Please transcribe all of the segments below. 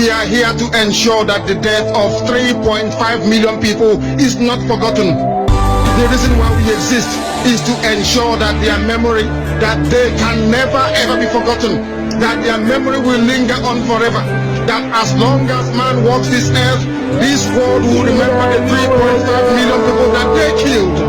We are here to ensure that the death of 3.5 million people is not forgotten. The reason why we exist is to ensure that their memory, that they can never ever be forgotten, that their memory will linger on forever, that as long as man walks this earth, this world will remember the 3.5 million people that they killed,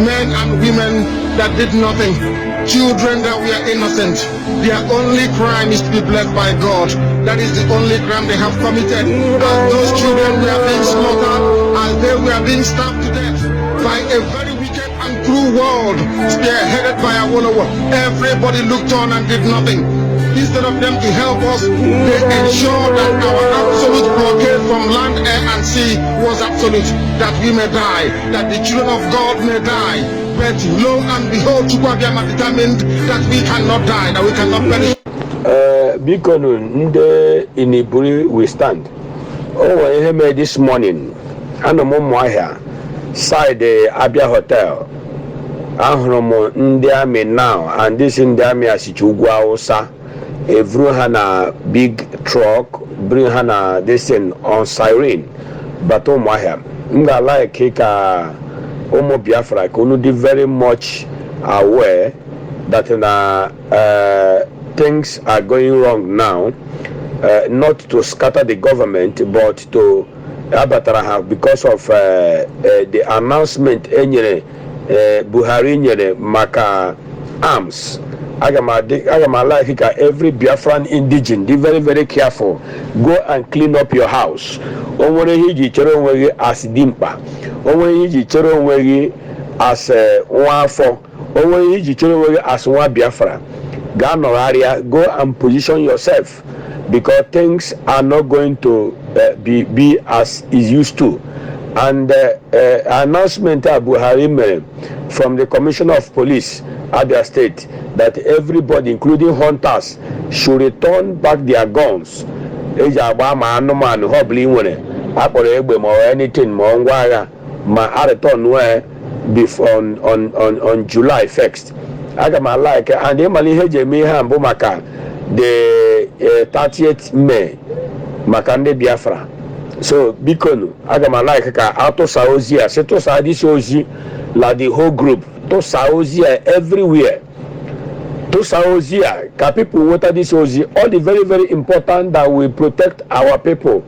men and women that did nothing, children that were innocent. Their only crime is to be blessed by God. That is the only crime they have committed. As those children were being slaughtered, as they were being stabbed to death by a very wicked and cruel world, spearheaded by Awolowo. Everybody looked on and did nothing. Instead of them to help us, they ensured that our absolute blockade from land, air, and sea was absolute, that we may die, that the children of God may die. But lo and behold, Chukwuabiama determined that we cannot die, that we cannot perish. Because in Iburi we stand. Oh, this morning, and side the Abia Hotel. Ahromo Ndiame now, and this Ndiame Asichugwa Osa. Every hana big truck, bring hana this thing on siren. But oh my, I like Kika Omo Biafra, I very much aware that things are going wrong now. Not to scatter the government, but to because of the announcement Buhari Maka arms. Agama like every Biafran indigene, be very, very careful. Go and clean up your house. Onwere hiji chero nwere as dimpa. Onwere hiji chero nwere as nwafo. Onwere hiji chero nwere as nwa Biafra. Go and position yourself, because things are not going to be as is used to. And announcement of Buhari from the Commissioner of Police Abia State that everybody, including hunters, should return back their guns. Or anything before on July 1st. Like and the 30th May Makande Biafra. So Bikonu agama like ka auto saozia seto sa this ozi la the whole group to saozia everywhere to saozia ka people water this ozi. All the very, very important that we protect our people,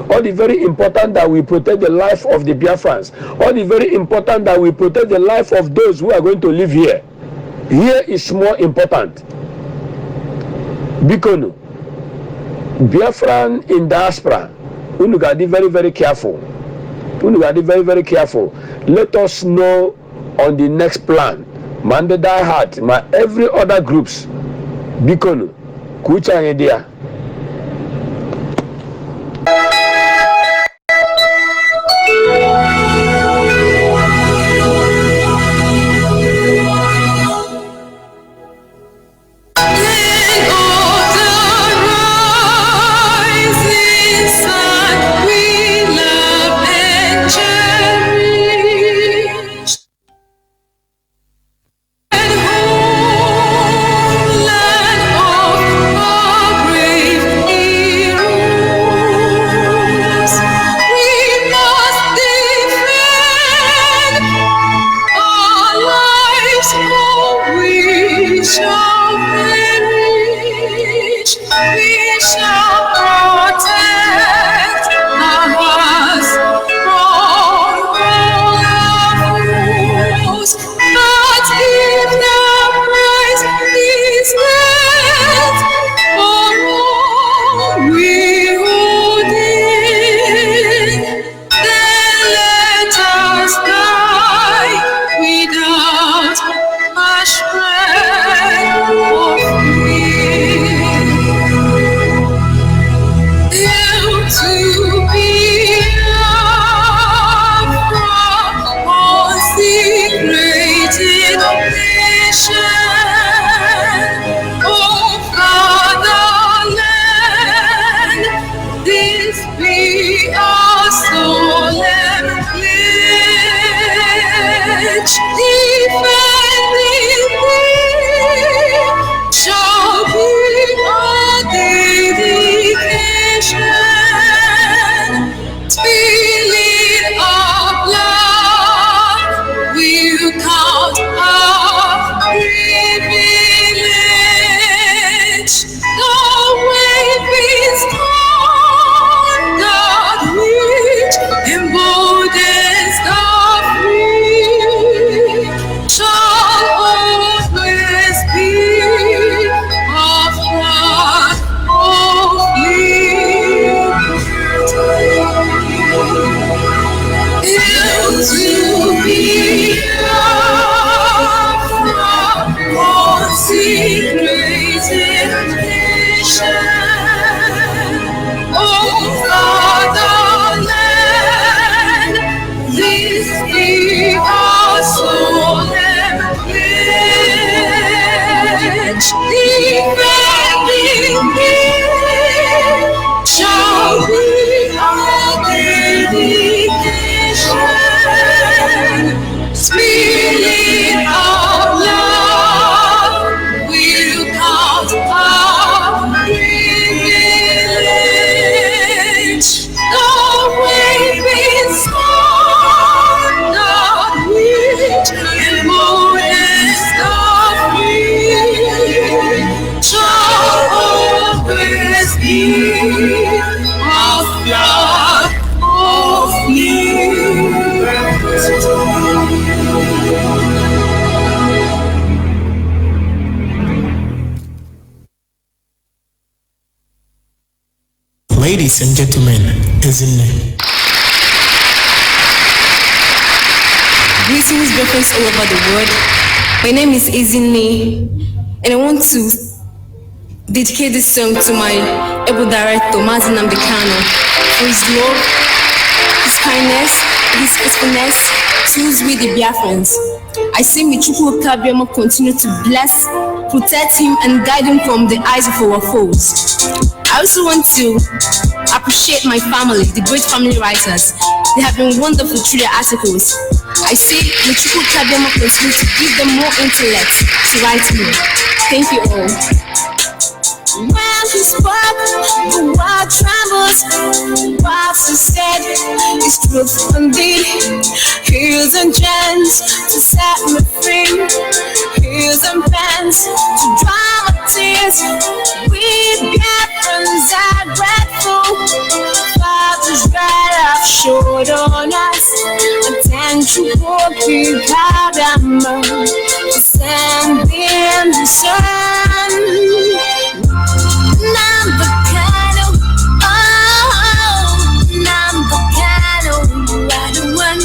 all the very important that we protect the life of the Biafrans, all the very important that we protect the life of those who are going to live here is more important. Bikonu Biafran in diaspora, we got to be very, very careful. We got to be very, very careful. Let us know on the next plan. Mande Die Hard, my every other groups. Bikonu, kucha idea. Shall be our dedication. Ladies and gentlemen, Ezinne. Greetings, Biafrans all over the world. My name is Ezinne, and I want to dedicate this song to my able director, Mazin Ambekano, for his love, his kindness, his faithfulness towards we the Biafrans. I say may Chukwu Kabiama continue to bless, protect him, and guide him from the eyes of our foes. I also want to appreciate my family, the great family writers. They have been wonderful through their articles. I say may Chukwu Kabiama continue to give them more intellect to write more. Thank you all. When he spoke, the world trembles. What he said is truth indeed. Heels and gems to set me free. Heels and pens to dry my tears. We Biafrans are grateful. Father's right have showed on us. Attention for people to send in the sun. Nambakano, oh, Nambakano, you are the one.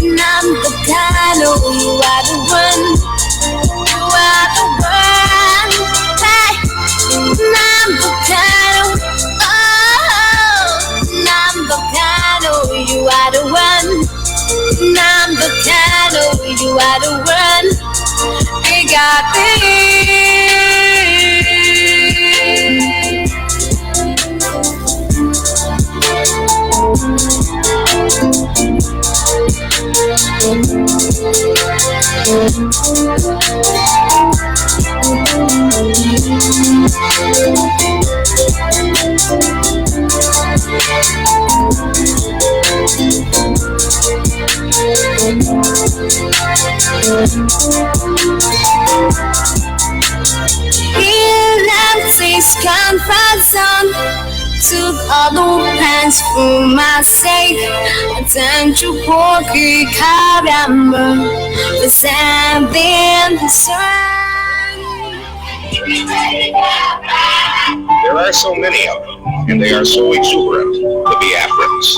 Nambakano, you are the one. You are the one. Hey, Nambakano, oh, Nambakano, you are the one. Nambakano, you are the one. We got me. He left his comfort zone, took all the plans for my sake. Thank you, Porky Caramba, for sending the sun. There are so many of them, and they are so exuberant, the Biafrans.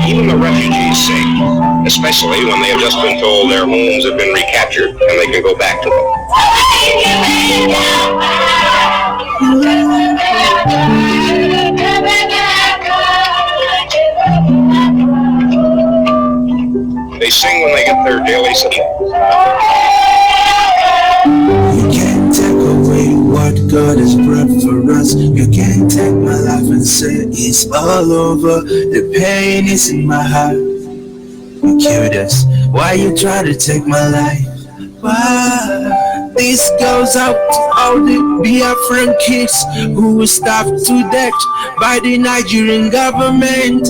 Even the refugees sing, especially when they have just been told their homes have been recaptured and they can go back to them. They sing when they get their daily supply. You can't take away what God has brought for us. You can't take my life and say it's all over. The pain is in my heart. You killed us. Why you try to take my life? Why? This goes out to all the Biafran kids who were starved to death by the Nigerian government.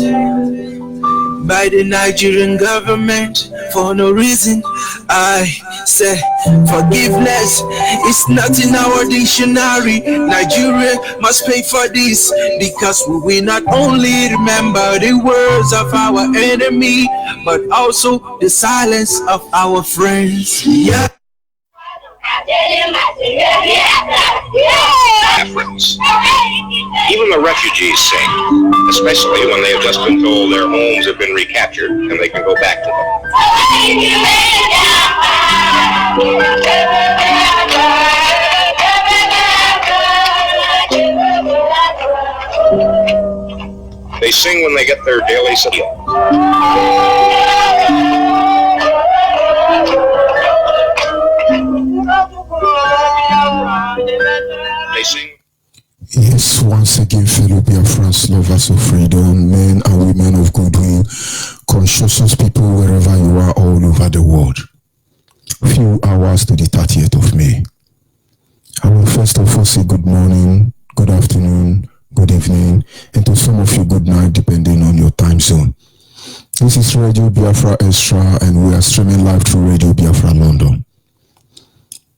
By the Nigerian government for no reason. I say forgiveness is not in our dictionary. Nigeria must pay for this because we will not only remember the words of our enemy but also the silence of our friends. Yeah. Biafrans. Even the refugees sing, especially when they have just been told their homes have been recaptured and they can go back to them. They sing when they get their daily supply. They sing. Yes, once again, fellow Biafrans, lovers of freedom, men and women of goodwill, conscientious people wherever you are all over the world. Few hours to the 30th of May. I will first of all say good morning, good afternoon, good evening, and to some of you good night depending on your time zone. This is Radio Biafra Extra and we are streaming live through Radio Biafra London.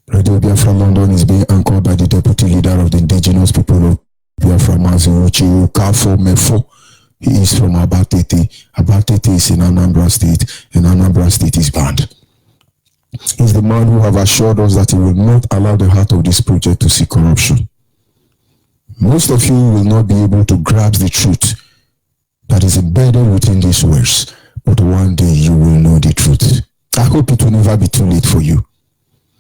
Radio Biafra London is being anchored by the Deputy Leader of the Indigenous People of Biafra, Mazin Kafo Mefo. He is from Abatete. Abatete is in Anambra State, and Anambra State is banned. He's the man who have assured us that he will not allow the heart of this project to see corruption. Most of you will not be able to grasp the truth that is embedded within these words, but one day you will know the truth. I hope it will never be too late for you.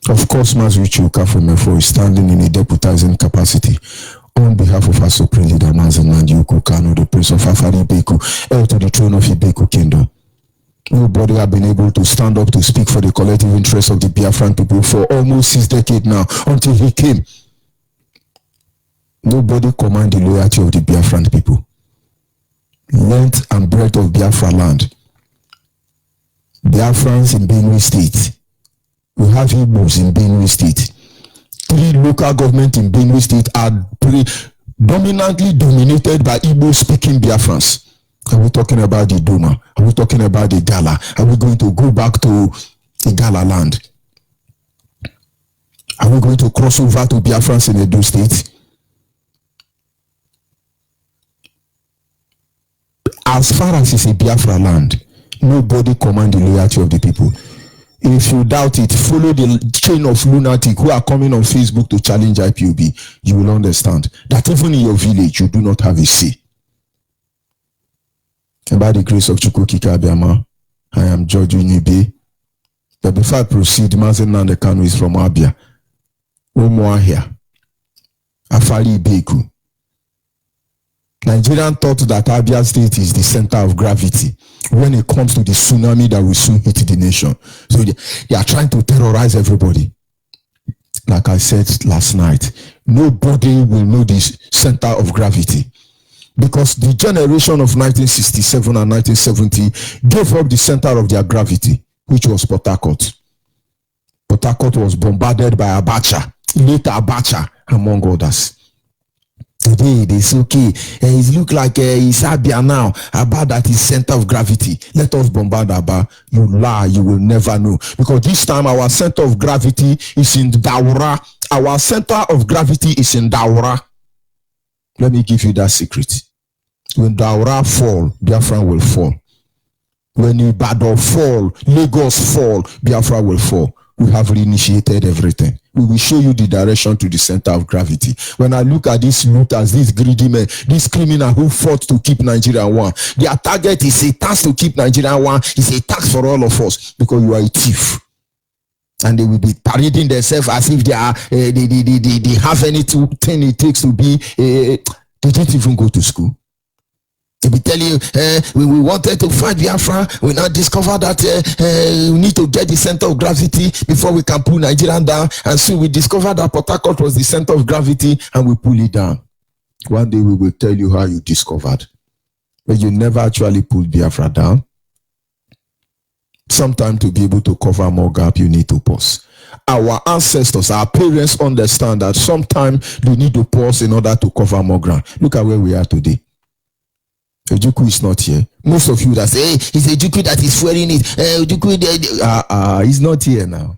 Of course, Mazi Chuka from Efo is standing in a deputizing capacity on behalf of our supreme leader, Mazi Nnamdi Kanu, the Prince of Afari Ibeku, heir to the throne of Ibeku Kingdom. Nobody have been able to stand up to speak for the collective interests of the Biafran people for almost 6 decades now, until he came. Nobody command the loyalty of the Biafran people. Length and breadth of Biafra land. Biafrans in Benue State. We have Ibos in Benue State. 3 local governments in Benue State are dominantly dominated by Igbo-speaking Biafrans. Are we talking about the Doma? Are we talking about the Gala? Are we going to go back to the Gala land? Are we going to cross over to Biafrans in Edo State? As far as it's a Biafra land, nobody command the loyalty of the people. If you doubt it, follow the chain of lunatic who are coming on Facebook to challenge IPOB. You will understand that even in your village, you do not have a say. And by the grace of Chukwukika Abiyama, I am George Unibe. But before I proceed, Mazi Nnamdi Kanu is from Abia. Umuahia. Afari Ibeku. Nigerians thought that Abia State is the center of gravity when it comes to the tsunami that will soon hit the nation. So they are trying to terrorize everybody. Like I said last night, nobody will know this center of gravity. Because the generation of 1967 and 1970 gave up the center of their gravity, which was Port Harcourt. Port Harcourt was bombarded by Abacha, later Abacha, among others. Today, they say, okay, it looks like it's Abia now. Aba that is center of gravity. Let us bombard Aba. You lie, you will never know. Because this time, our center of gravity is in Daura. Our center of gravity is in Daura. Let me give you that secret. When Daura fall, Biafra will fall. When Ibadan fall, Lagos fall, Biafra will fall. We have reinitiated everything. We will show you the direction to the center of gravity. When I look at these looters, these greedy men, these criminals who fought to keep Nigeria one, their target is a tax to keep Nigeria one. It's a tax for all of us because you are a thief. And they will be parading themselves as if they are they have anything it takes to be. They didn't even go to school. They will tell you, we wanted to fight Biafra. We now discover that we need to get the center of gravity before we can pull Nigeria down. And so we discovered that Port Harcourt was the center of gravity and we pull it down. One day we will tell you how you discovered. But you never actually pulled Biafra down. Sometimes to be able to cover more gap, you need to pause. Our ancestors, our parents understand that sometimes they need to pause in order to cover more ground. Look at where we are today. Ojukwu is not here. Most of you that say, hey, it's Ojukwu that is swearing it. Ojukwu, he's not here now.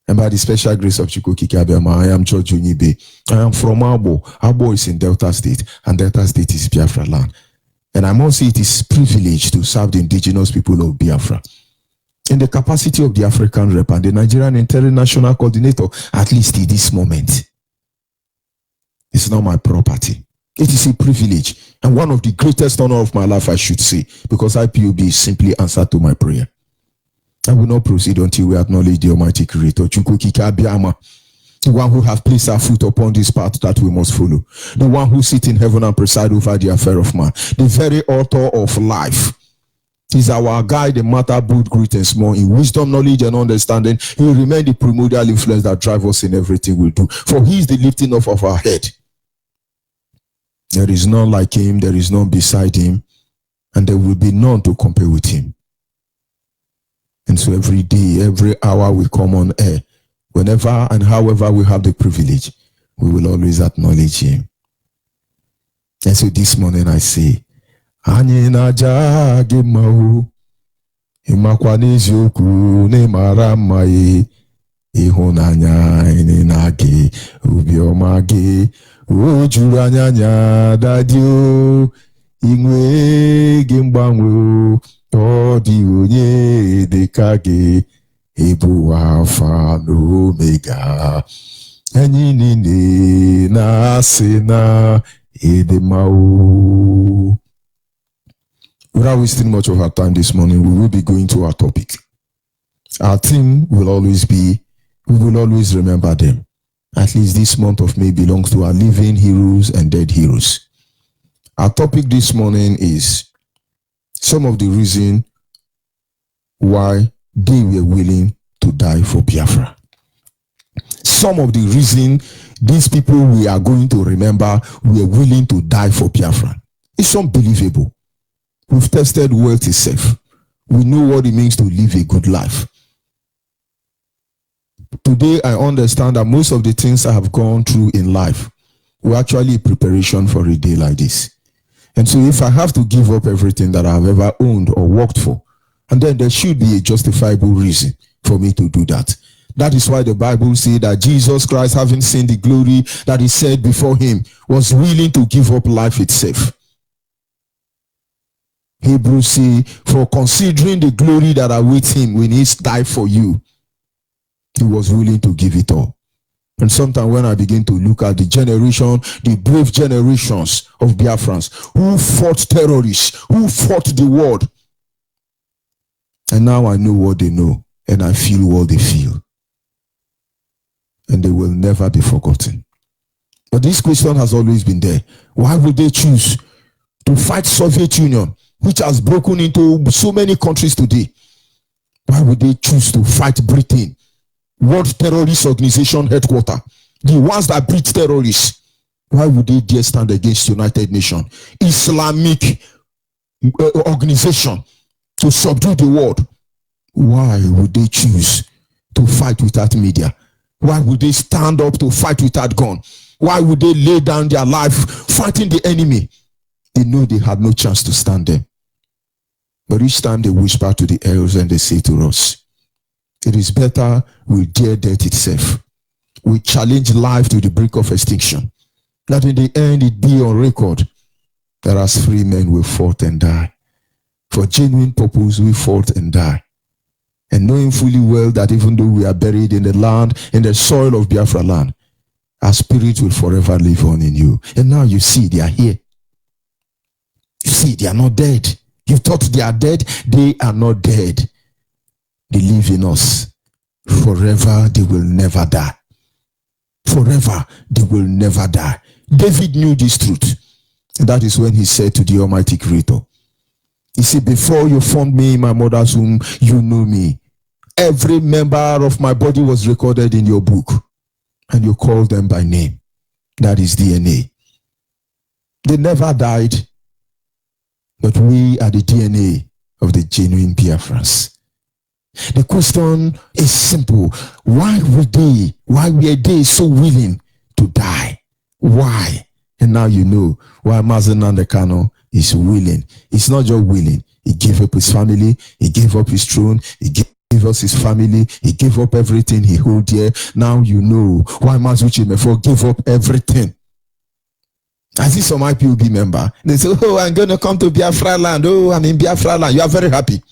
And by the special grace of Chukwukika Abiyama, I am George Unibe. I am from Abo. Abo is in Delta State, and Delta State is Biafra land. And I must say it is privilege to serve the indigenous people of Biafra. In the capacity of the African rep and the Nigerian international coordinator, at least in this moment. It's not my property. It is a privilege and one of the greatest honor of my life, I should say, because IPOB is simply answer to my prayer. I will not proceed until we acknowledge the Almighty Creator, Chukwukika Abiyama, the one who has placed our foot upon this path that we must follow, the one who sits in heaven and presides over the affair of man, the very author of life. He is our guide in matter both great and small, in wisdom, knowledge, and understanding. He will remain the primordial influence that drives us in everything we do. For he is the lifting up of our head. There is none like him, there is none beside him, and there will be none to compare with him. And so every day, every hour we come on air, whenever and however we have the privilege, we will always acknowledge him. And so this morning I say, Anyị na-aja gị mma o, ịmakwa n'eziokwu n'ịmara mma ya, ịhụnanya anyị na gị, obiọma gị, o juru anya dadi o, inwe gị mgbanwe o, ọ dị onye dị ka gị, ịbụ Alpha na Omega. Enyinine na sina edemao. Without wasting much of our time this morning, we will be going to our topic. Our theme will always be, we will always remember them. At least this month of May belongs to our living heroes and dead heroes. Our topic this morning is some of the reason why they were willing to die for Biafra. Some of the reason these people we are going to remember were willing to die for Biafra. It's unbelievable. We've tested wealth itself. We know what it means to live a good life. Today, I understand that most of the things I have gone through in life were actually a preparation for a day like this. And so if I have to give up everything that I've ever owned or worked for, and then there should be a justifiable reason for me to do that. That is why the Bible says that Jesus Christ, having seen the glory that he said before him, was willing to give up life itself. Hebrews say, for considering the glory that awaits him when he died for you, he was willing to give it all. And sometimes when I begin to look at the generation, the brave generations of Biafrans who fought terrorists, who fought the world, and now I know what they know, and I feel what they feel. And they will never be forgotten. But this question has always been there. Why would they choose to fight Soviet Union, which has broken into so many countries today? Why would they choose to fight Britain, World Terrorist Organization headquarters, the ones that breed terrorists? Why would they dare stand against United Nations, Islamic organization, to subdue the world? Why would they choose to fight without media? Why would they stand up to fight without gun? Why would they lay down their life fighting the enemy? They know they had no chance to stand them. But each time they whisper to the elves and they say to us, it is better we dare death itself. We challenge life to the brink of extinction. That in the end it be on record that as free men we fought and die. For genuine purpose we fought and die. And knowing fully well that even though we are buried in the land, in the soil of Biafra land, our spirit will forever live on in you. And now you see they are here. You see they are not dead. You thought they are dead. They are not dead. They live in us. Forever they will never die. Forever they will never die. David knew this truth. And that is when he said to the Almighty Creator, he said, before you formed me in my mother's womb, you knew me. Every member of my body was recorded in your book. And you called them by name. That is DNA. They never died. But we are the DNA of the genuine Biafrans. The question is simple. Why were they so willing to die? Why? And now you know why Mazi Nnamdi Kanu is willing. He's not just willing. He gave up his family. He gave up his throne. He gave us his family. He gave up everything he held dear. Now you know why Mazi Uchimefo gave up everything. I see some IPOB member. They say, oh, I'm going to come to Biafra land. Oh, I'm in Biafra land. You are very happy.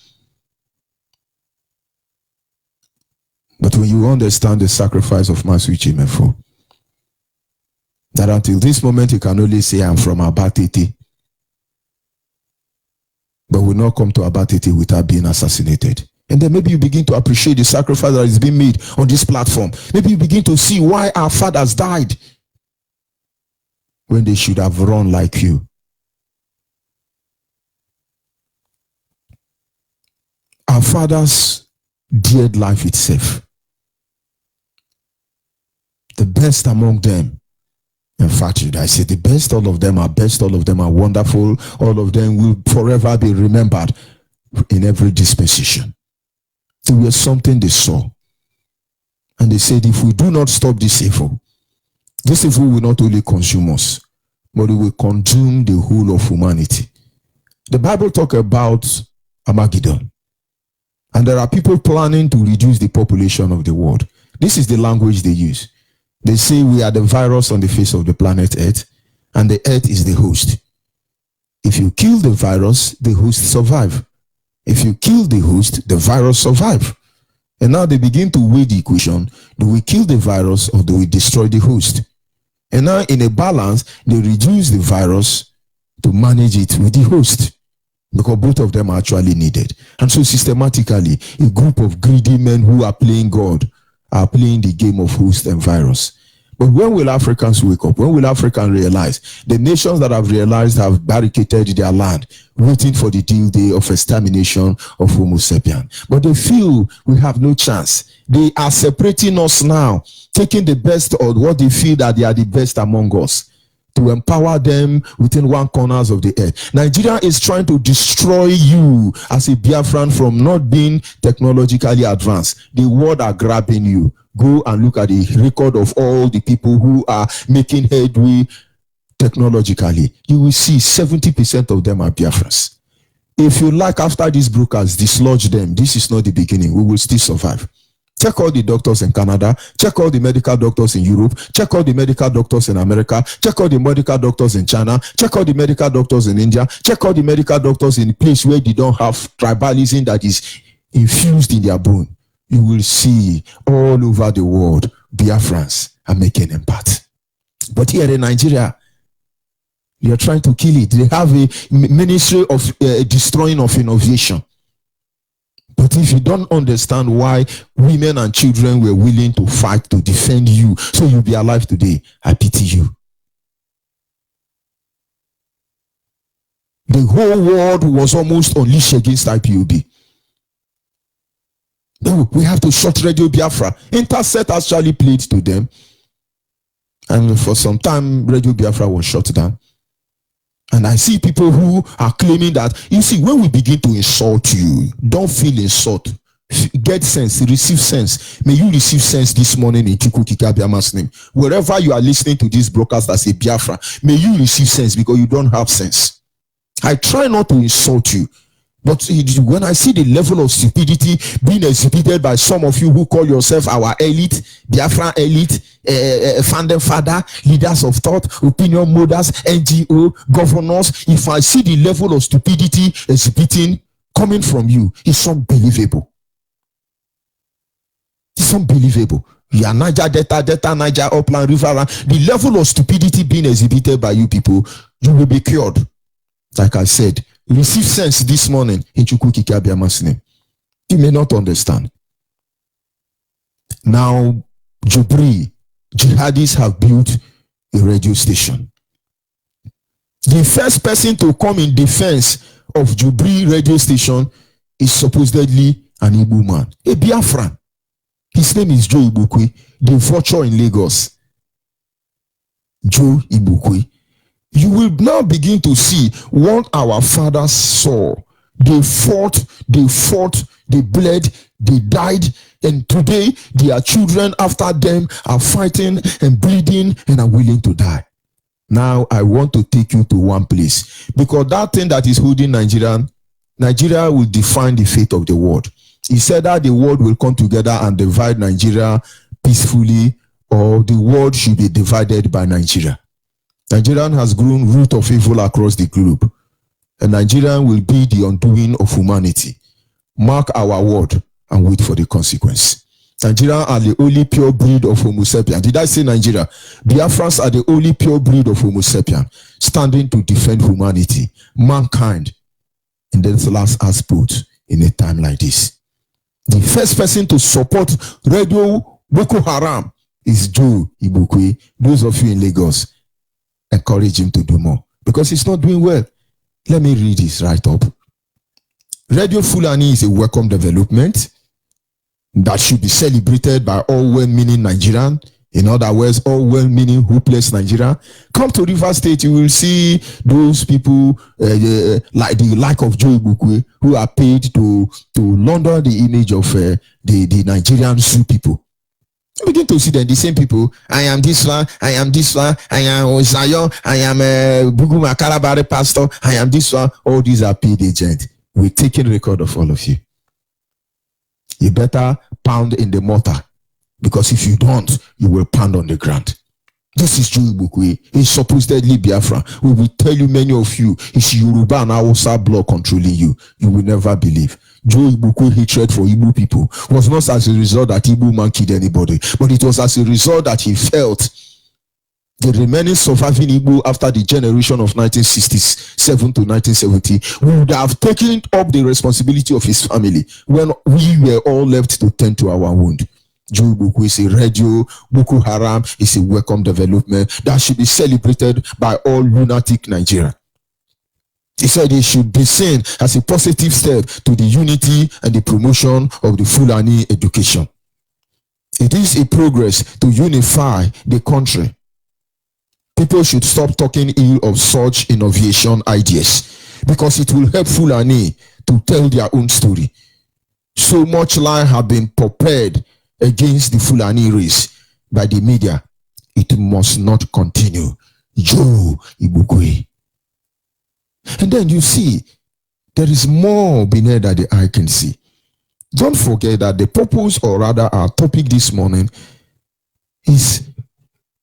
But when you understand the sacrifice of Mazi Uchimefo, that until this moment you can only say, I'm from Abatete, but will not come to Abatete without being assassinated. And then maybe you begin to appreciate the sacrifice that is being made on this platform. Maybe you begin to see why our fathers died when they should have run like you. Our fathers dared life itself. The best among them, in fact, I say the best, all of them are best, all of them are wonderful, all of them will forever be remembered in every dispensation. They were something they saw. And they said, if we do not stop this evil will not only consume us, but it will consume the whole of humanity. The Bible talks about Armageddon. And there are people planning to reduce the population of the world. This is the language they use. They say we are the virus on the face of the planet Earth, and the Earth is the host. If you kill the virus, the host survive. If you kill the host, the virus survive. And now they begin to weigh the equation. Do we kill the virus or do we destroy the host? And now in a balance, they reduce the virus to manage it with the host, because both of them are actually needed. And so systematically, a group of greedy men who are playing God are playing the game of host and virus. But when will Africans wake up? When will Africans realize? The nations that have realized have barricaded their land, waiting for the due day of extermination of Homo sapien. But they feel we have no chance. They are separating us now, taking the best of what they feel that they are the best among us, to empower them within one corners of the earth. Nigeria is trying to destroy you as a Biafran from not being technologically advanced. The world are grabbing you. Go and look at the record of all the people who are making headway technologically. You will see 70% of them are Biafrans. If you like, after these brokers dislodge them, this is not the beginning. We will still survive. Check all the doctors in Canada, check all the medical doctors in Europe, check all the medical doctors in America, check all the medical doctors in China, check all the medical doctors in India, check all the medical doctors in a place where they don't have tribalism that is infused in their bone. You will see all over the world, Biafrans are making impact. But here in Nigeria, they are trying to kill it. They have a ministry of destroying of innovation. But if you don't understand why women and children were willing to fight to defend you, so you'll be alive today, I pity you. The whole world was almost unleashed against IPOB. No, we have to shut Radio Biafra. Intercept actually played to them. And for some time, Radio Biafra was shut down. And I see people who are claiming that, you see, when we begin to insult you, don't feel insult. Get sense, receive sense. May you receive sense this morning in Chukwu Kikabiama's name. Wherever you are listening to this broadcast as a Biafra, may you receive sense because you don't have sense. I try not to insult you. But when I see the level of stupidity being exhibited by some of you who call yourself our elite, Biafra elite, founding father, leaders of thought, opinion mothers, NGO, governors, if I see the level of stupidity exhibiting coming from you, it's unbelievable. It's unbelievable. You are Niger Delta, Niger Upland, River. The level of stupidity being exhibited by you people, you will be cured. Like I said, receive sense this morning in Chukwu Kikabiama's name. You may not understand. Now, Jubri, jihadis have built a radio station. The first person to come in defense of Jubri radio station is supposedly an Igbo man, a Biafran. His name is Joe Ibukwe, the vulture in Lagos. Joe Ibukwe. You will now begin to see what our fathers saw. They fought, they bled, they died, and today their children after them are fighting and bleeding and are willing to die. Now I want to take you to one place, because that thing that is holding Nigeria will define the fate of the world. He said that the world will come together and divide Nigeria peacefully, or the world should be divided by Nigeria. Nigeria has grown root of evil across the globe, and Nigeria will be the undoing of humanity. Mark our word and wait for the consequence. Nigeria are the only pure breed of Homo sapien. Did I say Nigeria? Biafrans are the only pure breed of Homo sapien, standing to defend humanity, mankind, in this last aspect in a time like this. The first person to support Radio Boko Haram is Joe Ibukwe. Those of you in Lagos, encourage him to do more, because he's not doing well. Let me read this right up. Radio Fulani is a welcome development that should be celebrated by all well-meaning Nigerian. In other words, all well-meaning, hopeless Nigeria. Come to River State, you will see those people like of Joe Ibukwe, who are paid to launder the image of the Nigerian Sioux people. You begin to see them, the same people. I am this one, I am this one, I am Ozayo, I am Bugu Makarabare pastor, I am this one. All these are paid agents. We're taking record of all of you. You better pound in the mortar, because if you don't, you will pound on the ground. This is Joe Ibukwe. He's supposedly Biafra. We will tell you, many of you, it's Yoruba and Hausa blood controlling you. You will never believe. Joe Igbokwe hatred for Igbo people was not as a result that Igbo man killed anybody, but it was as a result that he felt the remaining surviving Igbo after the generation of 1967 to 1970 would have taken up the responsibility of his family when we were all left to tend to our wound. Joe Igbokwe is a radio, Boko Haram is a welcome development that should be celebrated by all lunatic Nigeria. He said it should be seen as a positive step to the unity and the promotion of the Fulani education. It is a progress to unify the country. People should stop talking ill of such innovation ideas because it will help Fulani to tell their own story. So much lie have been prepared against the Fulani race by the media. It must not continue. Joe Igbokwe. And then you see, there is more beneath that the eye can see. Don't forget that the purpose, or rather our topic this morning, is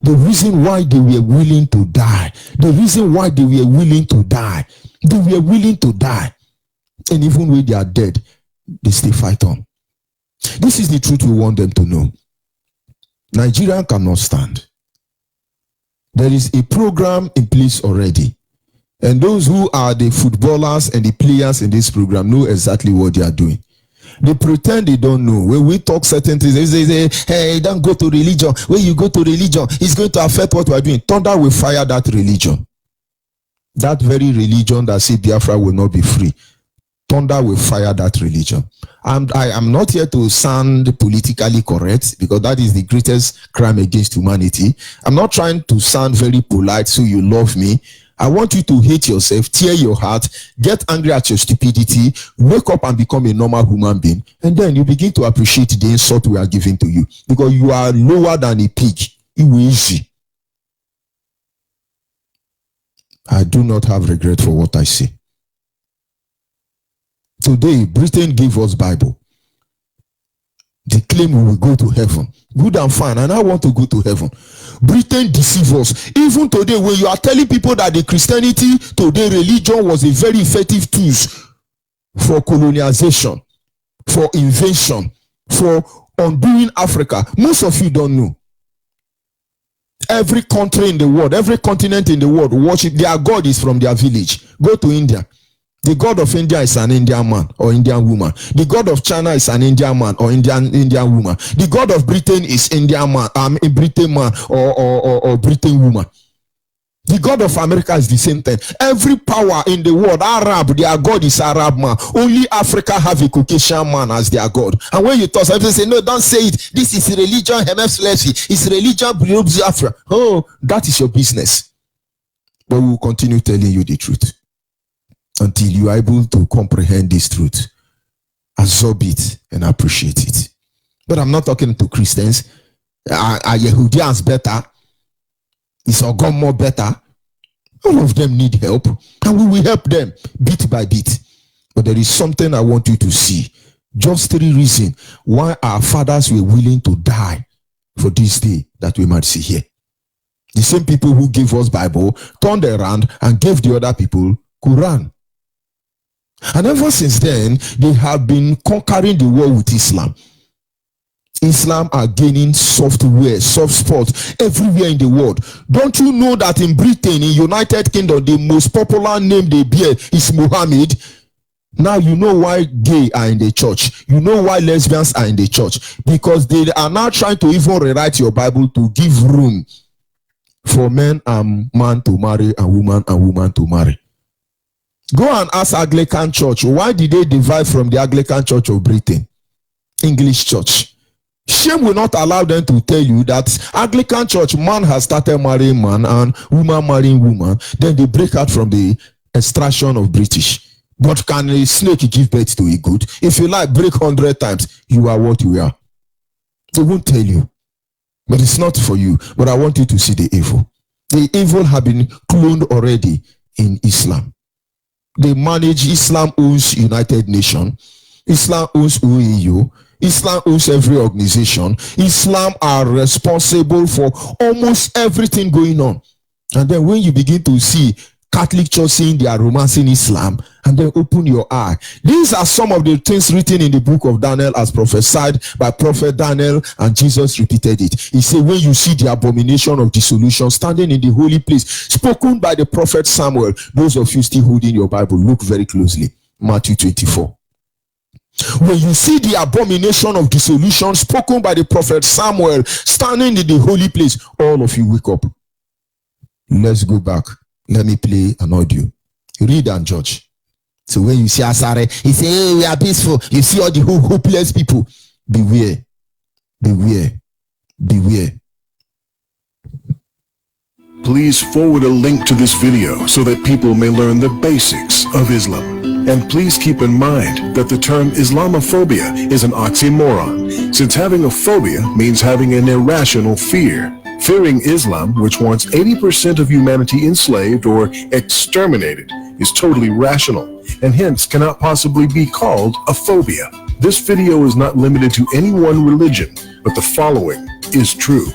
the reason why they were willing to die. The reason why they were willing to die. They were willing to die. And even when they are dead, they still fight on. This is the truth we want them to know. Nigeria cannot stand. There is a program in place already. And those who are the footballers and the players in this program know exactly what they are doing. They pretend they don't know. When we talk certain things, they say, hey, don't go to religion. When you go to religion, it's going to affect what we are doing. Thunder will fire that religion. That very religion that says Biafra will not be free. Thunder will fire that religion. I am not here to sound politically correct because that is the greatest crime against humanity. I'm not trying to sound very polite so you love me. I want you to hate yourself, tear your heart, get angry at your stupidity, wake up and become a normal human being, and then you begin to appreciate the insult we are giving to you because you are lower than a pig. It will easy. I do not have regret for what I say. Today, Britain gave us Bible. They claim we will go to heaven. Good and fine, and I want to go to heaven. Britain deceives us. Even today, when you are telling people that the Christianity today religion was a very effective tool for colonization, for invasion, for undoing Africa, most of you don't know. Every country in the world, every continent in the world worship their God is from their village. Go to India. The God of India is an Indian man or Indian woman. The God of China is an Indian man or Indian woman. The God of Britain is Indian man, a Britain man or Britain woman. The God of America is the same thing. Every power in the world, Arab, their God is Arab man. Only Africa have a Caucasian man as their God. And when you talk, people say, no, don't say it. This is religion, it's religion, Biafra. Oh, that is your business. But we will continue telling you the truth until you are able to comprehend this truth, absorb it, and appreciate it. But I'm not talking to Christians. Are Yehudians better? Is Ogom more better? All of them need help, and we will help them bit by bit. But there is something I want you to see. Just 3 reasons why our fathers were willing to die for this day that we might see here. The same people who gave us Bible turned around and gave the other people Quran. And ever since then, they have been conquering the world with Islam. Islam are gaining software, soft spots everywhere in the world. Don't you know that in Britain, in United Kingdom, the most popular name they bear is Muhammad? Now you know why gay are in the church. You know why lesbians are in the church. Because they are now trying to even rewrite your Bible to give room for men and man to marry and woman to marry. Go and ask Anglican Church, why did they divide from the Anglican Church of Britain? English Church. Shame will not allow them to tell you that Anglican Church, man has started marrying man and woman marrying woman. Then they break out from the extraction of British. But can a snake give birth to a goat? If you like, break 100 times, you are what you are. They won't tell you. But it's not for you. But I want you to see the evil. The evil have been cloned already in Islam. They manage. Islam owns United Nations. Islam owns OEU. Islam owns every organization. Islam are responsible for almost everything going on. And then when you begin to see Catholic Church saying they are romancing Islam, and then open your eye. These are some of the things written in the book of Daniel as prophesied by Prophet Daniel, and Jesus repeated it. He said, when you see the abomination of dissolution standing in the holy place, spoken by the prophet Samuel, those of you still holding your Bible, look very closely. Matthew 24. When you see the abomination of dissolution spoken by the prophet Samuel standing in the holy place, all of you wake up. Let's go back. Let me play an audio. Read and judge. So when you see Asare, he say, hey, we are peaceful. You see all the hopeless people. Beware. Beware. Beware. Please forward a link to this video so that people may learn the basics of Islam. And please keep in mind that the term Islamophobia is an oxymoron, since having a phobia means having an irrational fear. Fearing Islam, which wants 80% of humanity enslaved or exterminated, is totally rational, and hence cannot possibly be called a phobia. This video is not limited to any one religion, but the following is true.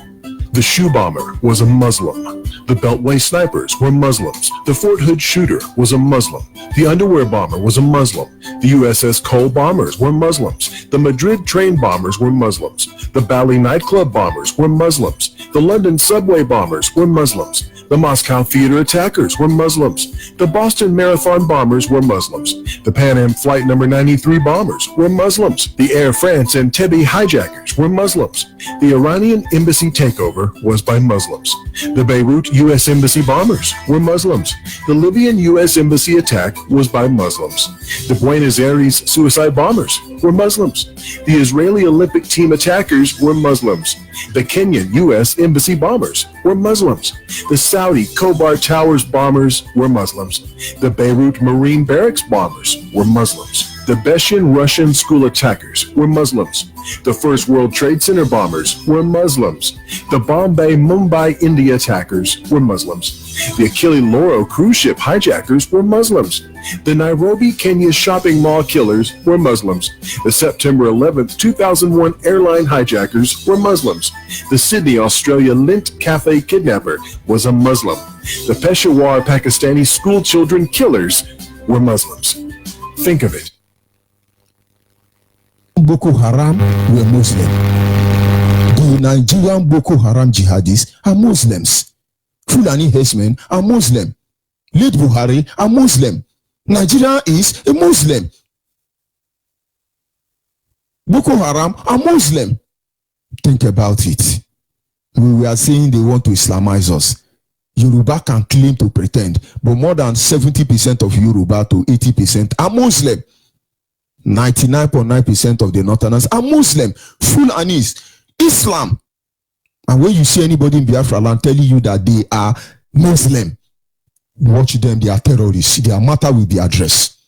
The shoe bomber was a Muslim. The Beltway snipers were Muslims. The Fort Hood shooter was a Muslim. The underwear bomber was a Muslim. The USS Cole bombers were Muslims. The Madrid train bombers were Muslims. The Bali nightclub bombers were Muslims. The London subway bombers were Muslims. The Moscow theater attackers were Muslims. The Boston Marathon bombers were Muslims. The Pan Am Flight number 93 bombers were Muslims. The Air France Entebbe hijackers were Muslims. The Iranian embassy takeover was by Muslims. The Beirut U.S. Embassy bombers were Muslims. The Libyan U.S. Embassy attack was by Muslims. The Buenos Aires suicide bombers were Muslims. The Israeli Olympic team attackers were Muslims. The Kenyan U.S. Embassy bombers were Muslims. The Saudi Khobar Towers bombers were Muslims. The Beirut Marine Barracks bombers were Muslims. The Beshin Russian school attackers were Muslims. The First World Trade Center bombers were Muslims. The Bombay Mumbai India attackers were Muslims. The Achille Lauro cruise ship hijackers were Muslims. The Nairobi, Kenya shopping mall killers were Muslims. The September 11th, 2001 airline hijackers were Muslims. The Sydney, Australia Lint Cafe kidnapper was a Muslim. The Peshawar Pakistani school children killers were Muslims. Think of it. Boko Haram were Muslim. The Nigerian Boko Haram jihadists are Muslims. Fulani herdsmen are Muslim. Late Buhari are Muslim. Nigeria is a Muslim. Boko Haram are Muslim. Think about it. We were saying they want to Islamize us. Yoruba can claim to pretend, but more than 70% of Yoruba to 80% are Muslim. 99.9% of the Northerners are Muslim. Fulanis, Islam. And when you see anybody in Biafra land telling you that they are Muslim, watch them, they are terrorists. Their matter will be addressed.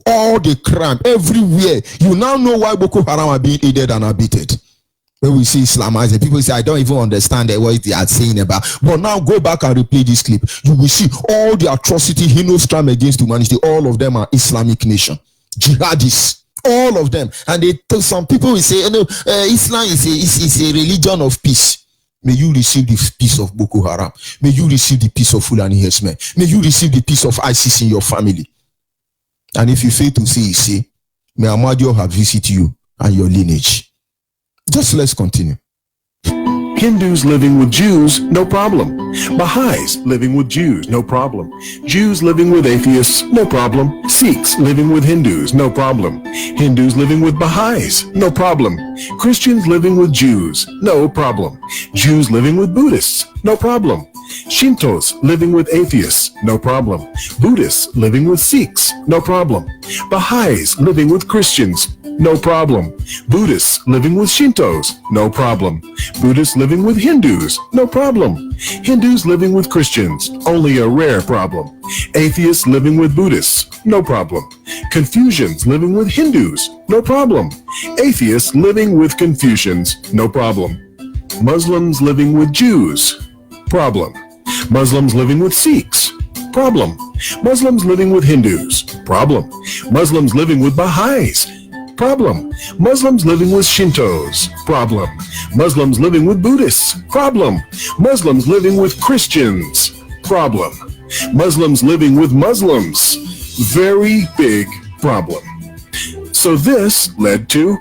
All the crime, everywhere. You now know why Boko Haram are being aided and abetted. When we see Islamized, people say, I don't even understand what they are saying about. But now go back and replay this clip. You will see all the atrocity, heinous crime against humanity. All of them are Islamic nation. Jihadists. All of them. And some people will say, Islam is a religion of peace. May you receive the peace of Boko Haram. May you receive the peace of Fulani herdsmen. May you receive the peace of ISIS in your family. And if you fail to say, may Amadio have visited you and your lineage. Just let's continue. Hindus living with Jews, no problem. Baha'is living with Jews, no problem. Jews living with atheists, no problem. Sikhs living with Hindus, no problem. Hindus living with Baha'is, no problem. Christians living with Jews, no problem. Jews living with Buddhists, no problem. Shintos living with atheists, no problem. Buddhists living with Sikhs, no problem. Baha'is living with Christians, no problem. Buddhists living with Shintos, no problem. Buddhists living with Hindus, no problem. Hindus living with Christians, only a rare problem. Atheists living with Buddhists, no problem. Confucians living with Hindus, no problem. Atheists living with Confucians, no problem. Muslims living with Jews, problem. Muslims living with Sikhs, problem. Muslims living with Hindus, problem. Muslims living with Baha'is, problem. Muslims living with Shintos, problem. Muslims living with Buddhists, problem. Muslims living with Christians, problem. Muslims living with Muslims. Very big problem. So this led to,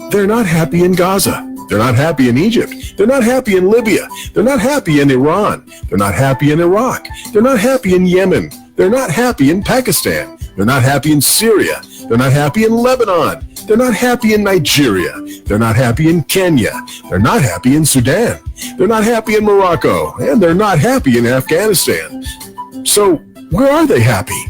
they're not happy in Gaza. They're not happy in Egypt. They're not happy in Libya. They're not happy in Iran. They're not happy in Iraq. They're not happy in Yemen. They're not happy in Pakistan. They're not happy in Syria. They're not happy in Lebanon. They're not happy in Nigeria. They're not happy in Kenya. They're not happy in Sudan. They're not happy in Morocco. And they're not happy in Afghanistan. So where are they happy?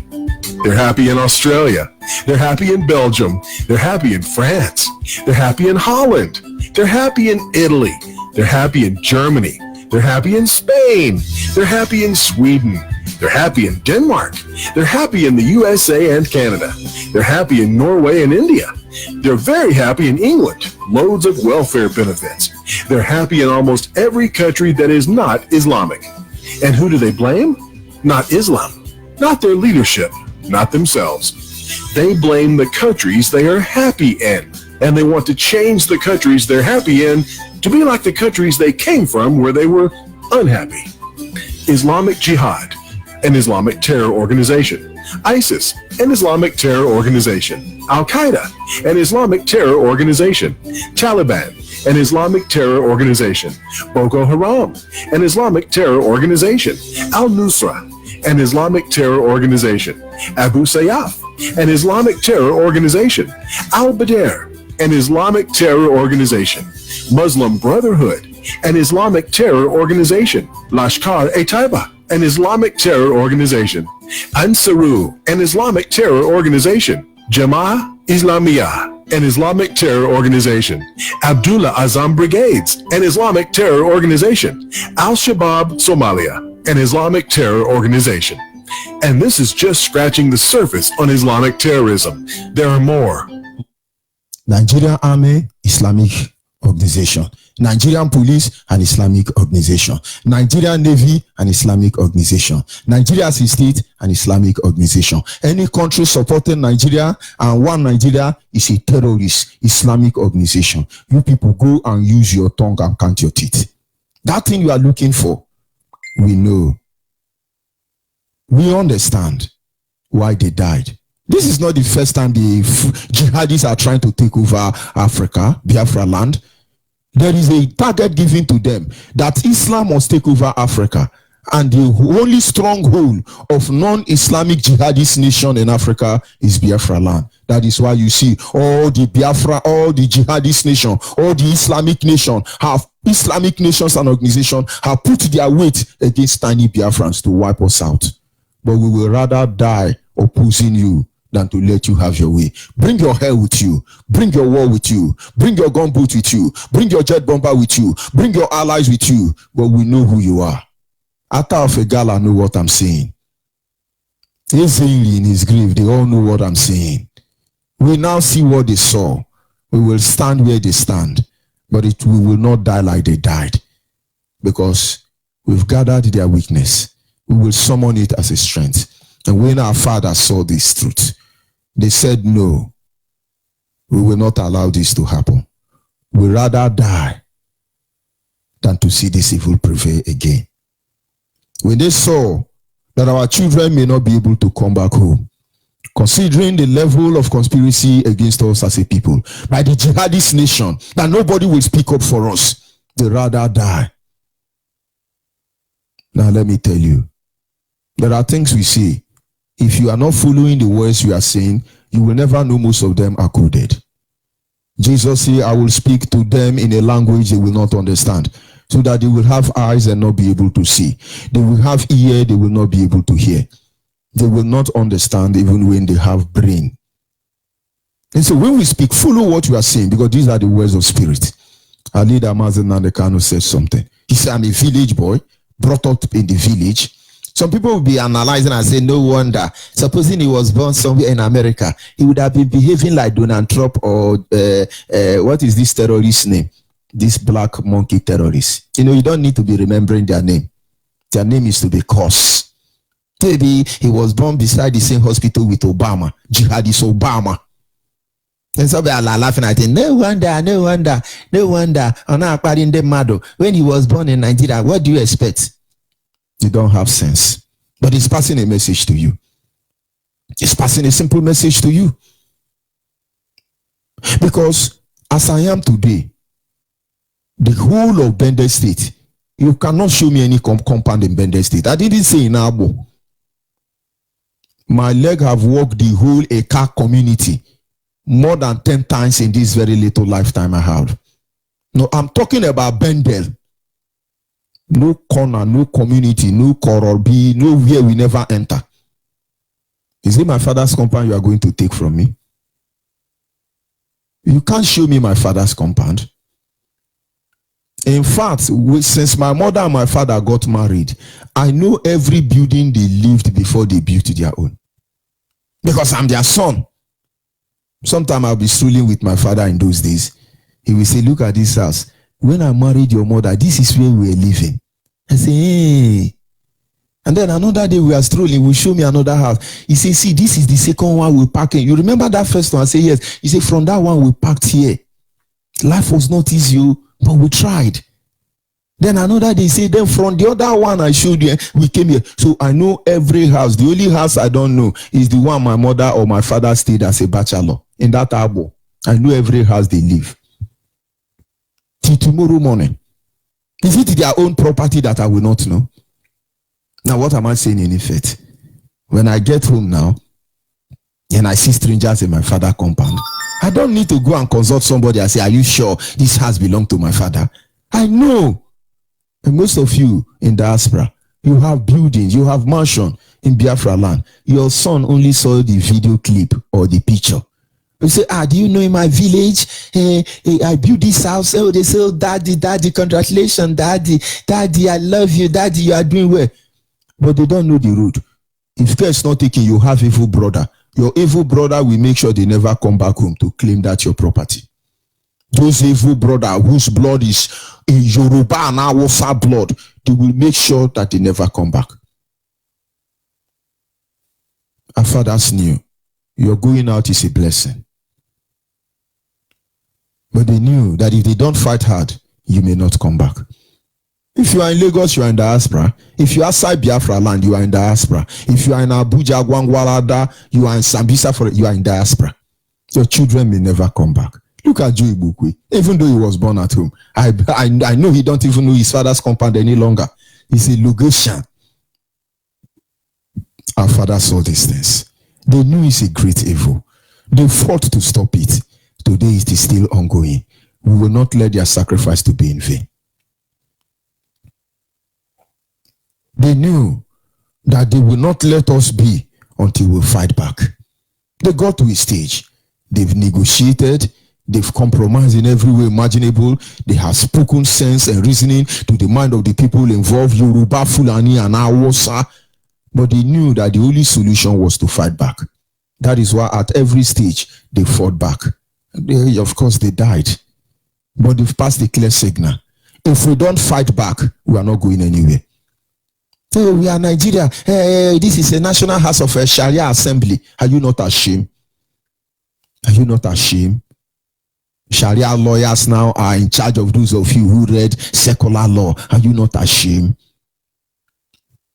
They're happy in Australia. They're happy in Belgium. They're happy in France. They're happy in Holland. They're happy in Italy. They're happy in Germany. They're happy in Spain. They're happy in Sweden. They're happy in Denmark. They're happy in the USA and Canada. They're happy in Norway and India. They're very happy in England. Loads of welfare benefits. They're happy in almost every country that is not Islamic. And who do they blame? Not Islam. Not their leadership. Not themselves. They blame the countries they are happy in. And they want to change the countries they're happy in to be like the countries they came from where they were unhappy. Islamic Jihad, an Islamic terror organization. ISIS, an Islamic terror organization. Al-Qaeda, an Islamic terror organization. Taliban, an Islamic terror organization. Boko Haram, an Islamic terror organization. Al-Nusra, an Islamic terror organization. Abu Sayyaf, an Islamic terror organization. Al-Badr, an Islamic terror organization. Muslim Brotherhood, an Islamic terror organization. Lashkar-e-Taiba, an Islamic terror organization. Ansaru, an Islamic terror organization. Jama'ah Islamiyah, an Islamic terror organization. Abdullah Azam Brigades, an Islamic terror organization. Al-Shabaab Somalia, an Islamic terror organization. And this is just scratching the surface on Islamic terrorism. There are more. Nigerian Army, Islamic organization. Nigerian Police, an Islamic organization. Nigerian Navy, an Islamic organization. Nigeria State, an Islamic organization. Any country supporting Nigeria and one Nigeria is a terrorist Islamic organization. You people go and use your tongue and count your teeth. That thing you are looking for, we know. We understand why they died. This is not the first time the jihadis are trying to take over Africa, Biafra land. There is a target given to them that Islam must take over Africa. And the only stronghold of non-Islamic jihadist nation in Africa is Biafra land. That is why you see all the Biafra, all the jihadist nation, all the Islamic nation have Islamic nations and organizations have put their weight against tiny Biafrans to wipe us out. But we will rather die opposing you than to let you have your way. Bring your hair with you. Bring your war with you. Bring your gunboat with you. Bring your jet bomber with you. Bring your allies with you. But we know who you are. Ata of a gala know what I'm saying. Ezekiel in his grave, they all know what I'm saying. We now see what they saw. We will stand where they stand. But we will not die like they died. Because we've gathered their weakness. We will summon it as a strength. And when our fathers saw this truth, they said, no, we will not allow this to happen. We rather die than to see this evil prevail again. When they saw that our children may not be able to come back home, considering the level of conspiracy against us as a people, by the jihadist nation, that nobody will speak up for us, they rather die. Now let me tell you, there are things we see. If you are not following the words we are saying, you will never know most of them are coded. Jesus said, I will speak to them in a language they will not understand, so that they will have eyes and not be able to see. They will have ear, they will not be able to hear. They will not understand even when they have brain. And so when we speak, follow what we are saying, because these are the words of spirit. Our leader, Mazen Nandekano, said something. He said, I'm a village boy, brought up in the village. Some people will be analyzing and say, no wonder. Supposing he was born somewhere in America, he would have been behaving like Donald Trump or what is this terrorist name? This black monkey terrorist. You know, you don't need to be remembering their name. Their name is to be cursed. Maybe he was born beside the same hospital with Obama, jihadist Obama. And so they are laughing at him. No wonder. When he was born in Nigeria, what do you expect? You don't have sense. But it's passing a message to you. It's passing a simple message to you. Because as I am today, the whole of Bendel State, you cannot show me any compound in Bendel State. I didn't say in Abo. My leg have walked the whole Eka community more than 10 times in this very little lifetime I have. No, I'm talking about Bendel. No corner, no community, no Coral B, nowhere we never enter. Is it my father's compound you are going to take from me? You can't show me my father's compound. In fact, since my mother and my father got married, I know every building they lived before they built their own. Because I'm their son. Sometimes I'll be strolling with my father in those days. He will say, look at this house. When I married your mother, this is where we were living. I say, hey. And then another day we are strolling, will show me another house. He says, see, this is the second one we parked in. You remember that first one? I say, yes. He said, from that one we parked here. Life was not easy, but we tried. Then another day, say, then from the other one I showed you, we came here. So I know every house. The only house I don't know is the one my mother or my father stayed as a bachelor. In that Abo. I know every house they live. Till tomorrow morning. Is it their own property that I will not know? Now, what am I saying in effect? When I get home now, and I see strangers in my father's compound, I don't need to go and consult somebody and say, are you sure this house belongs to my father? I know. And most of you in diaspora, you have buildings, you have mansion in Biafra land. Your son only saw the video clip or the picture. You say, do you know in my village, I built this house. Oh, they say, oh, daddy, congratulations, daddy, I love you, daddy, you are doing well. But they don't know the road. If care is not taken, you have evil brother. Your evil brother will make sure they never come back home to claim that your property. Those evil brother whose blood is in Yoruba and Hausa blood, they will make sure that they never come back. Our fathers knew your going out is a blessing. But they knew that if they don't fight hard, you may not come back. If you are in Lagos, you are in diaspora. If you are outside Biafra land, you are in diaspora. If you are in Abuja, Gwangwalada, you are in Sambisa, you are in diaspora. Your children may never come back. Look at Joe Ibukwe. Even though he was born at home, I know he don't even know his father's compound any longer. He's a Lugosian. Our fathers saw these things. They knew it's a great evil. They fought to stop it. Today it is still ongoing. We will not let their sacrifice to be in vain. They knew that they will not let us be until we fight back. They got to a stage. They've negotiated. They've compromised in every way imaginable. They have spoken sense and reasoning to the mind of the people involved, Yoruba, Fulani, and Hausa. But they knew that the only solution was to fight back. That is why at every stage, they fought back. Of course, they died. But they've passed the clear signal. If we don't fight back, we are not going anywhere. So we are Nigeria. This is a National House of Sharia Assembly. Are you not ashamed? Are you not ashamed? Sharia lawyers now are in charge of those of you who read secular law. Are you not ashamed?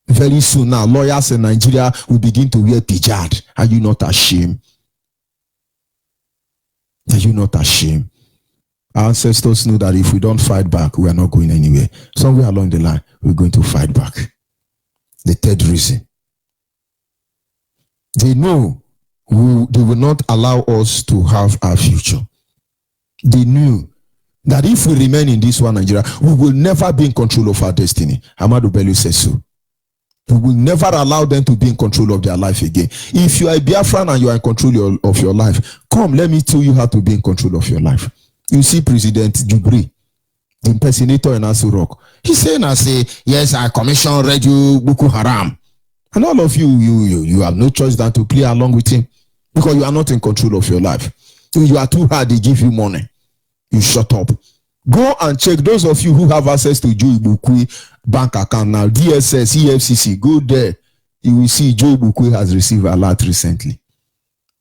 Very soon now, lawyers in Nigeria will begin to wear hijab. Are you not ashamed? Are you not ashamed? Our ancestors knew that if we don't fight back, we are not going anywhere. Somewhere along the line, we're going to fight back. The third reason. They know they will not allow us to have our future. They knew that if we remain in this one Nigeria, we will never be in control of our destiny. Ahmadu Bello says so. We will never allow them to be in control of their life again. If you are a Biafran and you are in control of your life, come, let me tell you how to be in control of your life. You see President Jubri, the impersonator in Aso Rock. He's saying, yes, I commission Radio Boko Haram. And all of you have no choice than to play along with him because you are not in control of your life. So you are too hard, they give you money. You shut up. Go and check those of you who have access to Joe Ibukwe bank account now, DSS, EFCC, go there. You will see Joe Ibukwe has received a lot recently.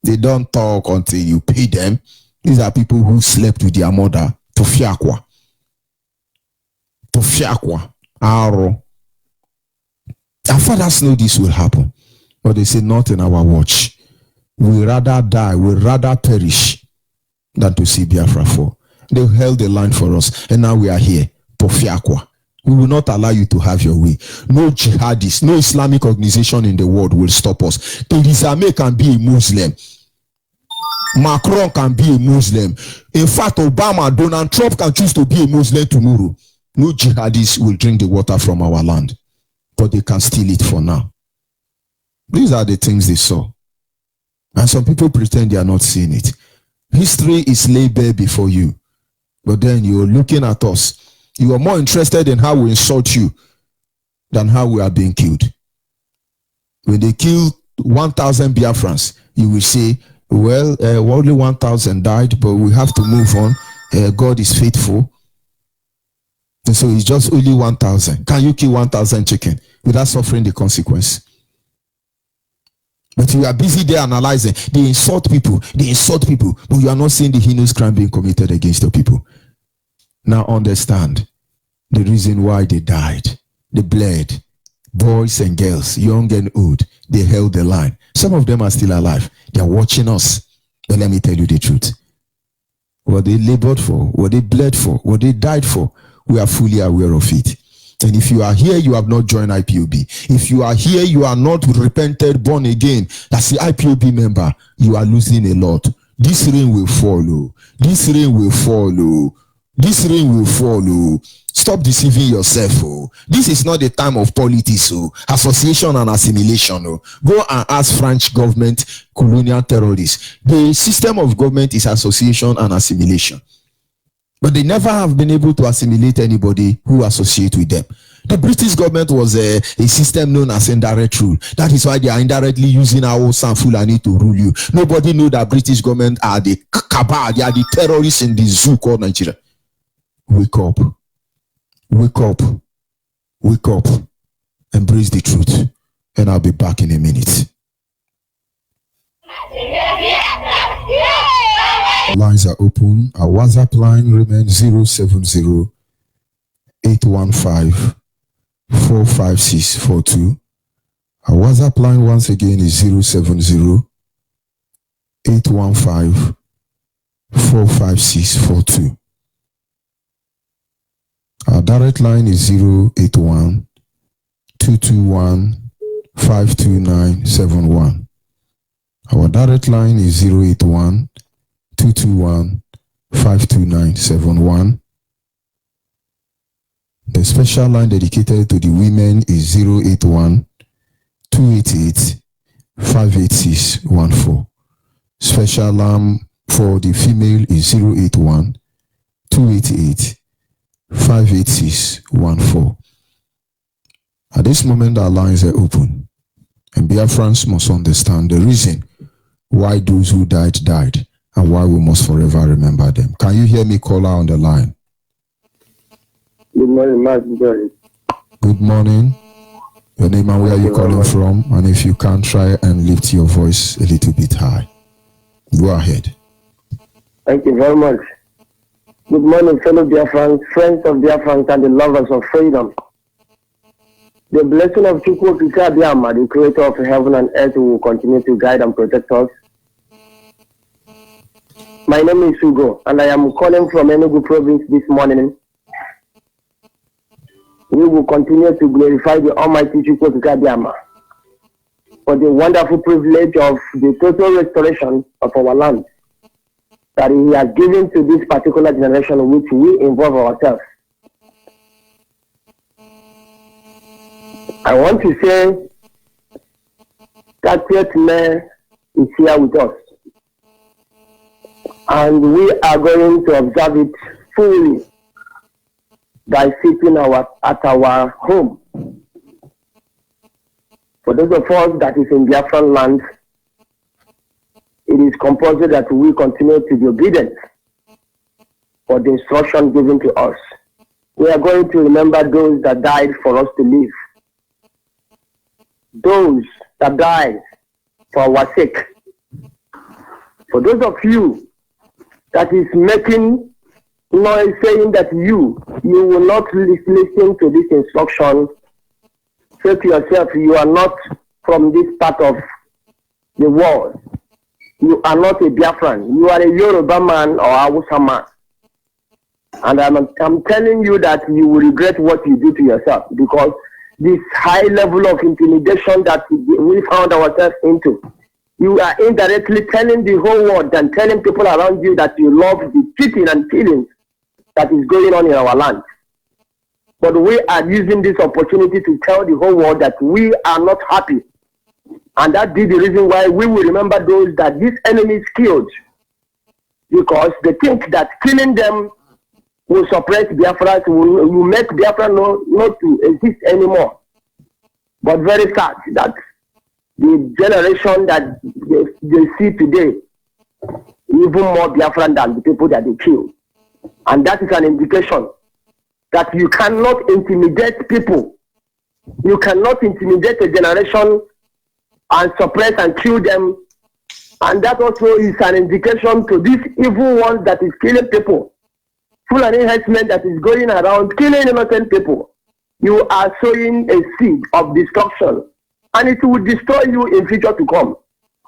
They don't talk until you pay them. These are people who slept with their mother. Tofiakwa. Aro. Our fathers know this will happen, but they say not in our watch. We rather die, we rather perish than to see Biafra fall. They held the line for us, and now we are here. Pofiakwa. We will not allow you to have your way. No jihadists, no Islamic organization in the world will stop us. Theresa May can be a Muslim. Macron can be a Muslim. In fact, Obama, Donald Trump can choose to be a Muslim tomorrow. No jihadists will drink the water from our land, but they can steal it for now. These are the things they saw. And some people pretend they are not seeing it. History is laid bare before you, but then you're looking at us. You are more interested in how we insult you than how we are being killed. When they kill 1,000 Biafrans, you will say, well, only 1,000 died, but we have to move on. God is faithful. And so it's just only 1,000. Can you kill 1,000 chicken without suffering the consequence? But you are busy there analyzing. They insult people, but you are not seeing the heinous crime being committed against the people. Now understand the reason why they died. They bled. Boys and girls, young and old, they held the line. Some of them are still alive. They are watching us. But let me tell you the truth. What they labored for, what they bled for, what they died for, we are fully aware of it. And if you are here, you have not joined IPOB. If you are here, you are not repented, born again, as the IPOB member, you are losing a lot. This rain will follow. This rain will follow. This rain will follow. Stop deceiving yourself. Oh. This is not the time of politics, association and assimilation. Go and ask French government, colonial terrorists. The system of government is association and assimilation. But they never have been able to assimilate anybody who associate with them. The British government was a system known as indirect rule. That is why they are indirectly using our San Fulani to rule you. Nobody knew that British government are the cabal, they are the terrorists in the zoo called Nigeria. Wake up. Wake up. Wake up. Embrace the truth. And I'll be back in a minute. Lines are open. Our WhatsApp line remains 070 815 45642. Our WhatsApp line once again is 070 815 45642. Our direct line is 081 221 52971. Our direct line is 081 221 52971. The special line dedicated to the women is 081 288 58614. Special line for the female is 081 288 58614. At this moment, our lines are open, and Biafrans must understand the reason why those who died, and why we must forever remember them. Can you hear me, caller on the line? Good morning, Mark. Good morning. Your name and where are you calling from? And if you can, try and lift your voice a little bit high. Go ahead. Thank you very much. Good morning, fellow Biafrans, friends of Biafrans, and the lovers of freedom. The blessing of Chukwu Abiyama, the creator of heaven and earth, will continue to guide and protect us. My name is Hugo, and I am calling from Enugu province this morning. We will continue to glorify the Almighty Chukwu Abiyama for the wonderful privilege of the total restoration of our land that He has given to this particular generation in which we involve ourselves. I want to say that great man is here with us, and we are going to observe it fully by sitting at our home. For those of us that is in Biafran land, it is compulsory that we continue to be obedient for the instruction given to us. We are going to remember those that died for us to live. Those that died for our sake. For those of you that is making noise saying that you will not listen to this instruction, say to yourself, you are not from this part of the world. You are not a Biafran. You are a Yoruba man or Hausa man. And I'm telling you that you will regret what you do to yourself, because this high level of intimidation that we found ourselves into, you are indirectly telling the whole world and telling people around you that you love the cheating and killing that is going on in our land. But we are using this opportunity to tell the whole world that we are not happy. And that be the reason why we will remember those that this enemy killed, because they think that killing them will suppress Biafra, will make Biafra not to exist anymore. But very sad that the generation that they see today, even more Biafran than the people that they kill. And that is an indication that you cannot intimidate people. You cannot intimidate a generation and suppress and kill them. And that also is an indication to this evil one that is killing people. Full and enhancement that is going around killing innocent people. You are sowing a seed of destruction, and it will destroy you in future to come.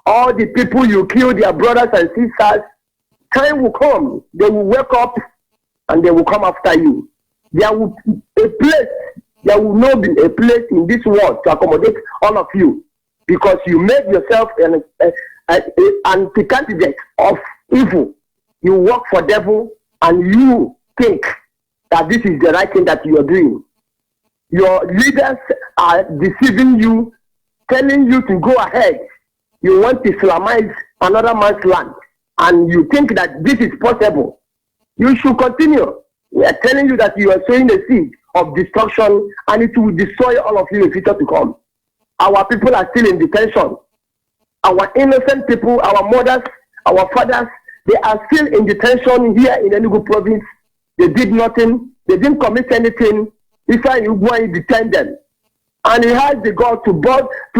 All the people you kill, their brothers and sisters, time will come. They will wake up and they will come after you. There will not be a place in this world to accommodate all of you, because you made yourself an anti-candidate of evil. You work for devil, and you think that this is the right thing that you are doing. Your leaders are deceiving you, telling you to go ahead. You want to Islamize another man's land, and you think that this is possible. You should continue. We are telling you that you are sowing a seed of destruction, and it will destroy all of you in future to come. Our people are still in detention. Our innocent people, our mothers, our fathers, they are still in detention here in Enugu province. They did nothing. They didn't commit anything. If you go and detain them. And he has the God to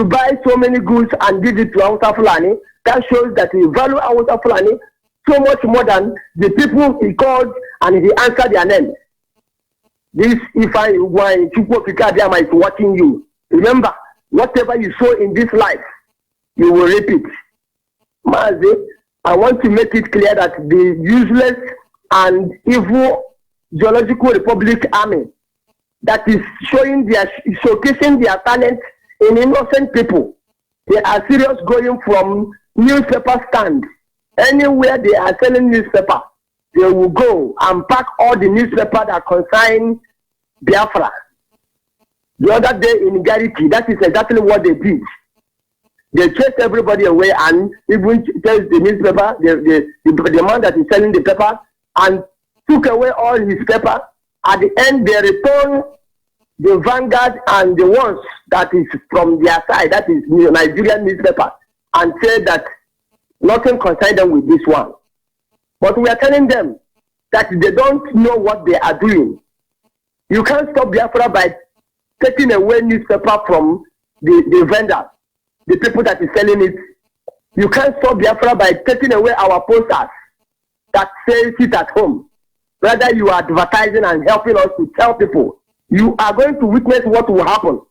buy so many goods and give it to Hausa Fulani. That shows that he values Hausa Fulani so much more than the people he called and he answered their names. This Ifeanyi Ugwuanyi Chukwuokike Abịama is watching you. Remember, whatever you sow in this life, you will reap it. Mazi, I want to make it clear that the useless and evil Geological Republic Army that is showcasing their talent in innocent people, they are serious going from newspaper stand. Anywhere they are selling newspaper, they will go and pack all the newspaper that concern Biafra. The other day in Gariki, that is exactly what they did. They chased everybody away and even chased the newspaper, the man that is selling the paper, and took away all his paper. At the end, they returned the Vanguard and the ones that is from their side, that is Nigerian newspaper, and said that nothing concerned them with this one. But we are telling them that they don't know what they are doing. You can't stop Biafra by taking away newspaper from the vendor, the people that is selling it. You can't stop Biafra by taking away our posters that say sit at home. Rather, you are advertising and helping us to tell people. You are going to witness what will happen.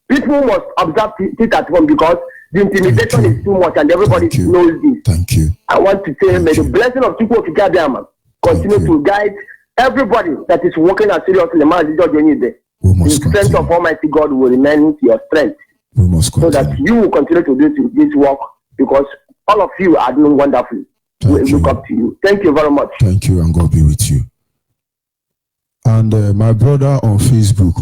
People must observe sit at home, because the intimidation is too much and everybody knows this. Thank you. I want to say, may the blessing of Chukwuokike Abịama continue to guide everybody that is working as seriously as the strength of Almighty God will remain your strength. We must continue. So that you will continue to do this work, because all of you are doing wonderfully. We look up to you. Thank you very much. Thank you, and God be with you. And my brother on Facebook,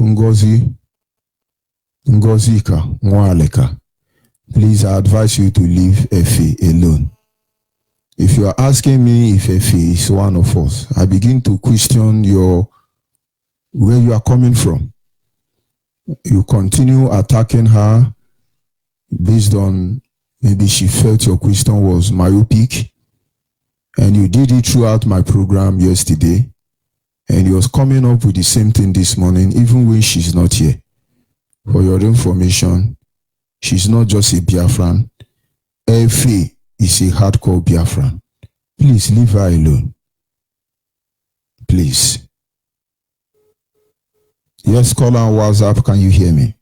Ngozika Mwaleka, please, I advise you to leave Efe alone. If you are asking me if Efe is one of us, I begin to question where you are coming from. You continue attacking her based on maybe she felt your question was myopic, and you did it throughout my program yesterday, and you was coming up with the same thing this morning, even when she's not here. For your information, she's not just a Biafran. Efe is a hardcore Biafran. Please leave her alone. Please. Yes, call on WhatsApp. Can you hear me?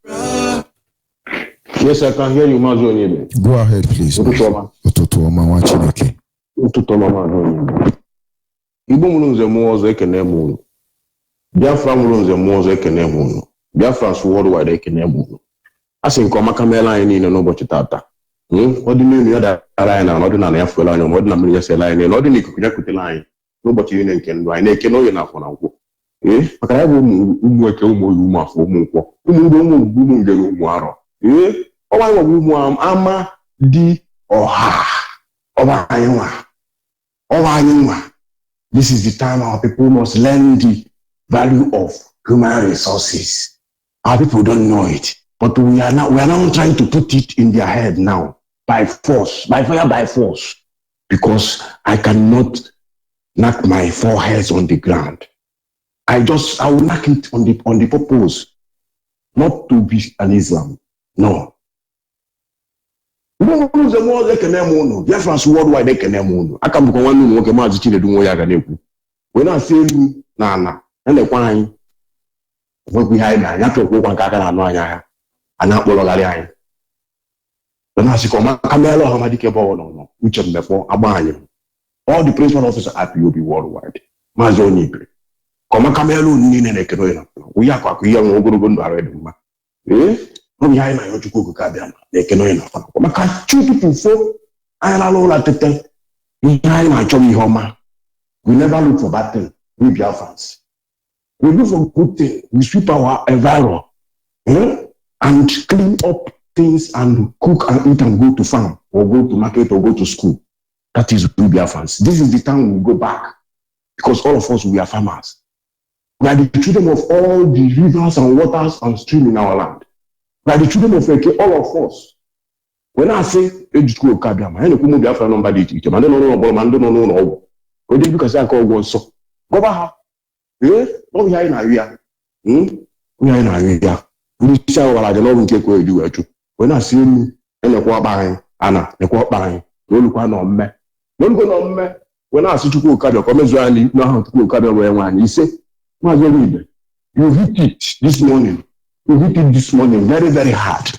Yes, I can hear you, Mazoni. Go ahead, please. Igbo mụrụ nze mmụọ ọzọ ekene m unu. Biafra mụrụ nze mmụọ ọzọ ekene m unu. Biafra sụ worldwide ekene m unu. A sị nke ọma ka meela anyị niile n'ụbọchị tata. Ọ dị n'elu ya dara anyị na ọdịnala ya fuela anyị, ọ dị na mmiri ya sela anyị, na ọ dị n'ikuku ya kutela anyị n'ụbọchị niile nke ndụ anyị na-ekene onye na-akwụ na nkwụ. Maka ya bụ ụmụ eke, ụmụ oyi, ụmụ afọ, ụmụ nkwọ, ụmụ ugbo, ụmụ ngere, ụmụ arọ. Ọwa anyị bụ ụmụ ama dị ọha. Ọwa anyị nwa. This is the time our people must learn the value of human resources. Our people don't know it, but we are now trying to put it in their head now, by force, by fire, by force, because I cannot knock my foreheads on the ground. I will knock it on the purpose, not to be an Islam. No. Biafrans worldwide ekene m unu. Aka mbụkọ nwanne ụmụ nwoke Maazị Chinedu nwe ya ga na-ekwu. Wee na-asị elu na ala na-elekwa anyị. Nwekwa ihe anyị na-anya ka okwu nke aka na-anụ anyị ahịa. A na-akpọrọgharị anyị. Wee na-asị ka ọmaka meela ọha madike bọọlụ nọ uche mmekpọ agba anyị. All the principal officers at Ipob worldwide. Maazị onye Ibe. Ka ọmaka meela unu niile na-ekene onye na onye akụ ihe nwe ogologo ndụ arụ dị mma. Ọ ya na yo chukwu ka bịa na-ekene onye na-afọ maka chukwu fo anyị na ụlọ tete ihe anyị na-achọ ihe ọma. We never look for bad thing. We Biafrans. We look for good thing. We sweep our environment and clean up things and cook and eat and go to farm or go to market or go to school. That is we Biafrans. This is the time we go back because all of us, we are farmers. We are the children of all the rivers and waters and streams in our land. We are the children of all of us. When I say Ejiko Kabiama, I know Biafra number did it. I don't know. Because I call one so. Go back. No, we are in area. We are in area. We shall allow the Lord take away you. When I see you, and the quad buying, Anna, the quad buying, no look on me. Don't go on me. When I see you go Kabia, come as well, know how to go Kabia where one. He said, my God, you hit it this morning. You hit it this morning very, very hard.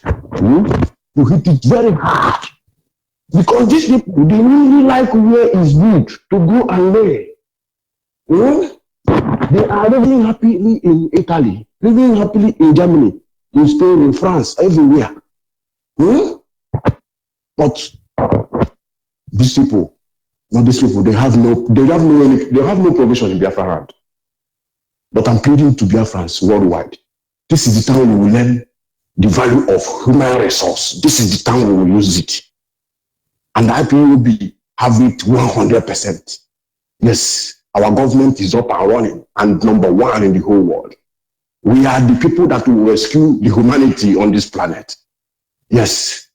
You hit it very hard. Because these people, they really like where it's good to go and lay. They are living happily in Italy, living happily in Germany, in Spain, in France, everywhere. But these people, they have no provision in Biafra land. But I'm pleading to Biafrans worldwide. This is the time we will learn the value of human resource. This is the time we will use it. And IPOB have it 100%. Yes, our government is up and running and #1 in the whole world. We are the people that will rescue the humanity on this planet. Yes,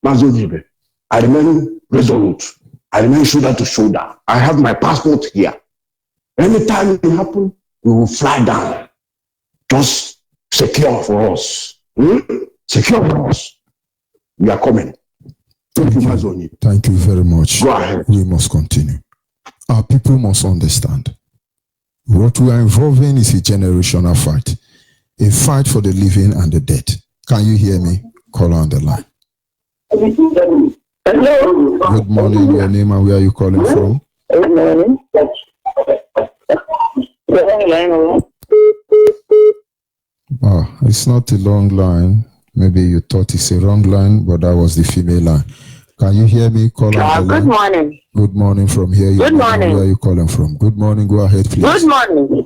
Mazonibe, I remain resolute. I remain shoulder to shoulder. I have my passport here. Anytime it happens, we will fly down. Just secure for us. Secure for us. We are coming. Thank you very much. Go ahead. We must continue. Our people must understand. What we are involved in is a generational fight. A fight for the living and the dead. Can you hear me? Call on the line. Hello. Good morning. Your name and where are you calling from? Good morning. It's not a long line. Maybe you thought it's a wrong line, but that was the female line. Can you hear me? Call on the line. Good morning. Good morning from here. Good morning. Where are you calling from? Good morning. Go ahead, please. Good morning.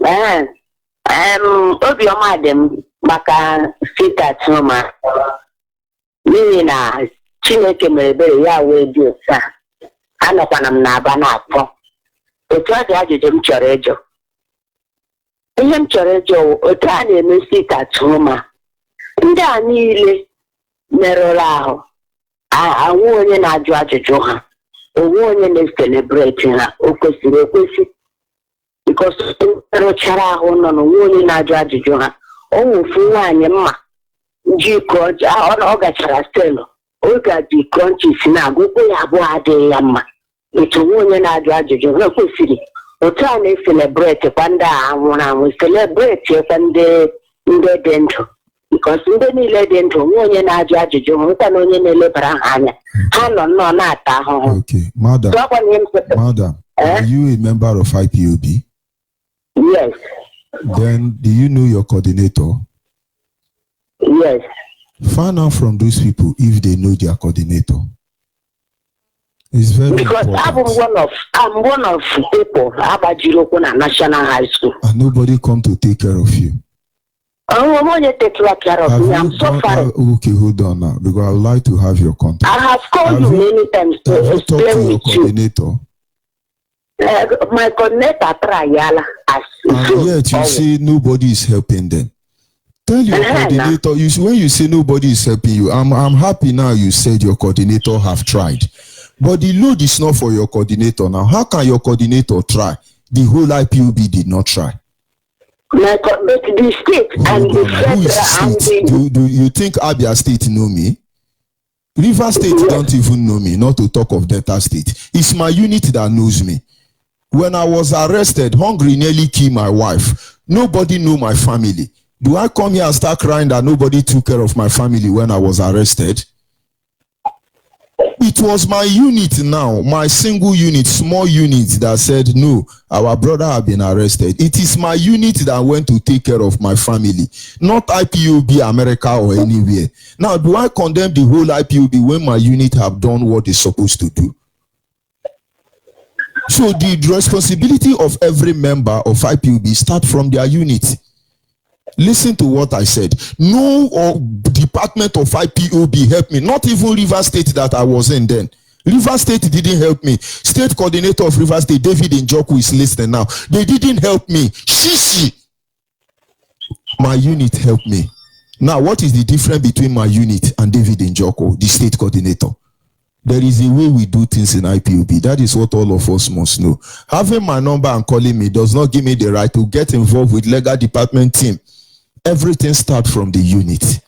Obioma Adem maka sita tuma. Mimi na Chineke mere ebere ya wee dị otu a. Anọkwana m na-aba na-akpọ. Otu ọ dị ajụjụ m chọrọ ịjụ. Ihe m chọrọ ịjụ otu a na-eme sita tuma. Ndị a niile merụrụ ahụ. Anwụ onye na-ajụ ajụjụ ha. Onwe onye na-celebrate ha. O kwesịrị ekwesị. Because rụchara ahụ nọ n'onwe onye na-ajụ ajụjụ ha. O nwụfu nwaanyị mma. Njikọ ọ gachara stelu. O gaji crunches na-agụkwu ya abụọ adịghị ya mma. Etu onwe onye na-ajụ ajụjụ ha kwesịrị. Otu a na-celebrate kwa ndị a nwụrụ anwụ. Celebrate kwa ndị dị ndụ. because ndị niile dị ndụ nwe onye na-ajụ ajụjụ nwekwa na onye na-elebara ha anya ha nọ nnọọ na-ata ahụhụ. Okay, madam, are you a member of IPOB? Yes. Then do you know your coordinator? Yes. Find out from those people if they know their coordinator. It's very because important. I'm one of people Abajiroko na National High School. And nobody come to take care of you. I'm take care of me. I'm so far. Okay, hold on now, because I would like to have your contact. I have called you many times to explain to your with coordinator? My coordinator Trayala. And yet you say nobody is helping them. Tell your coordinator. When you say nobody is helping you, I'm happy now. You said your coordinator have tried, but the load is not for your coordinator now. How can your coordinator try? The whole IPOB did not try. But the state and the federal do you think Abia State know me? River State don't even know me, not to talk of Delta State. It's my unit that knows me. When I was arrested, hungry nearly killed my wife. Nobody knew my family. Do I come here and start crying that nobody took care of my family when I was arrested? It was my unit now, my single unit, small unit that said, no, our brother have been arrested. It is my unit that went to take care of my family, not IPOB America or anywhere. Now, do I condemn the whole IPOB when my unit have done what it's supposed to do? So the responsibility of every member of IPOB start from their unit. Listen to what I said. No department of IPOB helped me. Not even River State that I was in then. River State didn't help me. State coordinator of River State, David Njoku, is listening now. They didn't help me. Shishi. My unit helped me. Now, what is the difference between my unit and David Njoku, the state coordinator? There is a way we do things in IPOB. That is what all of us must know. Having my number and calling me does not give me the right to get involved with legal department team. Everything starts from the unit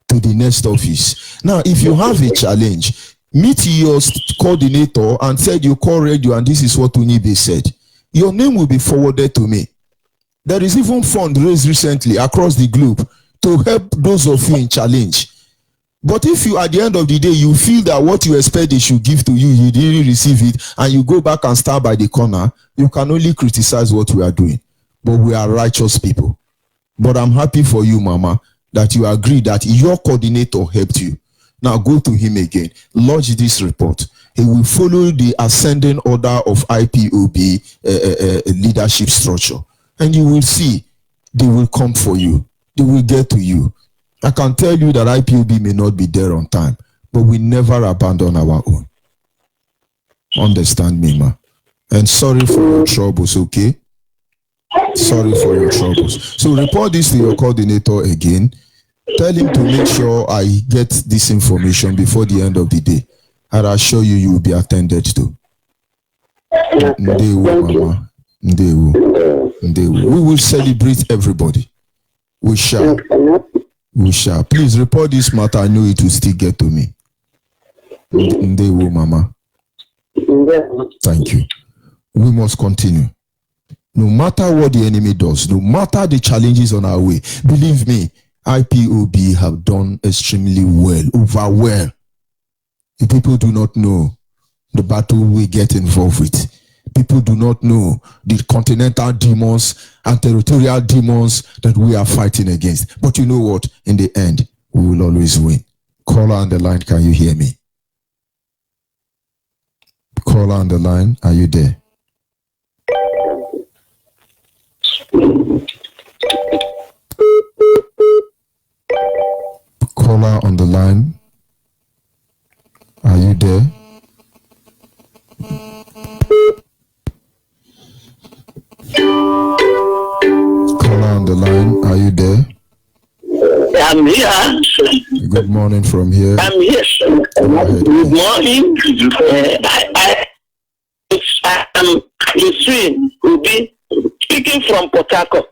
to the next office. Now, if you have a challenge, meet your coordinator and said you call radio and this is what Unibe said. Your name will be forwarded to me. There is even fund raised recently across the globe to help those of you in challenge. But if you, at the end of the day, you feel that what you expect they should give to you, you didn't receive it, and you go back and stand by the corner, you can only criticize what we are doing. But we are righteous people. But I'm happy for you, Mama, that you agree that your coordinator helped you. Now go to him again. Lodge this report. He will follow the ascending order of IPOB leadership structure. And you will see they will come for you. They will get to you. I can tell you that IPOB may not be there on time, but we never abandon our own. Understand me, ma. And sorry for your troubles, okay? Sorry for your troubles. So report this to your coordinator again. Tell him to make sure I get this information before the end of the day. And I assure you, you will be attended to. Ndewo, Mama. Ndewo. Ndewo. We will celebrate everybody. We shall. We shall. Please report this matter. I know it will still get to me. Ndewo, Mama. Thank you. We must continue. No matter what the enemy does, no matter the challenges on our way, believe me, IPOB have done extremely well, over well. The people do not know the battle we get involved with. People do not know the continental demons and territorial demons that we are fighting against. But you know what? In the end, we will always win. Caller on the line, can you hear me? Caller on the line, are you there? Caller on the line, are you there? Caller on the line, are you there? I'm here. Good morning from here. I'm here. Good morning. I'm Yusrin Ubi, speaking from Port Harcourt.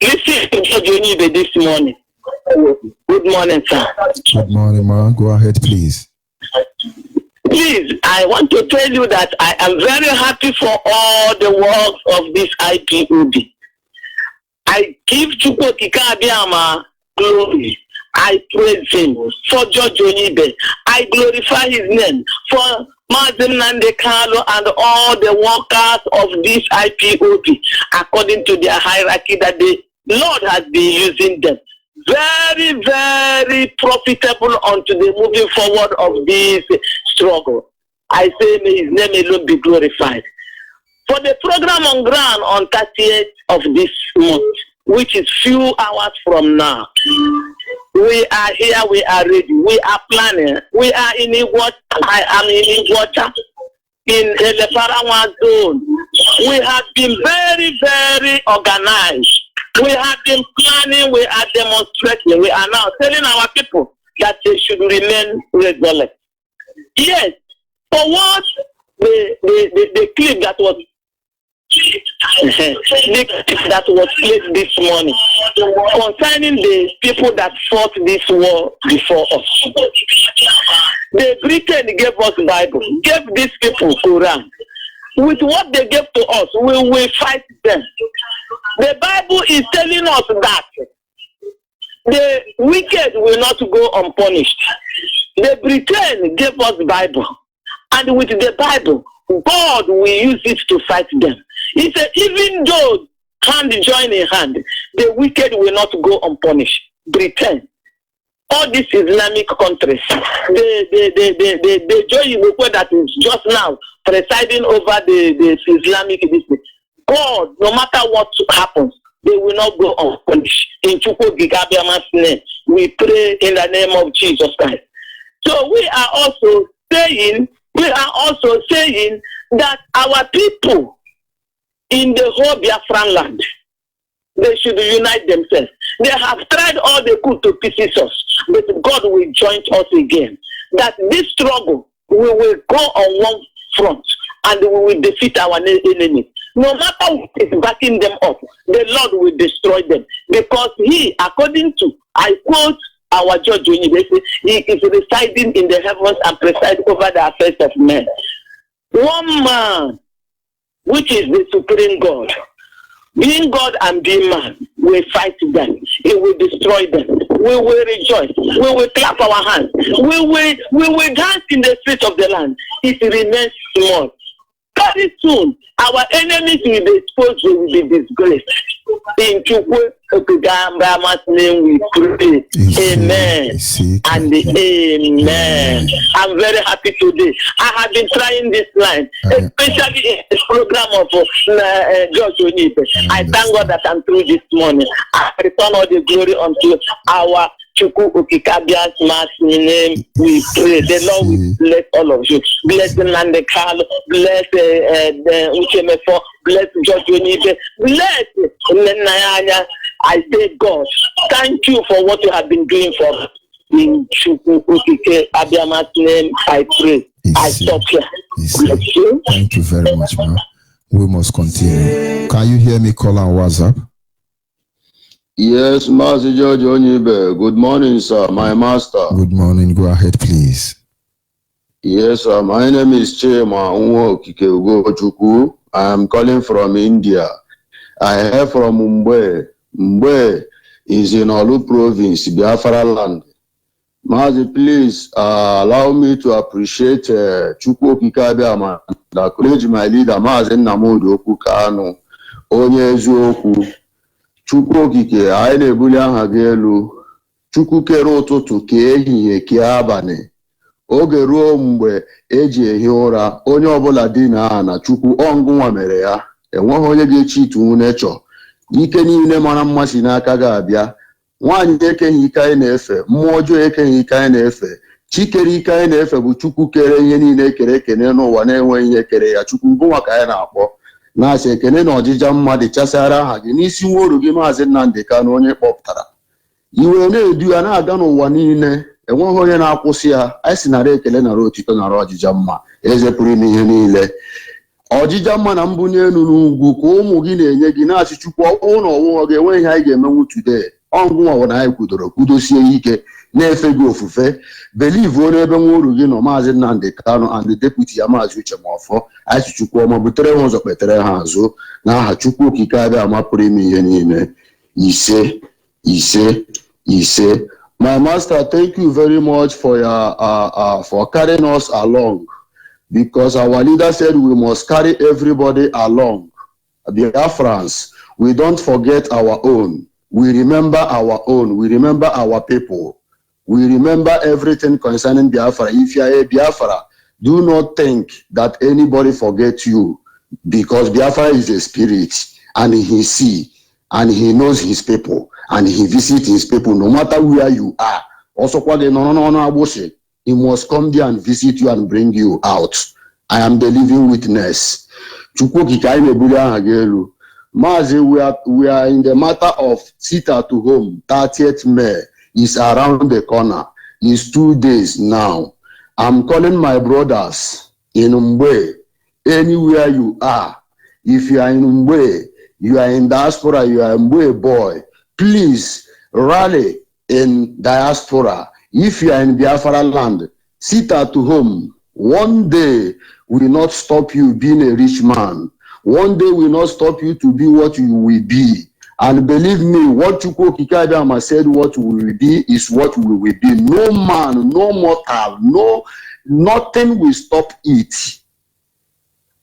Listen to Jonibe this morning. Good morning, sir. Good morning, ma. Go ahead, please. Please, I want to tell you that I am very happy for all the work of this IPOB. I give Chukwu Kika Abiyama glory I praise him. For George Onibe, I glorify his name. For Mazin Nandekalo and all the workers of this IPOB, according to their hierarchy that the Lord has been using them. Very, very profitable unto the moving forward of this struggle. I say may his name alone be glorified. For the program on ground on 30th of this month, which is few hours from now, we are here, we are ready, we are planning, we are in Ipob, I am in Ipob, in the Parawan zone. We have been very, very organized. We have been planning, we are demonstrating, we are now telling our people that they should remain resolute. Yes, for what the clip that was that was played this morning concerning the people that fought this war before us. The Britain gave us Bible, gave these people Quran. With what they gave to us, we will fight them. The Bible is telling us that the wicked will not go unpunished. The Britain gave us Bible, and with the Bible, God will use it to fight them. He said, even though hand join in hand, the wicked will not go unpunished. Britain, all these Islamic countries, the joy that is just now presiding over the Islamic business, God, no matter what happens, they will not go unpunished. In Chukwu Gigabiama's name, we pray in the name of Jesus Christ. So we are also saying that our people in the whole Biafran land, they should unite themselves. They have tried all they could to pieces us, but God will join us again. That this struggle, we will go on one front and we will defeat our enemies. No matter what is backing them up, the Lord will destroy them. Because he, according to, I quote our Judge Onibe, he is residing in the heavens and preside over the affairs of men. One man, which is the supreme God, being God and being man, will fight them. He will destroy them. We will rejoice. We will clap our hands. We will dance in the streets of the land. It remains small. Very soon, our enemies will be exposed, they will be disgraced. In Chukwu Okigambama's name we pray. Amen. And amen. I'm very happy today. I have been trying this line, especially in the program of George Onibe. I thank God that I'm through this morning. I return all the glory unto our Chukwu Okikabia's name we pray. The Lord will bless all of you. Bless the Nandekalo, bless Uchemefo, bless George Onibe, bless Nenayanya. I say, God, thank you for what you have been doing for us. In Chukwu Okikabia's name, I pray. I stop here. Bless you. Thank you very much, man. We must continue. Can you hear me call on WhatsApp? Yes, Master George Onibe. Good morning, sir. My master. Good morning. Go ahead, please. Yes, sir. My name is Chema Ugochukwu. I am calling from India. I hail from Mumbai. Mumbai is in Olu province, Biafra land. Master, please allow me to appreciate Chukwu Okikabiama, the courage my leader, Master Namudu Okukano, Onye Eziokwu. Chukwu okike anyị na-ebuli aha gị elu. Chukwu kere ụtụtụ ka ehihie ka abalị. Oge ruo mgbe eji ehi ụra, onye ọbụla dị na Chukwu ọngụnwa mere ya. Enweghị onye ga-echi itu nechọ. Ike niile mara mmasị n'aka ga-abịa. Nwaanyị ekeghị ike anyị na-efe, mmụọ ọjọọ ekeghị ike anyị na-efe. Chikere ike anyị na-efe bụ Chukwu kere ihe niile kere ekene n'ụwa na-enweghị ihe kere ya. Chukwu ngụnwa ka anyị na-akpọ. Na-asị ekene na ọjịja mmadụ chasara aha gị n'isi nwa oru gị Maazị Nnamdi Kanu onye kpọpụtara. Iwe na-edu ya na-aga n'ụwa niile, enweghị onye na-akwụsị ya. Anyị si nara ekele nara otito nara ọjịja mma, eze pụrụ ime ihe niile. Ọjịja mma na mbunye elu n'ugwu ka ụmụ gị na-enye gị na-asị Chukwu ọkpụ na ọnwụọ gị enweghị ihe anyị ga-emenwu today. Ọngwụnwa na anyị kwudoro kwudosie ike na-efe gị ofufe. Believe onye ebe nwa oru gị nọ Maazị Nnamdi Kanu and the deputy ya Maazị Uchemọfọ. Anyị si Chukwu ọma butere ha ụzọ kpetere ha azụ n'aha Chukwu Okikabiama pụrụ ime ihe niile. Ise, ise, ise. My master, thank you very much for your for carrying us along, because our leader said we must carry everybody along. Biafrans, we don't forget our own. We remember our own. We remember our people. We remember everything concerning Biafra. If you are a Biafra, do not think that anybody forgets you, because Biafra is a spirit, and he sees, and he knows his people, and he visits his people no matter where you are. Also, he must come there and visit you and bring you out. I am the living witness. Mazi, we are in the matter of sit at home. 30th May is around the corner. It's 2 days now. I'm calling my brothers in Mbe, anywhere you are. If you are in Mbe, you are in diaspora, you are a Mbe boy, please rally in diaspora. If you are in Biafra land, sit at home. One day will not stop you being a rich man. One day will not stop you to be what you will be. And believe me, what Chukwu Kikadama said what we will be is what we will be. No man, no mortal, nothing will stop it.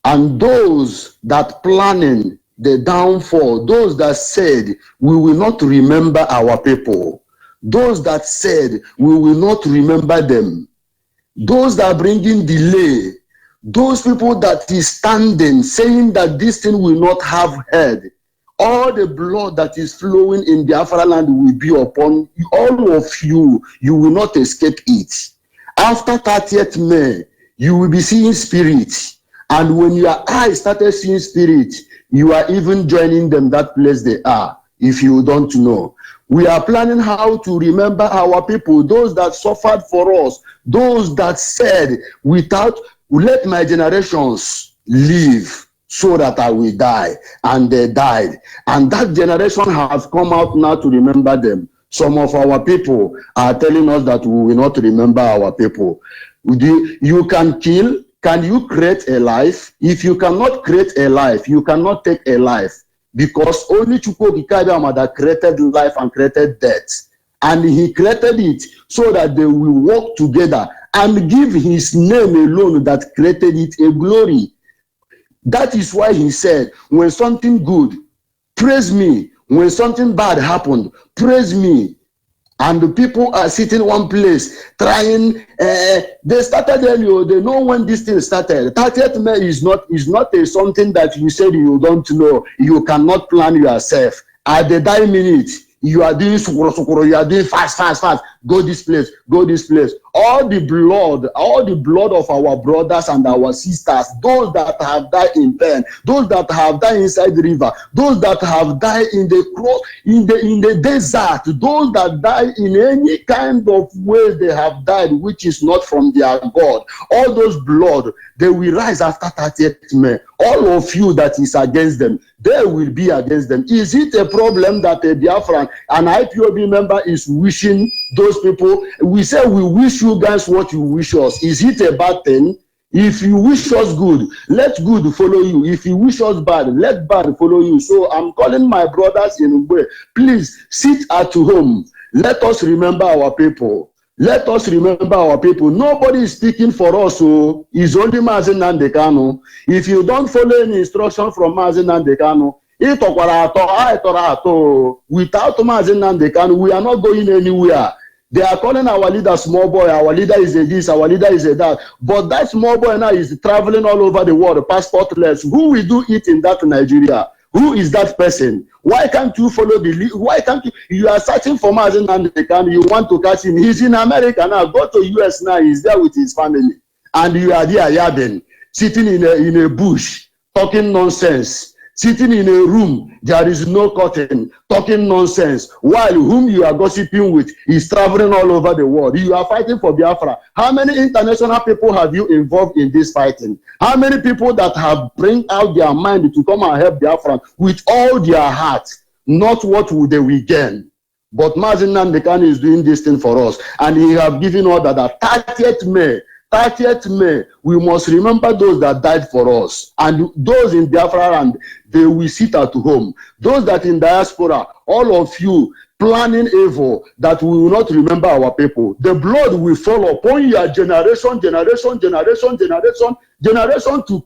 And those that planning the downfall, those that said we will not remember our people, those that said we will not remember them, those that are bringing delay, those people that is standing saying that this thing will not have head, all the blood that is flowing in Biafra land will be upon all of you. You will not escape it. After 30th May, you will be seeing spirit. And when your eyes started seeing spirit, you are even joining them that place they are, if you don't know. We are planning how to remember our people, those that suffered for us, those that said, without, let my generations live so that I will die. And they died. And that generation has come out now to remember them. Some of our people are telling us that we will not remember our people. You can kill. Can you create a life? If you cannot create a life, you cannot take a life. Because only Chukwu Kikadama that created life and created death. And he created it so that they will work together and give his name alone that created it a glory. That is why he said, when something good, praise me. When something bad happened, praise me. And the people are sitting one place trying. They started earlier. They know when this thing started. 30th May is not something that you said you don't know. You cannot plan yourself. At the dying minute, you are doing sukuro, you are doing fast. Go this place, go this place. All the blood of our brothers and our sisters, those that have died in pain, those that have died inside the river, those that have died in the cross, in the desert, those that die in any kind of way they have died, which is not from their God. All those blood, they will rise after 30th May. All of you that is against them, they will be against them. Is it a problem that a Biafran, an IPOB member is wishing those people? We say we wish you guys what you wish us. Is it a bad thing? If you wish us good, let good follow you. If you wish us bad, let bad follow you. So I'm calling my brothers in Ugbe, please sit at home. Let us remember our people. Let us remember our people. Nobody is speaking for us, so it's only Mazi Nnamdi Kanu. If you don't follow any instruction from Mazi Nnamdi Kanu, without Mazi Nnamdi Kanu, we are not going anywhere. They are calling our leader small boy. Our leader is a this, our leader is a that. But that small boy now is traveling all over the world, passportless. Who will do it in that Nigeria? Who is that person? Why can't you follow the lead? Why can't you? You are searching for Mazi Nnamdi Kanu. You want to catch him. He's in America now. Go to US now. He's there with his family. And you are there, yabbing, sitting in a bush, talking nonsense. Sitting in a room, there is no curtain, talking nonsense, while whom you are gossiping with is traveling all over the world. You are fighting for Biafra. How many international people have you involved in this fighting? How many people that have bring out their mind to come and help Biafra with all their heart, not what they will gain? But Mazi Nnamdi Kanu is doing this thing for us, and he have given order that 30th May, we must remember those that died for us. And those in Biafra land, they will sit at home. Those that in diaspora, all of you, planning evil, that we will not remember our people. The blood will fall upon your generation to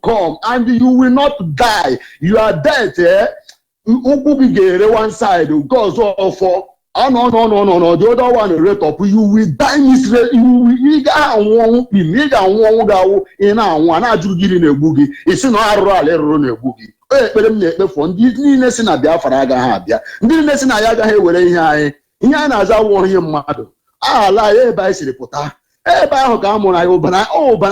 come, and you will not die. You are dead, one side, goes off for. Oh no, the other one rate up. You will die miserably. You will in a boogie. It's not a boogie. Ekpere m na-ekpe fọ ndị niile si na Biafra agaghị abịa, ndị niile si na ya agaghị ewere ihe anyị na-aza wụọ ihe mmadụ ala ya ebe anyị siri pụta, ebe ahụ ka a mụrụ anyị ụbara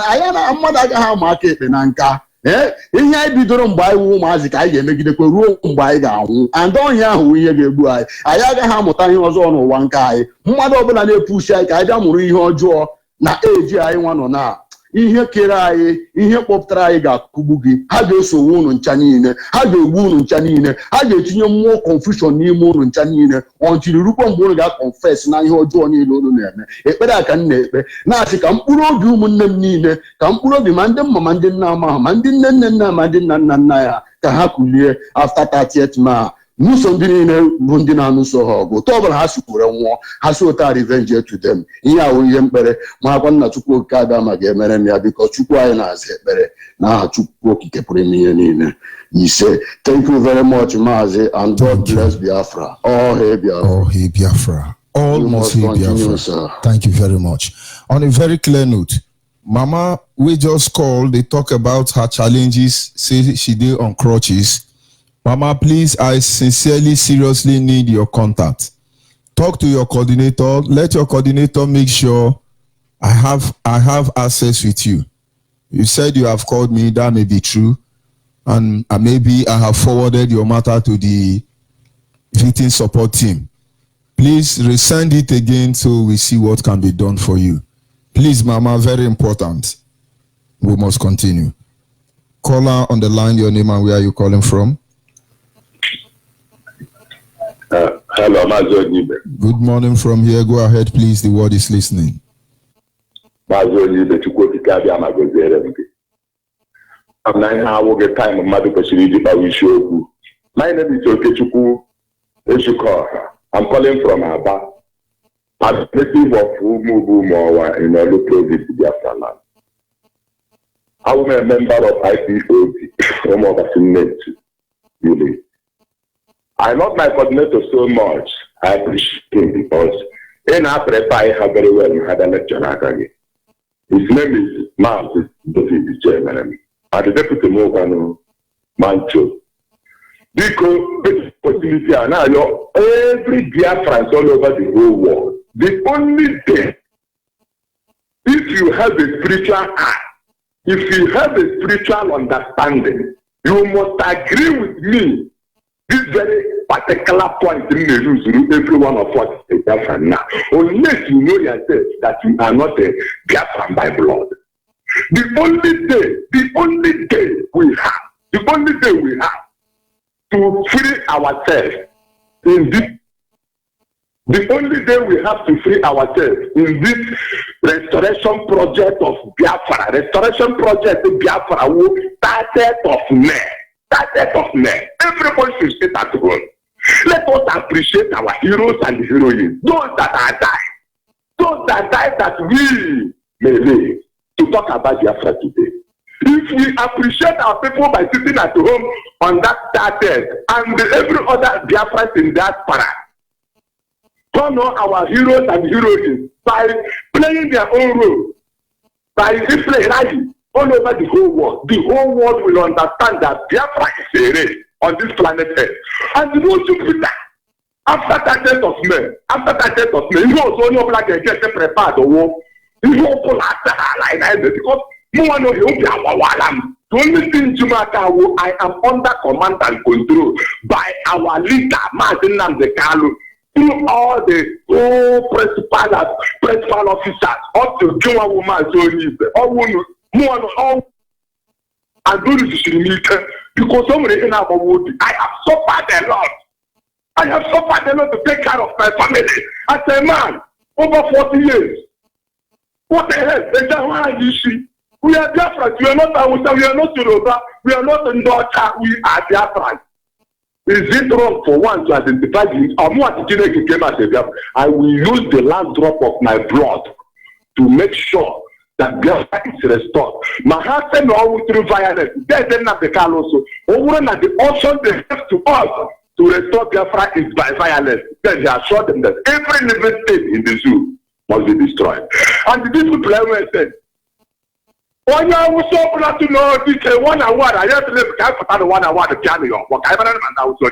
anyị na mmadụ agaghị ama aka ekpe na nka ihe anyị bidoro mgbe anyị wụ ụmụazị ka anyị ga-emegidekwa ruo mgbe anyị ga-anwụ, and ọhịa ahụ ihe ga-egbu anyị agaghị amụta ihe ọzọ n'ụwa nke anyị. Mmadụ ọbụla na-epushi anyị ka anyị bịa mụrụ ihe ọjọọ na eji anyị nwa nọ na ihe kere anyị, ihe kpọpụtara anyị ga-akụgbu gị. Ha ga-esowe unu ncha niile, ha ga-egbu unu ncha niile, ha ga-etinye mmụọ confusion n'ime unu ncha niile ọntiri rukwa mgbe unu ga-confess na ihe ọjọọ niile unu na-eme. Ekpere a ka m na-ekpe na-asị ka mkpụrụ obi ụmụnne m niile, ka mkpụrụ obi ma ndị mma ma ndị nna ama ma ndị nne nna ma ndị nna nna ya ka ha kulie after 30th May. N'ụsọ ndị niile bụ ndị na-anụso ha ọgụ, otu ọbụla ha sikwure nwụọ, ha si ụta revenge to them. Ihe ahụ ihe mkpere marakwa nna Chukwu okike abịa ma ga-emere m ya, biko Chukwu anyị na-aza ekpere na aha Chukwu okike pụrụ ime ihe niile. Ise, thank you very much, Maazị, and God bless Biafra. All hail Biafra. All hail Biafra. All must hail Biafra. Sir. Thank you very much. On a very clear note, Mama, we just called, they talk about her challenges, say she did on crutches. Mama, please, I sincerely, seriously need your contact. Talk to your coordinator. Let your coordinator make sure I have access with you. You said you have called me. That may be true. And maybe I have forwarded your matter to the victim support team. Please resend it again so we see what can be done for you. Please, Mama, very important. We must continue. Caller on the line, your name and where are you calling from? Hello, Mazo. Good morning from here. Go ahead, please. The word is listening. Mazo, I'm not how we get time of Mother Passion. My name is Okechukwu Eshukor. I'm calling from Aba. I'm a native of Umubu in Olu Province, Biafra land. I'm a member of Ipob, home of Assembly. Really. I love my coordinator so much. I appreciate him because in our prepare her very well and had a lecture again. His name is Mark David Chairman. And the deputy Mogano Mancho. Because possibility and now every Biafran all over the whole world. The only thing, if you have a spiritual eye, if you have a spiritual understanding, you must agree with me. This very particular point in the news, every one of us is a Biafran now. Unless you know yourself that you are not a Biafran by blood. The only day we have to free ourselves in this. The only day we have to free ourselves in this restoration project of Biafra. Restoration project of Biafra will 30th of May. 30th of May. Everybody should stay at home. Let us appreciate our heroes and heroines. Those that are died. Those that died that we may live to talk about Biafra today. If we appreciate our people by sitting at home on that 30th and every other Biafrans in that para, honor our heroes and heroines by playing their own role, by playing rally all over the whole world. The whole world will understand that Biafra is a race on this planet Earth. And you know, Jupiter, after 30th of May, you know, so no black get prepared to war. You know, like that because no one knows the only thing I am under command and control by our leader, Martin Namdekalo. Through all the principal officers, up to Juma woman, all and do this because somebody in our wood. I have suffered a lot. I have suffered a lot to take care of my family. As a man, over 40 years. What the hell? They say, why you see? We are Biafrans. We are not Hausa. We are not Yoruba. We are not Ndota. We are Biafrans. Is it wrong for one to identify the I will use the last drop of my blood to make sure that Biafra is restored. My husband always through violence. Then not the car also. Over and the option they have to us to restore Biafra is by violence. Then they assured them that every living thing in the zoo must be destroyed. And these people said, when I was so to know this 1 hour, I have to live the 1 hour the piano. What I don't know, so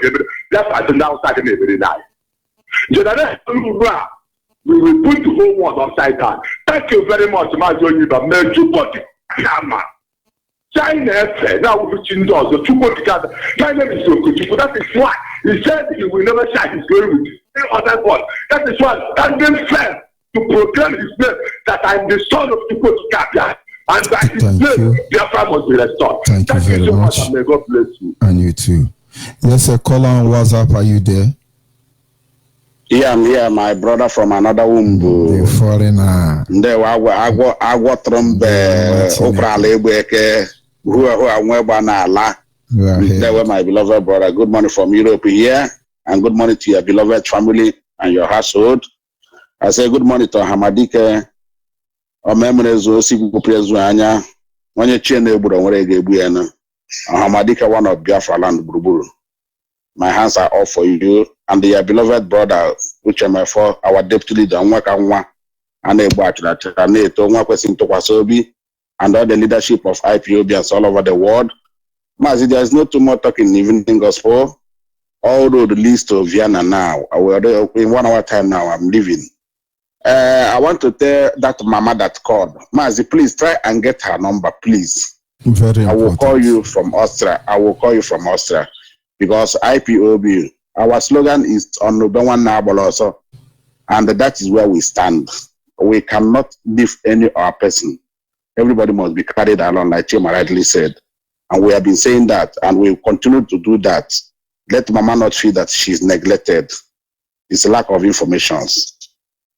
that's I think now starting every night. We will put the whole world upside down. Thank you very much, my Johnny, but China, now we change us the two together. China is so good. That is why he said he will never share his glory with any other God. That is why standing firm to proclaim his name that I am the son of Chukwu. And by his name, Biafra must be restored. Thank you very so much. And may God bless you. And you too. Yes, a caller on WhatsApp. Are you there? Yeah, I'm here, my brother from another womb. The foreigner. I got who they were my beloved brother. Good morning from Europe here, and good morning to your beloved family and your household. I say good morning to Hamadike. Hamadike, one of Biafra land, Buruburu. My hands are off for you and your beloved brother, which am I for our deputy leader, and all the leadership of Ipob all over the world. Mazi, there is no too much talking evening gospel. Although the list of Vienna now, in 1 hour time now, I'm leaving. I want to tell that mama that called. Mazi, please try and get her number, please. Very important. I will call you from Austria. Because Ipob, our slogan is on the one Nabal also, and that is where we stand. We cannot leave any other person. Everybody must be carried along, like Chima rightly said. And we have been saying that, and we will continue to do that. Let Mama not feel that she's neglected. It's a lack of information.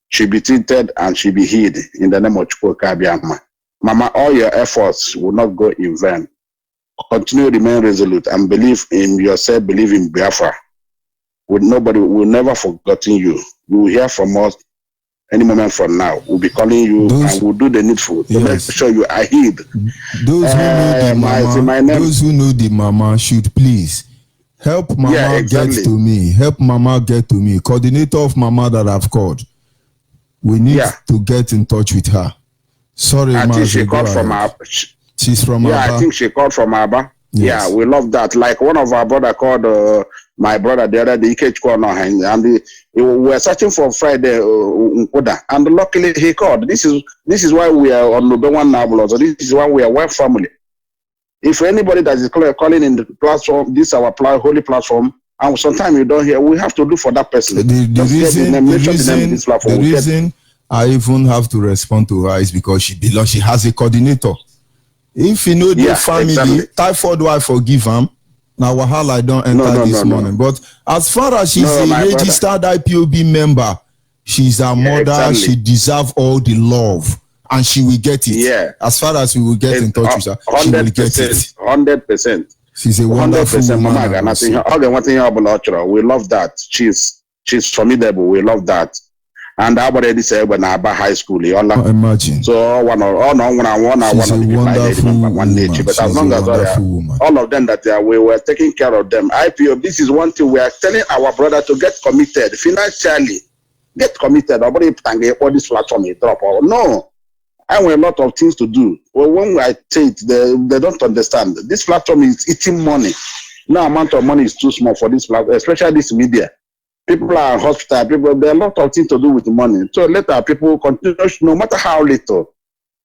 She'll be treated and she'll be healed in the name of Chukwu Kabiama. Mama, all your efforts will not go in vain. Continue to remain resolute and believe in yourself, believe in Biafra. Nobody will never forgotten you. You will hear from us any moment from now. We'll be calling you and we'll do the needful to make sure you are healed. Those who know the mama should please help Mama get to me. Help Mama get to me. Coordinator of Mama that I've called. We need to get in touch with her. Sorry, I think she called from our. She's from Aba. I think she called from Aba. Yes. Yeah, we love that. Like one of our brother called my brother the other day, and we were searching for Friday, and luckily he called. This is why we are on the one now. So this is why we are one family. If anybody that is calling in the platform, this is our holy platform, and sometimes you don't hear, we have to do for that person. The reason I even have to respond to her is because she has a coordinator. If you know the family, typhoid wife forgive him. Now Wahala I don't enter this morning. But as far as she's a registered Ipob member, she's a mother, she deserves all the love. And she will get it. Yeah. As far as we will get in touch with her, she will get it. 100%. She's a wonderful woman. We love that. She's formidable. We love that. And I already said when I high school, imagine. So one of but as long as all of them that we were taking care of them. Ipob, this is one thing we are telling our brother to get committed financially. Get committed. Nobody all this platform drop. No, I have a lot of things to do. Well, when I say it, they don't understand. This platform is eating money. No amount of money is too small for this platform, especially this media. People are in hospital, there are a lot of things to do with money. So let our people continue, no matter how little,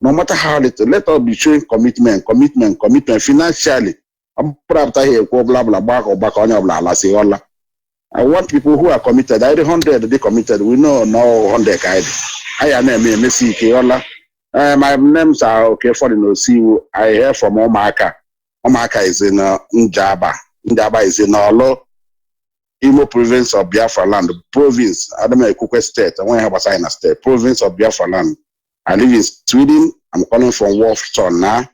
let us be showing commitment financially. I want people who are committed. I 100 they committed. We know no 100 I am my names are okay for the see. I hear from Omaka. Omaka is in Njaba. Njaba is in Olo. Imo province of Biafra land, province, I don't know, Kukwe state, I want to have a sign a state, province of Biafra land. I live in Sweden, I'm calling from Wolfton now.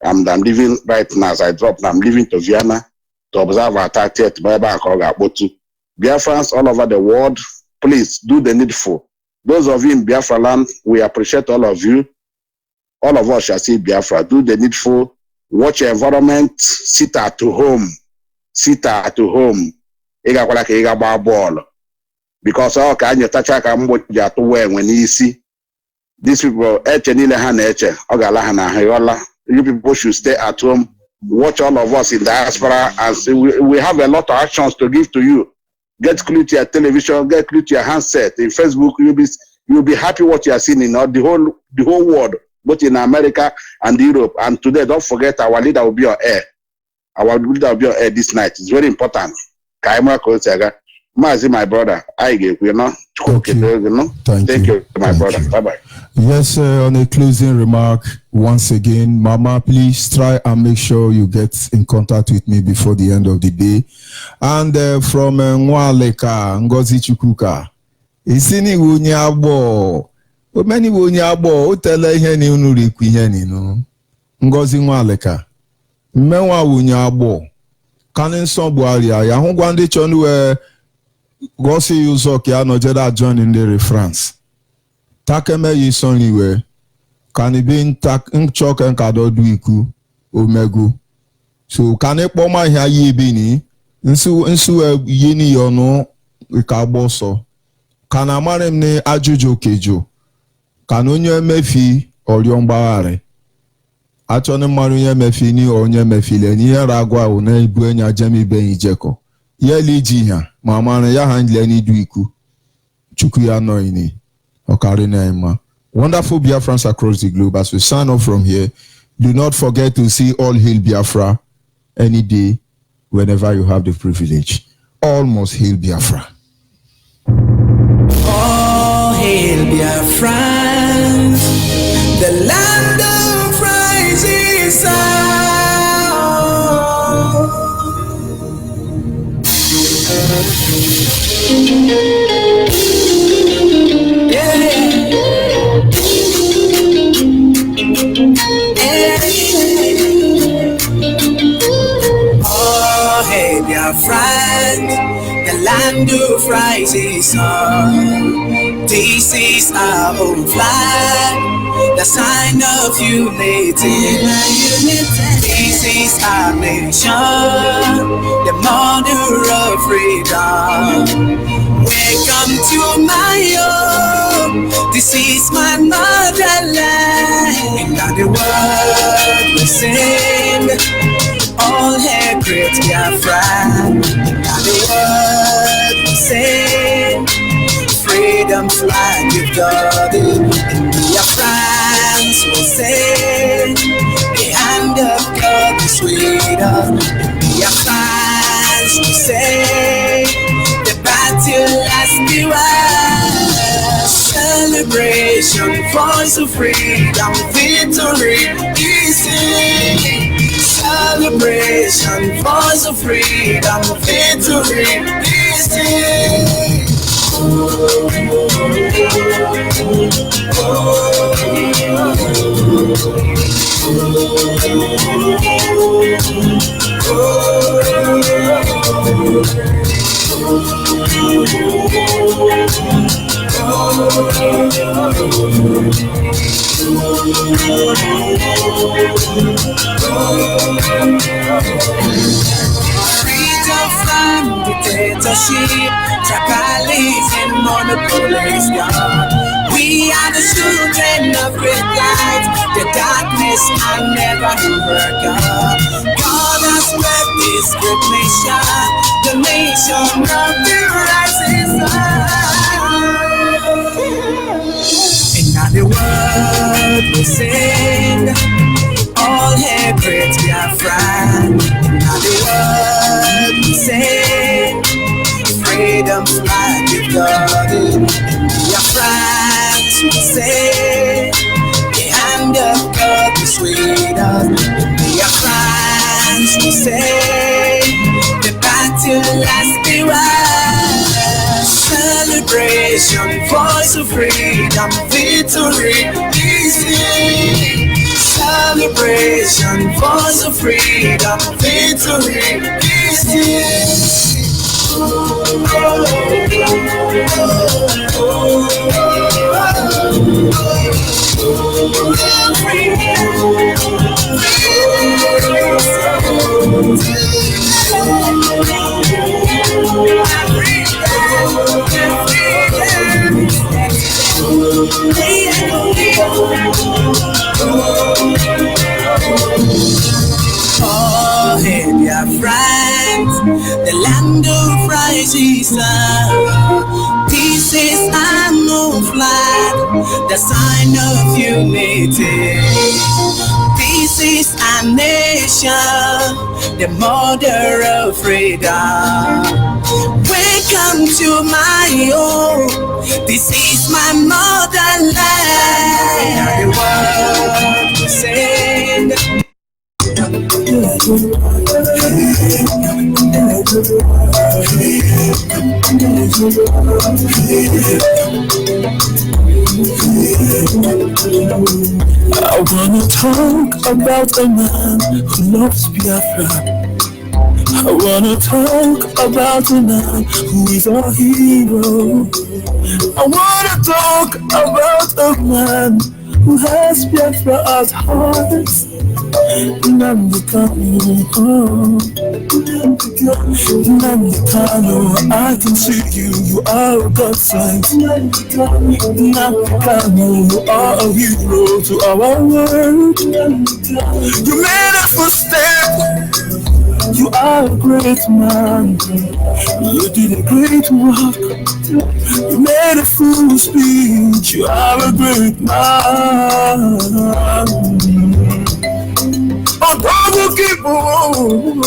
I'm living right now, as I drop now, I'm living to Vienna to observe our 30th birthday. Biafrans all over the world, please do the needful. Those of you in Biafra land, we appreciate all of you. All of us shall see Biafra. Do the needful. Watch your environment. Sit at home. Sit at home. Ball. Because all can you touch when you see these people, you people should stay at home. Watch all of us in diaspora, and see, we have a lot of actions to give to you. Get clue to your television, get clue to your handset. In Facebook, you'll be happy what you are seeing in the whole world, both in America and Europe. And today, don't forget our leader will be on air. Our leader will be on air this night. It's very important. Mazi, my brother, I give you know. Thank you, my brother. Bye bye. Yes, on a closing remark, once again, Mama, please try and make sure you get in contact with me before the end of the day. And from Nwaleka, Ngozi Chukwuka, isini wunyabo, many wunyabo, utele heni unuriku heni no. Ngozi Nwaleka, mewa wunyabo, kanin sombuaria, ya hungwandi chonwe, Gosi Yuzok ya no jeda join in the France. Takeme yisonliwe. Kanibin tak nchok enkado duiku omegu. So kane poma ya yibini. Nsu yini yono ikaboso. Kana maremne ajujo kejo. Kanonye mefi oriombaare. Achone marunye mefi ni onye mefile. Ni ragwa une ibuenya jemi ben ijeko. Yeli jiha. Mama ya handle ni duiku. Chukuya noini. Okarina Emma. Wonderful Biafrans across the globe. As we sign off from here, do not forget to see All Hail Biafra any day, whenever you have the privilege. All must hail Biafra. All hail Biafrans, the land of rising sun. Friend, the land of rising sun. This is our own flag, the sign of unity. This is our nation, the mother of freedom. Welcome to my home. This is my motherland. In the world we sing. All hail great Biafra, and the word we sing, freedom flag with God. In Biafrans will say, the hand of God is with us. In Biafrans will say, the battle has been won. Celebration, voice of freedom, victory is in. Celebration, voice of freedom, victory is here. Freedom from dictatorship, tribalism, monopolies gone. We are the children of great light. The darkness can never overcome. God has blessed this great nation, the nation of the rising sun. In the world we sing, all hail great Biafra. Now the word we sing, freedom flag with God. Biafrans we say, the hand of God is with us. Biafrans we say, the battle has been won. Celebration, voice of freedom, victory is here. celebration, voice of freedom, victory, this is. Oh, hey, dear friends, the land of rises sun. This is a new flag, the sign of unity. This is a nation, the mother of freedom. Welcome to my home. This is my motherland. The world will sing. I wanna talk about a man who loves Biafra. I wanna talk about a man who is a hero. I wanna talk about a man who has Biafra at heart. Nnamdi Kanu, I can see you, you are a godsend. Nnamdi Kanu, you are a hero to our world. You made a footstep, you are a great man. You did a great work, you made a full speech, you are a great man. Oh, God will keep on.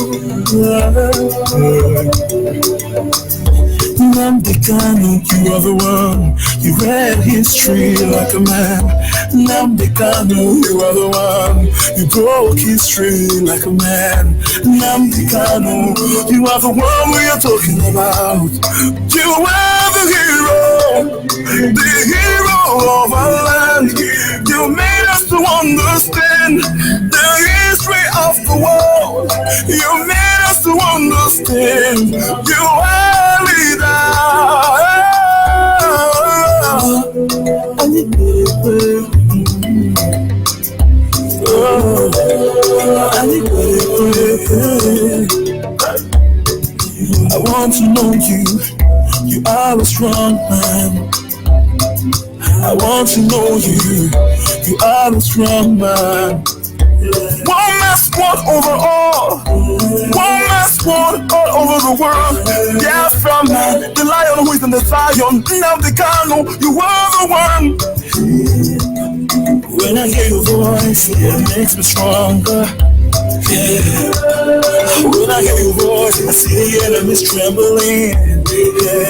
Nnamdi Kanu, you are the one. You read history like a man. Nnamdi Kanu, you are the one. You broke history like a man. Nnamdi Kanu, you are the one we are talking about. You are the hero of our land. You made us to understand the history of the world. You made us to understand. You are leader. I want to know you. You are a strong man. I want to know you. You are a strong man. One mass squad over all. One mass squad all over the world. Biafra man, the lion who is in the Zion. Nnamdi Kanu, you are the one. When I hear your voice, it makes me stronger. Yeah. When I hear your voice, I see the enemies trembling. Yeah.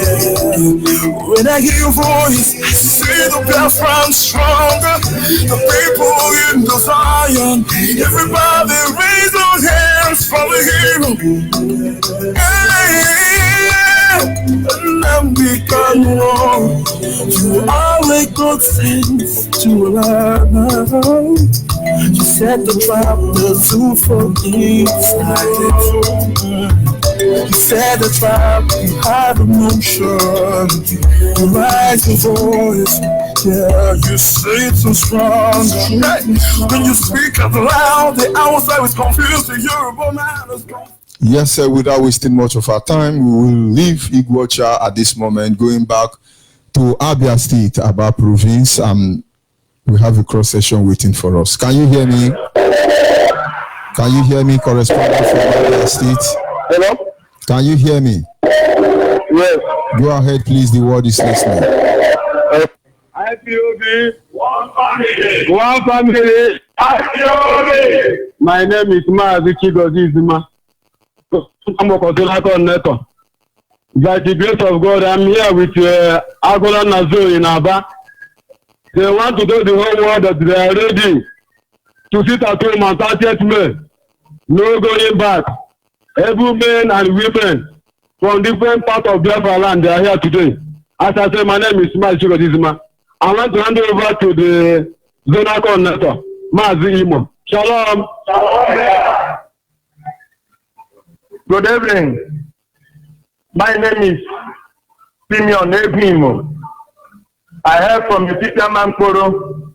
When I hear your voice, I see the Biafran stronger. The people in the Zion, everybody raise your hands for the hero. Yeah. Nnamdi Kanu, you are a good sense to learn. You set the trap, the zoo for inside it. You set the trap, you have emotion. You raise your voice, yeah, you say it so strong. When you speak out loud, the outside is confused, the Yoruba man is confused. Yes, sir, without wasting much of our time, we will leave Iguacha at this moment, going back to Abia State, Aba province. We have a cross session waiting for us. Can you hear me? Can you hear me, correspondent from Abia State? Hello? Can you hear me? Yes. Go ahead, please. The word is listening. IPOB, one family. One family. IPOB. My name is Maazi Chigozie Zuma. I'm a coordinator. By the grace of God, I'm here with Agola Nazo in Aba. They want to tell the whole world that they are ready to sit at home on 30th May. No going back. Every men and women from different parts of Biafra land, they are here today. As I say, my name is Maazi Chigozie Zuma. I want to hand over to the zonal coordinator, Maazi Imo. Shalom. Good evening. My name is Simeon Ebimo. I hail from the Mankoro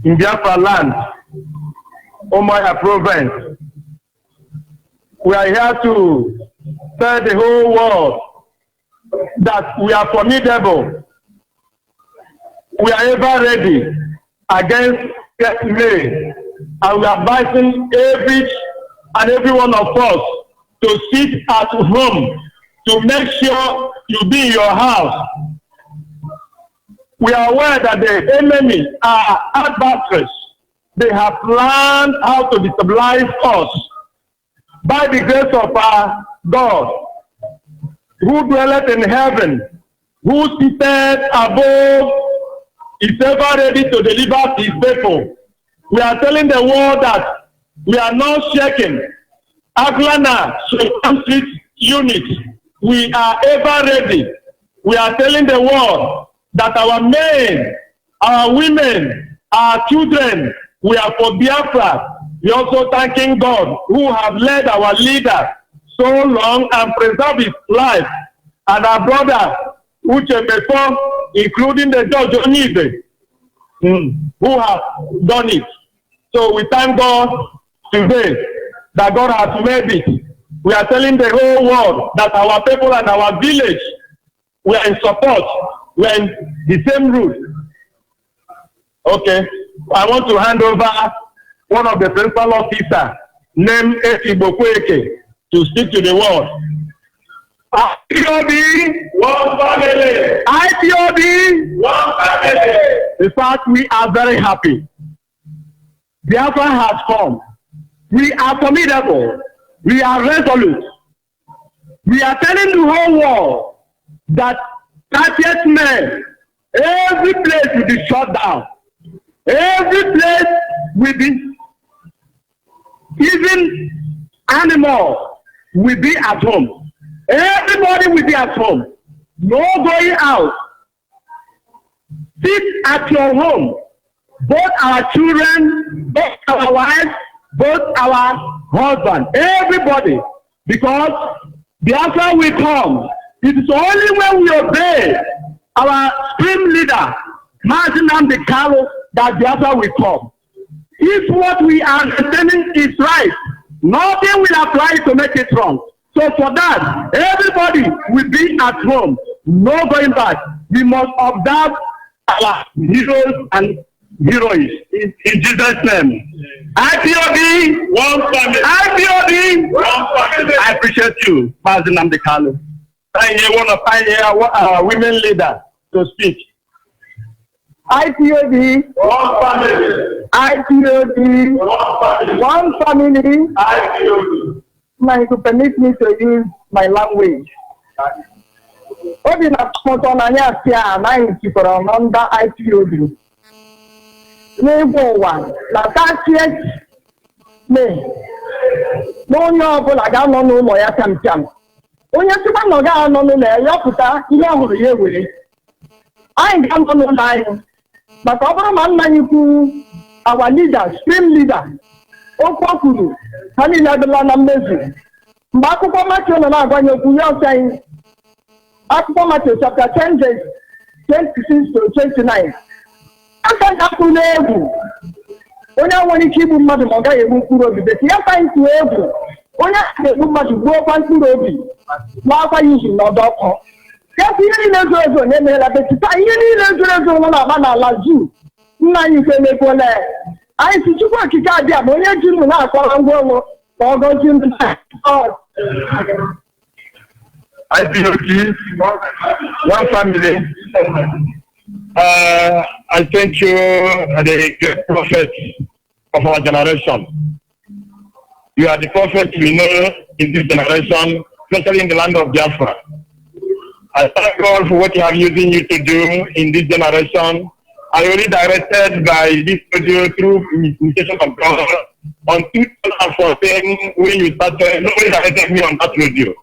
in Biafra land, Omoya province. We are here to tell the whole world that we are formidable. We are ever ready against May, and we are advising every one of us to sit at home to make sure you be in your house. We are aware that the enemy are adversaries. They have planned how to destabilize us. By the grace of our God, who dwelleth in heaven, who sitteth above, is ever ready to deliver his people. We are telling the world that we are not shaking. Aglana, Street Unit, we are ever ready. We are telling the world that our men, our women, our children, we are for Biafra. We are also thanking God who have led our leader so long and preserved his life. And our brother, Uche before, including the judge Onibe, who have done it. So we thank God today that God has made it. We are telling the whole world that our people and our village, we are in support. We are in the same route. Okay. I want to hand over one of the principal officers named Etibokweke to speak to the world. IPOB, one family. IPOB, one family. In fact, we are very happy. Biafra has come. We are formidable. We are resolute. We are telling the whole world that 30th May, every place will be shut down. Every place will be, even animals will be at home. Everybody will be at home. No going out. Sit at your home. Both our children, both our wives, both our husbands, everybody. Because Biafra will come. It is only when we obey our supreme leader, Martin Amdekalo, that Biafra will come. If what we are understanding is right, nothing will apply to make it wrong. So for that, everybody will be at home. No going back. We must observe our heroes and heroes in Jesus' name. IPOB, one family. IPOB, one family. I appreciate you, Martin Amdekalo. I want to find our women leader to speak. IPOB, one family. IPOB, one family. IPOB. Now you permit me to use my language. Obi na koto na nya sia na ntikoro under IPOB. N'ego one na 30th May. N'onye ọbụla ga-anọ n'ụlọ ya kamkam. Onye sịkwa na ọ ga-anọ n'ụlọ ya yọpụta ihe ọhụrụ ya ewere. Anyị ga-anọ n'ụlọ anyị. Maka ọ bụrụ ma nna anyị kwu our leader, supreme leader, okwu kwuru ha niile adịla na mmezu. Mgbe akwụkwọ Matthew nọ na-agwanye okwu ya ọsọ anyị. Akwụkwọ Matthew chapter 10 verse 26 to 29. Aka ga-akwụ n'egwu. Onye nwere ike igbu mmadụ ma ọ gaghị egbu mkpụrụ obi. Beti ya ka ntụ egwu. Onye ga-egbu mmadụ gbuokwa mkpụrụ obi. N'akwa ya ihi n'ọdọ ọkụ. Kasi ihe niile zoro ezo onye meela betita ihe niile zoro ezo nọ na-agba n'ala zoo. Nna anyị nke emekwala ya. Anyị si Chukwu okike abịa bụ onye ji ndụ na-akọrọ ngwa ọnwụ ka ọ gọzie ndụ na IPOB, one family. I thank you, the great prophet of our generation. You are the prophet we know in this generation, especially in the land of Biafra. I thank God for what He has using you to do in this generation. I already directed by this audio through communication of God on 2014 when you started. Nobody directed me on that radio.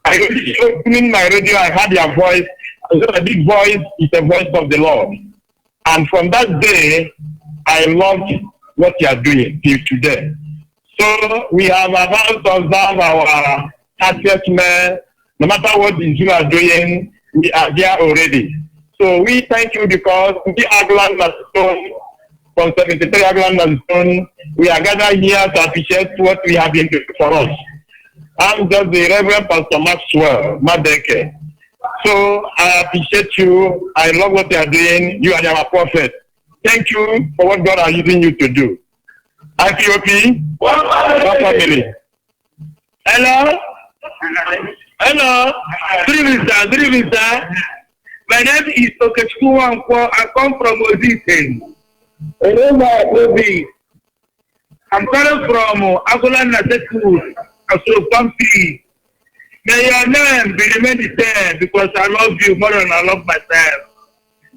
I already opening my radio. I heard your voice. I said a big voice is the voice of the Lord. And from that day, I loved what you are doing till today. So we have about to observe our 30th May. No matter what the Jews are doing, we are there already. So we thank you because we are glad that from 73 Agland Zone, we are gathered here to appreciate what we have been doing for us. I'm just the Reverend Pastor Maxwell Madeke. So I appreciate you. I love what you are doing. You are our prophet. Thank you for what God is using you to do. IPOP, one family. Hello? Hello? Good evening, sir. My name is Okechukwu Wankwo. I come from Oziten. I'm calling from Agola Naseku, so country. May your name be remain the same because I love you more than I love myself.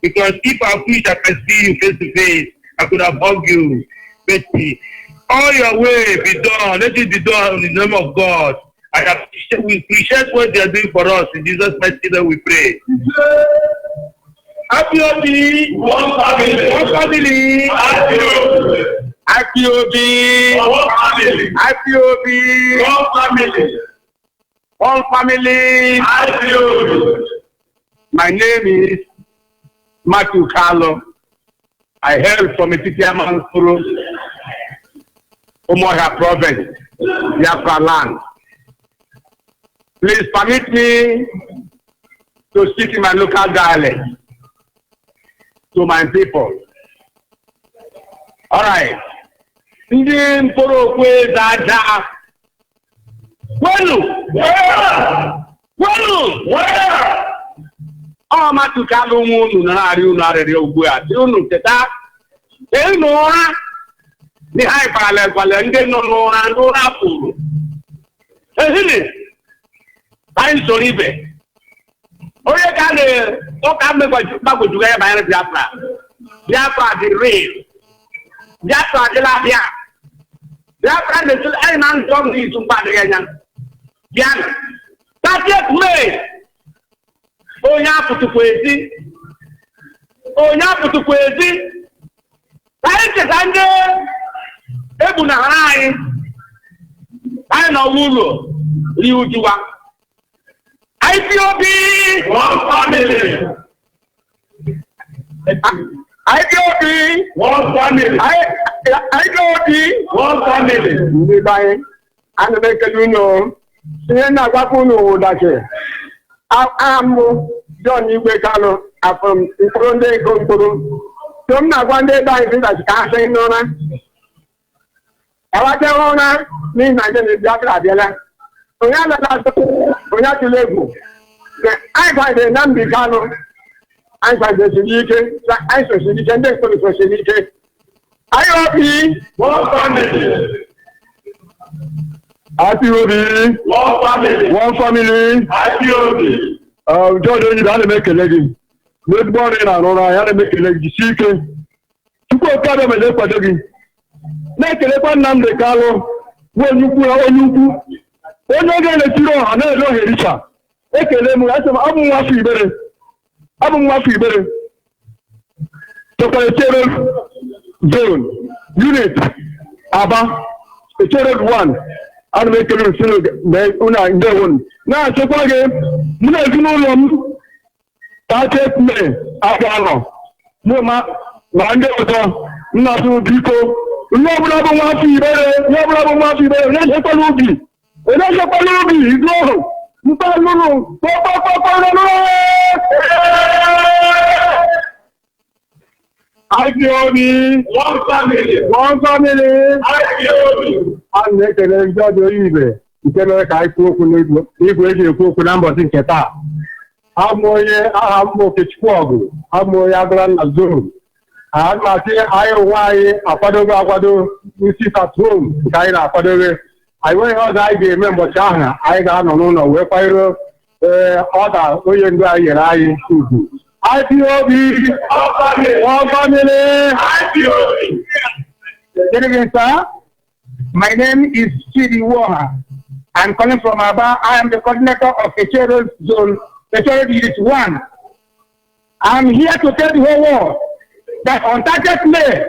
Because if I wish I can see you face to face, I could have hugged you. Betty, all your way be done. Let it be done in the name of God. We appreciate what they are doing for us. In Jesus' mighty name we pray. IPOB, one family. One family. IPOB, one family. IPOB, one family. One family. IPOB. My name is Matthew Carlo. I hail from a city among Umoja province, Biafra land. Please permit me to speak in my local dialect to my people. All right. Ndị mkpụrụ okwe dada. Welu! Ọ matụkalụ nwa unu na-arị unu arịrị ugbu a. Dị unu teta. Enu ụra. Ndị ha ịkpalịkwalị ndị nọ n'ụra pụrụ. Ehili. Anyị soro ibe. Onye ka ụka mmegbagojugo ya banyere Biafra. Biafra dị real. Biafra dịla bịa. Biafra na-etu anyị na ndụ ọgụ n'izu mkpadịrị anya. Bịanụ. 30th May. Onye apụtụkwa ezi. Onye apụtụkwa ezi. Anyị cheta ndị ebunahara anyị. Anyị nọ n'ụlọ ri ujuwa. IPOB, one family. IPOB, one family. IPOB, one family. Ndị banye, ana m ekele unu. Ihe na-agwakwa unu dachi. Amụ John Igwe Kanu afọm mkpụrụ ndị ego mkpụrụ. So m na-agwa ndị ebe anyị dachi ka ha sị n'ụra. Awajeghị ụra n'ihi na ndị Biafra abịala. Onye anaghị atụ onye atụla egwu. Anyị gbadere na mbi Kanu. Anyị gbadesiri ike. Anyị sosiri ike. Ndị mkpụrụ sosiri ike. IOB, one family. IPOB, one family. One family. IPOB. John Onyibe, ana m ekele gị. N'ezigbo ọrụ ị na-arụ ọrụ anyị, ana m ekele gị jisie ike. Chukwu oke abịa mere nkwado gị. Na-ekelekwa Nnamdi Kalụ, onye ukwu. Onye oge na-etiri ọha na-ele ohericha. Ekele m, asị m, abụ m nwafọ Ibere. Chọkwara Echere Zone, Unit, Aba, Echere 1. Ana m ekele unu ụlọ ndewo. Na-achọkwa gị, mụ na ezinụlọ m 30th May afọ anọ. Mụ ma ndị ọzọ, nna-asụ biko, onye ọbụla bụ nwafọ Ibere, onye echekwala ubi. Izu ọhụ, mpa lụrụ, IPOB, one family. One family. IPOB. A na-ekele ndị ọdụ Onyibe nke mere ka anyị kwuo okwu n'igwe eji ekwu okwu na mbọchị nke taa. Abụ onye aha m Okechukwu Ọgụ, abụ onye Agụla na Zone. Ana m asị anyị onwe anyị akwado isi katrum nke anyị na-akwadobe. Anyị nweghị ọzọ anyị ga-eme mbọchị ahụ anyị ga-anọ n'ụlọ wee kwanyere ọda onye ndu anyị nyere anyị ugwu. IPOB, one family. IPOB. Good evening, sir. My name is Chidi Woha. I'm calling from Aba. I am the coordinator of Echere Zone, Echere Unit 1. I'm here to tell the whole world that on 30th May,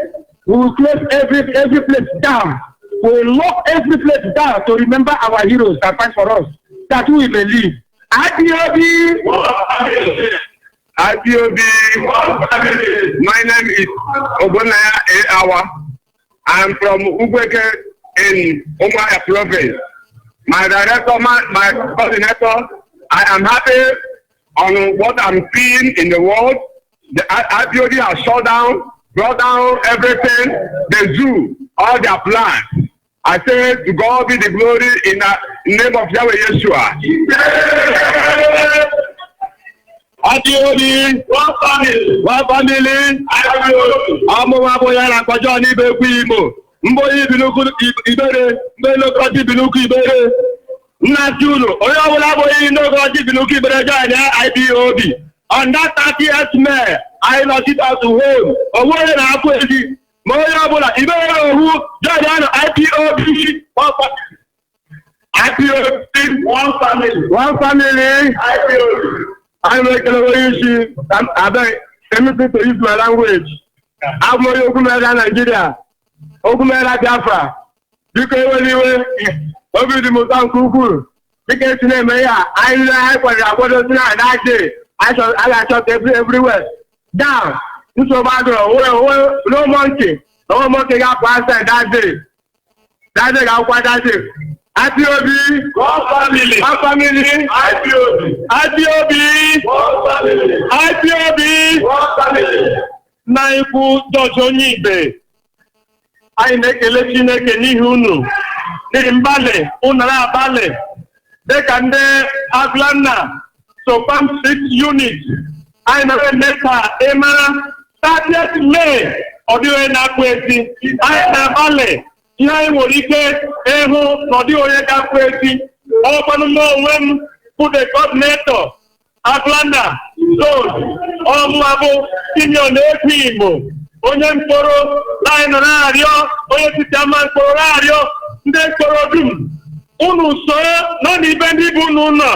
We will close every place down. We will lock every place down to remember our heroes that fight for us, that we may live. IPOB! IPOB! My name is Obonaya Awa. I'm from Ugweke in Umuahia province. My director, my coordinator, I am happy on what I'm seeing in the world. The IPOB has shut down, brought down everything, the zoo, all their plans. I say to God be the glory in the name of Yahweh Yeshua. IPOB, one family, Mboyi binuku ibere, mbelokoti binuku ibere. Natulo, oyawula boyi nokoti binuku ibere jaya IPOB. On that 30th May, I lost it out to home. Owo na akwezi. Moyawula ibere ohu jaya IPOB. IPOB, one family. One family. IPOB. I make a way. I beg everything to use my language. I'm going to Nigeria. Okumera Biafra, because anyway, over the Mutan Kuku, because in Maya, I for that day. I shot everywhere. Down, this was no monkey got past that day. That day, I'll quite that day. IPOB, one family, IPOB, one family, Naiku Dojonibe. Anyị na-ekele Chineke n'ihi unu n'ihi mgbalị ụnara abalị dịka ndị Atlanta Sopam 6 unit anyị na-eme ka ịmara 30th May ọ dịghị onye na-akpụ ezi anyị na-agbalị ihe anyị nwere ike ịhụ na ọ dịghị onye ga-akpụ ezi ọkwanụ m onwe m bụ the coordinator Atlanta zone ọmụabụ senior na-ekwu Igbo onye mkpọrọ anyị nọ na-arịọ onye titi ama mkpọrọ na-arịọ ndị mkpọrọ dum unu soro nọ n'ibe ndị bụ n'ụlọ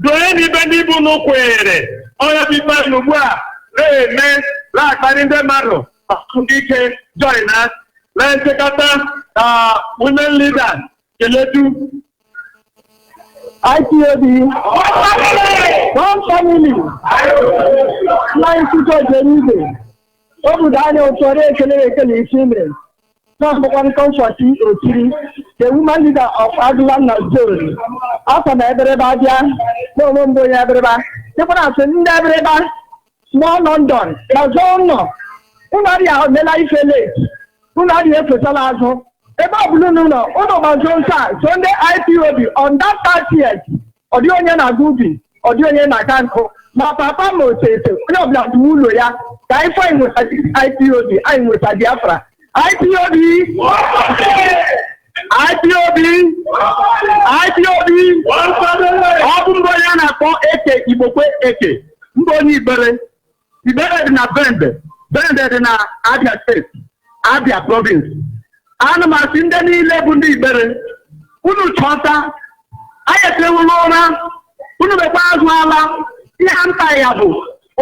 donye n'ibe ndị bụ n'ụkwere onye bụ ife ugbu a na-eme na-akparị ndị mmadụ ndị ike join us na-nchekọta women leaders keletu IPOB one family na-esi Jenibe obodo anyị ụtọrọ ekele isi mere na-akpọkwa kọmfọtị otiri the woman leader of Atlanta zone afọ na ebereba abịa n'onwe mbụ onye ebereba dịkwa na asị ndị ebereba small London ọzọ ụlọ ụlọ ọrịa omela ife late ụlọ ọrịa efetala azụ ebe ọ bụla n'ụlọ ụlọ gbazo nta so ndị IPOB on that 30th ọ dị onye na-aga ubi ọ dị onye na-aga nkụ ma papa ma otete onye ọbụla dị ụlọ ya ka anyị fọ nweta IPOB anyị nweta Biafra IPOB ọ bụ mbọ onye a na-akpọ eke Igbokwe eke mbọ onye Ibere dị na Bende dị na Abia steeti Abia province ana m asị ndị niile bụ ndị Ibere unu chọta anyị etewula ụra unu mekwa azụ ala ihe nta ya bụ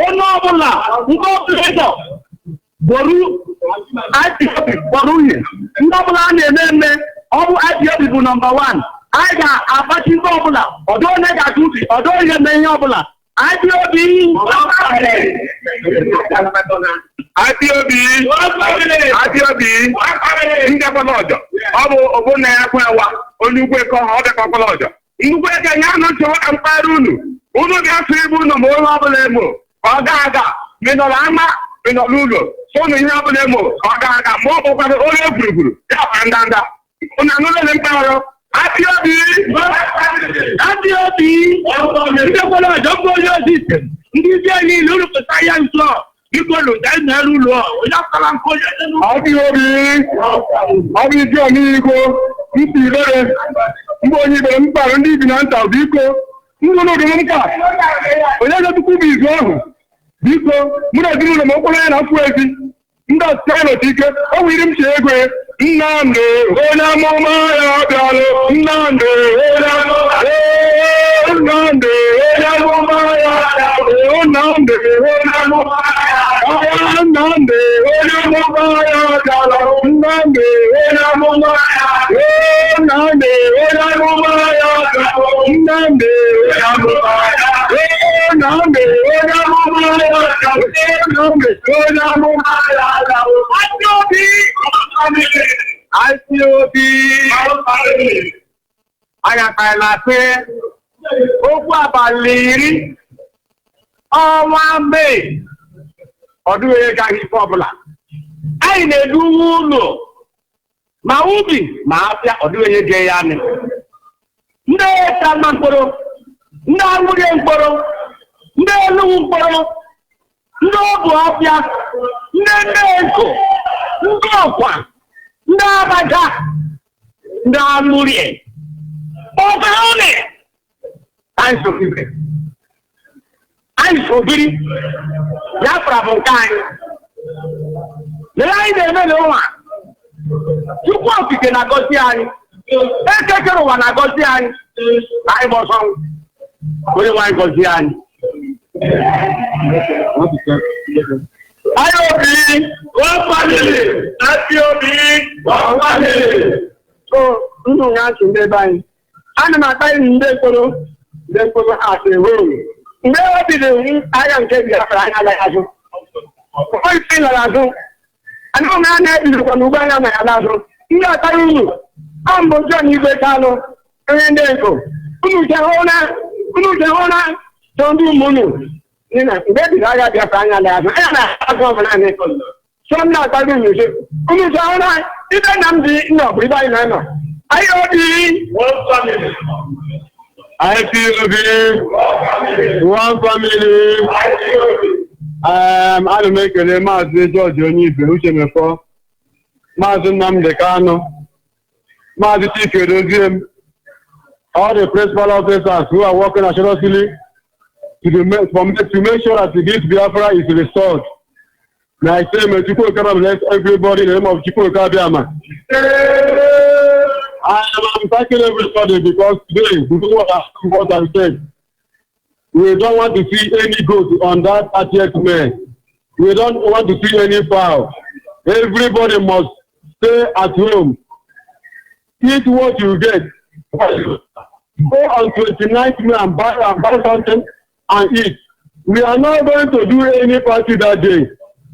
onye ọbụla nke ọbụla boru IPOB kpọrọ uhie ndị ọbụla a na-eme ọ bụ IPOB bụ nọmba 1 anyị ga-agbachi ndị ọbụla ọdụ onye ga-atụ ubi ọdụ onye mee ihe ọbụla IPOB ndị ọjọ ọ bụ ogbonna ya kwewa onye ugwu eke ọha ọ bịakọkwala ọjọ nnukwu eke nye anụ nchọwa ka mpaghara unu ga-asụ ibu ụlọ ma onye ọbụla emo ka ọ ga-aga menọrọ ama menọrọ ụlọ ụnụ ihe ọbụla emo ka ọ ga-aga ma ọ bụkwara onye gburugburu ya kwa ndanda ụnụ anụlele mpaghara IPOB ndị kwere ọjọ mbụ onye ozi ite ndị isi anyị niile ụlọ pụta ya nso ikolu ga na-eru ụlọ onye akara nkụ onye IPOB ọ bụ isi ọmịiko mpi Ibere mgbe onye Ibere mkpara ndị ibi na nta bụ iko nnụnụ mkpa onye ga-etukwu bụ izu ahụ biko mụ na ezinụlọ m okporo ya na afụ ezi ndị ọchịchị anyị nọta ike ọ bụ iri m chi ego Nnamdị onye amụma ya bịalụ Nnamdị onye amụma ya bịalụ Nnamdị onye amụma ya bịalụ Nnamdị onye amụma ya bịalụ okwu abalị iri ọnwa Mee ọdụ onye gaghị ife ọbụla anyị na-eduwe ụlọ ma ubi ma afịa ọdụ onye ga ya anị ndị tama mkpụrụ ndị anwụrie mkpụrụ ndị eluwu mkpụrụ ndị ọbụ ọbịa ndị nneko ndị ọkwa ndị abaja ndị anwụrie ọgaone anyị sobiri Biafra bụ nke anyị lee anyị na-eme n'ụwa Chukwu okike na-agọzi anyị ekekere ụwa na-agọzi anyị na anyị gbọsọ onye nwanyị gọzie anyị anyị obi one family happy obi one family so ndụ ya ntị ndị ebe anyị ana m akpa enyi ndị mkpụrụ ha asị ewe mgbe o bidoro agha nke Biafra anya agaghị azụ isi lara azụ anaghị m anya ebidokwa n'ugbo anya na ya n'azụ ndị ọtara unu mbụ John Igwe Kalụ onye ndị nko unu jehụ na so ndị ụmụnụ mgbe ebidoro agha Biafra anya agaghị azụ anya na-azụ ọbụla anyị so m na-akpali unu ise unu jehụ na ibe na m dị nna ọbụrụ ibe anyị na-anọ anyị obi IPOB, one family. Ana m ekele Maazị George Onyibe, Uche Mefọ, Maazị Nnamdi Kanu, Maazị Chike Doziem, all the principal officers who are working assiduously to make sure that this Biafra is restored. Now I say, may Chukwu Okaba bless everybody in the name of Chukwu Okabiama. I am thanking everybody because today, what I said, we don't want to see any goat on that 30th May. We don't want to see any fowl. Everybody must stay at home. Eat what you get. Go on 29th May and buy something and eat. We are not going to do any party that day.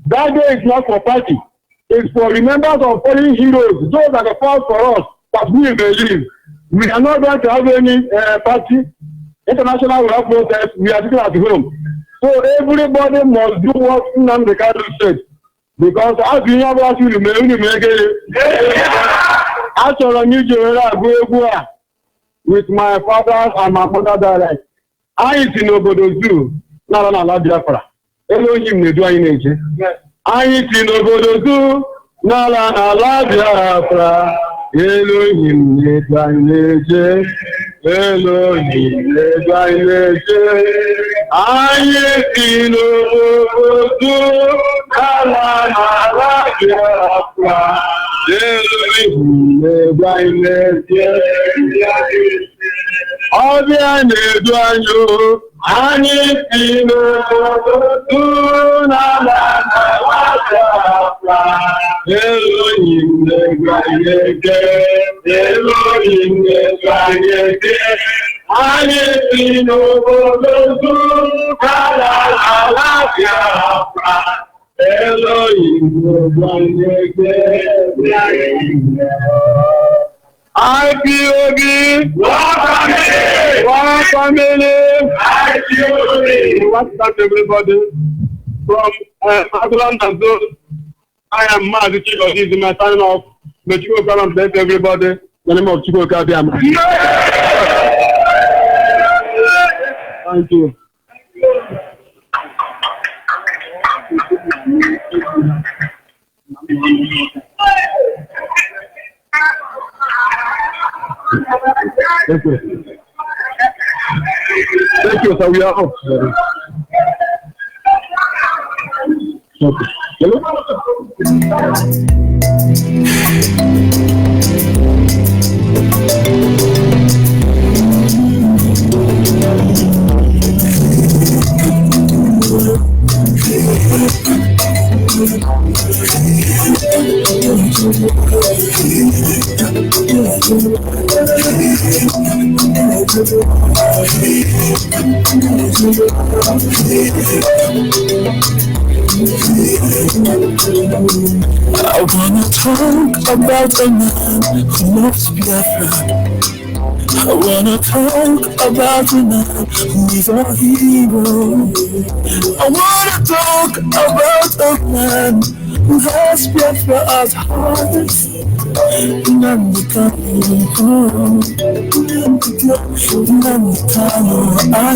That day is not for party. It's for remembrance of fallen heroes. Those that have fought for us. But we believe we are not going to have any party, international work protest. We are sitting at home. So everybody must do what Nnamdi Kanu said. Because as we have asked you to make it, actually, New Jerusalem, with my father and my mother direct. I is in Obodozu, not on Biafra. Elohim ne do I need. I is in Obodozu, not on Biafra. Elohim ne do I need. Elohim ne do I need. I is in Obodozu, not on Biafra. Elohim ne do I need. Ọbịa na-edu anyị anyị si n'obodo n'ala Biafra. Elohim na-edu anyị eke, Elohim na-edu anyị eke. Anyị si n'obodo n'ala Biafra. Elohim na-edu anyị eke. IPOB, one family, IPOB. We want to thank everybody from Atlanta and Zone. I am Maazị Chiko. This is my sign off. May Chukwu come and bless everybody. In the name of Chukwu Okabiama. Thank you. Thank you. Thank you, so we are off. Okay. Hello? I wanna talk about a man who loves Biafra. I wanna talk about a man who is a hero. I wanna talk about a man who has Biafra at heart. I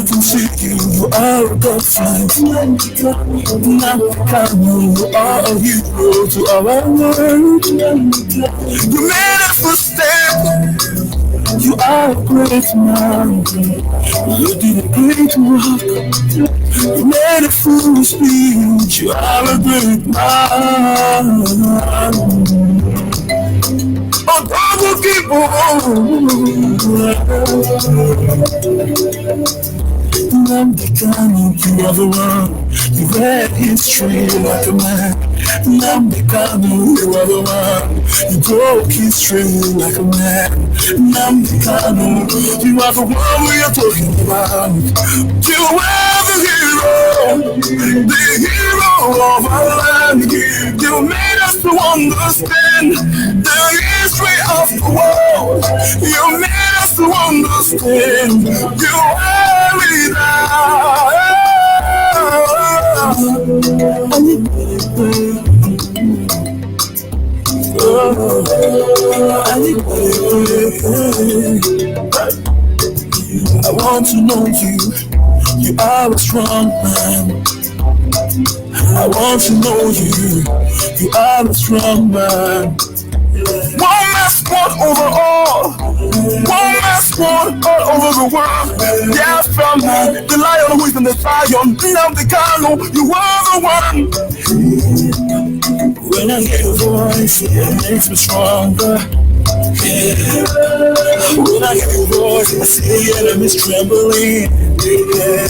can see you, you are a God friend. You are a hero to our world. You made us mistake. You are a great man. You did a great work. You made a fool speech. You are a great man. Oh, double people. You are the one. You read history like a man. Namdekanu, you are the one. You broke history like a man. Namdekanu, you are the one we are talking about. You are the hero of our land. You made us to understand the history of the world. You made us to understand. You are it. I want to know you. You are a strong man. I want to know you. You are a strong man. One last sport over all. One last sport all over the world. Yeah, from man, the lion who is in the lion. Namdekanu, you are the one. When I hear your voice, it makes me stronger. Yeah. When I hear your voice, I see enemies trembling. Yeah.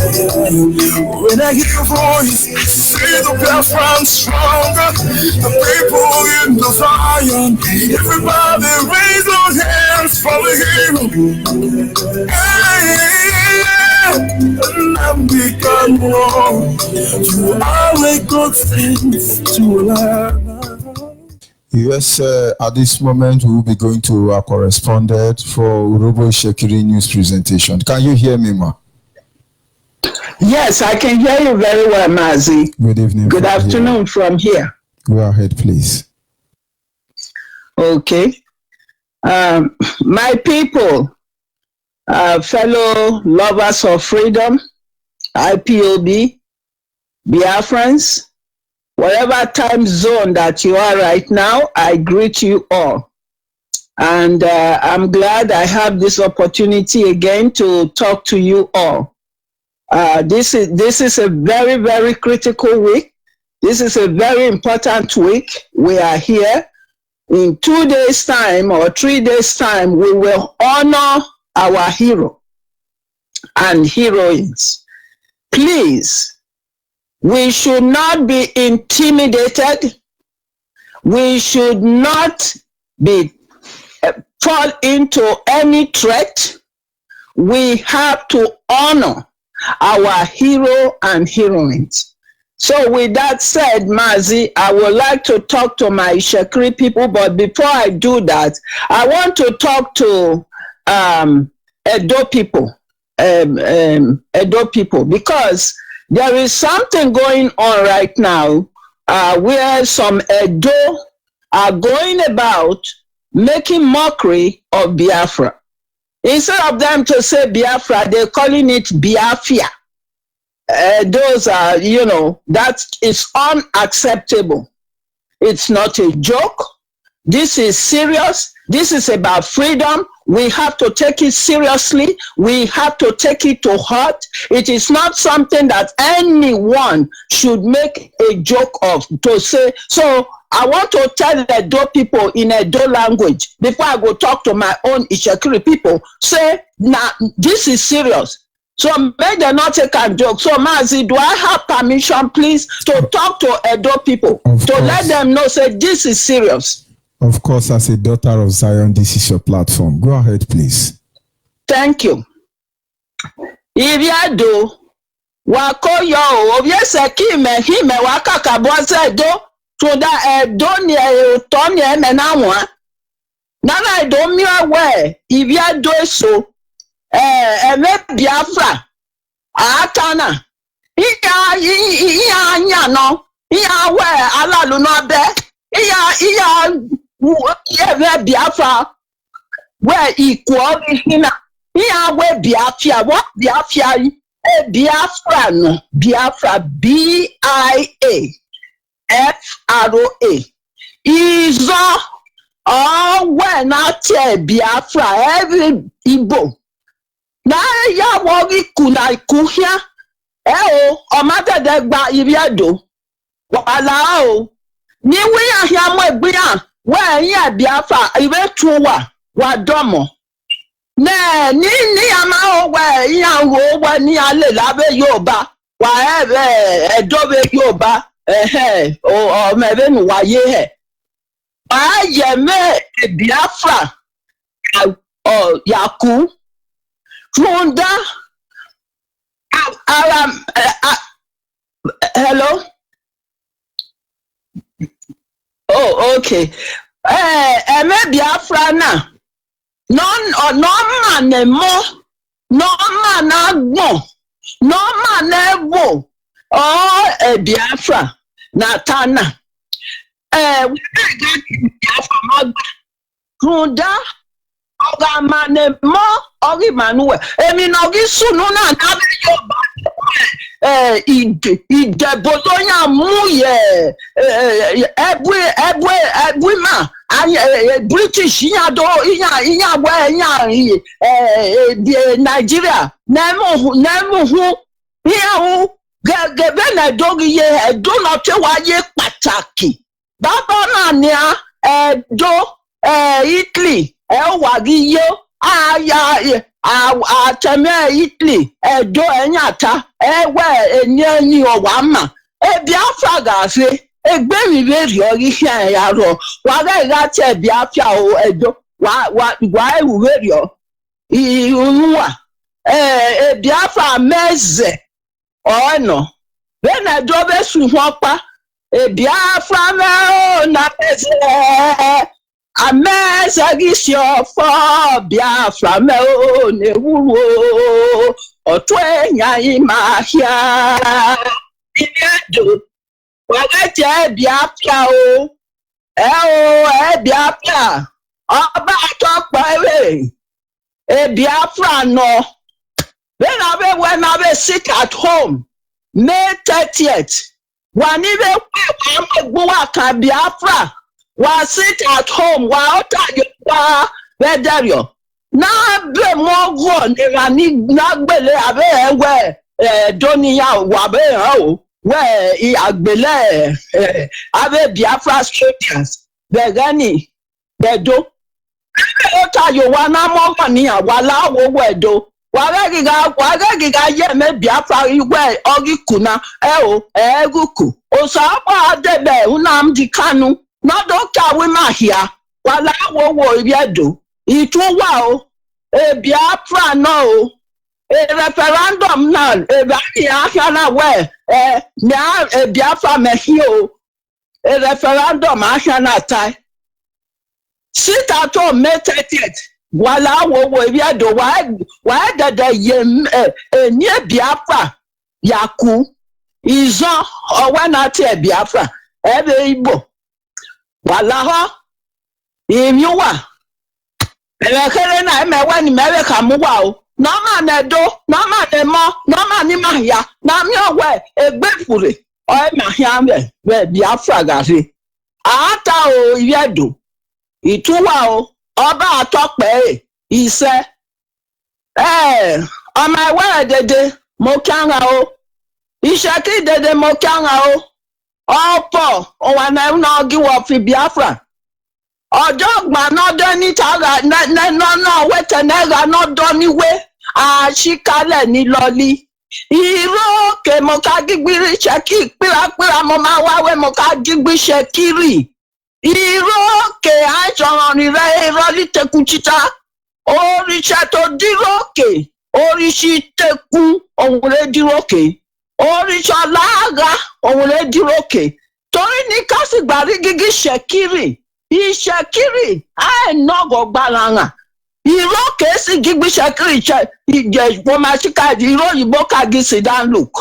When I hear your voice, I see the Biafran stronger. The people in the Zion, everybody raise your hands for the hero. You are a good thing to learn. Yes, at this moment we will be going to our correspondent for Urobo Shekiri news presentation. Can you hear me, ma? Yes, I can hear you very well, Mazi. Good evening. Good afternoon from here. Go ahead, please. Okay. My people, fellow lovers of freedom, IPOB, Biafrans, whatever time zone that you are right now, I greet you all. And I'm glad I have this opportunity again to talk to you all. This is a very, very critical week. This is a very important week. We are here. In 2 days' time or 3 days' time, we will honor our hero and heroines. Please, we should not be intimidated. We should not be fall into any threat. We have to honor our hero and heroines. So with that said, Mazi, I would like to talk to my Shekiri people, but before I do that, I want to talk to Edo people, Edo people, because there is something going on right now where some Edo are going about making mockery of Biafra. Instead of them to say Biafra, they're calling it Biafia. Those are, you know, that is unacceptable. It's not a joke. This is serious. This is about freedom. We have to take it seriously. We have to take it to heart. It is not something that anyone should make a joke of to say. So I want to tell the Edo people in Edo language, before I go talk to my own Ishekiri people, say, now this is serious. So may they not take a joke. So Mazi, do I have permission, please, to talk to Edo people, to let them know, say, this is serious. Of course, as a daughter of Zion, this is your platform. Go ahead, please. Thank you. Iriado wakoyo obiese kime hime wakaka bwase do tunda edo ni eto ni emena nwa nana edo miwe iriado eso eme Biafra atana iya anya no iya we alalu no be iya eme Biafra we equal hina iya we Biafra what Biafra Biafra no Biafra BIAFRA izo when I Biafra every Igbo na ya wogi kuna ikuhia omade de gba iriado wala o ni we ahia mo egbian we yin Biafra iwe tuwa wa domo ne ni ama owe yan wo ni ale labe Yoruba wa edobe Yoruba o mebe nu waye he aye me Biafra yaku funda hello oh okay eme Biafra na non man mo no man agbon no man ewo Biafra natana we get Biafra magba kunda oga man mo ogi manuwe emi no gi sunu na be Yoruba idebo to yan mu ye ebwe ma British yan do yan we yan Nigeria nemu hu yan gebe na dogi ye do no te wa ye pataki baba na ni do Italy wa gi yo aya ateme Italy do enyata ewe enyi owama Biafra ga se egbe mi be ri ori hia ya ro wa ga che Biafra o edo wa ewu be ri o inuwa Biafra meze ono be na do be su ho pa Biafra me o na meze amesagisi for Biafra me o ne wuro otu enya imahia ibedo wagaje Biafra o Biafra oba to pawe Biafra no when I be sit at home May 30th when even we Biafra wa sit at home wa ota yoba bederio na be mo go ni na gbele abe ewe doniya wa be o we agbele abe Biafra soldiers begani bedo ota yo wa na mo go ni awala wo wedo wa giga ye me Biafra iwe ogi kuna eguku o so pa debe Nnamdi Kanu Nodo kawe mahia wala wo ibiedo ituwa o Biafra no referendum na bani ahia na we na Biafra mehio referendum ahia na tai sit at home May 30th wala wo ibiedo wa dada ye ni Biafra yaku izo owe na te Biafra ebe Igbo wala ho imiwa elekere na emewe ni mewe ka muwa o no ma na do no ma na mo no ma ni mahia na mi owe egbefure o mahia be Biafra gafi ata o iyedo ituwa o oba atope ise on my way dede mo kanga o ishaki dede mo kanga o Opo owana give up Biafra Ojogba no do ni taga no wete nega no do ni we ashikale ni loli iro ke mo ka gigbiri cheki pira mo ma wa we mo ka gigbi shekiri Iroke ajoran ire iroli tekuchita. Orisha to diroke. Orishi teku onwure diroke. Orisha laga onwure diroke. Tori ni kasi gbari gigi shekiri. Ishekiri ai nogo gbalanga. Iroke si gigi shekiri che. Womachika iro yibo kagi sit down look.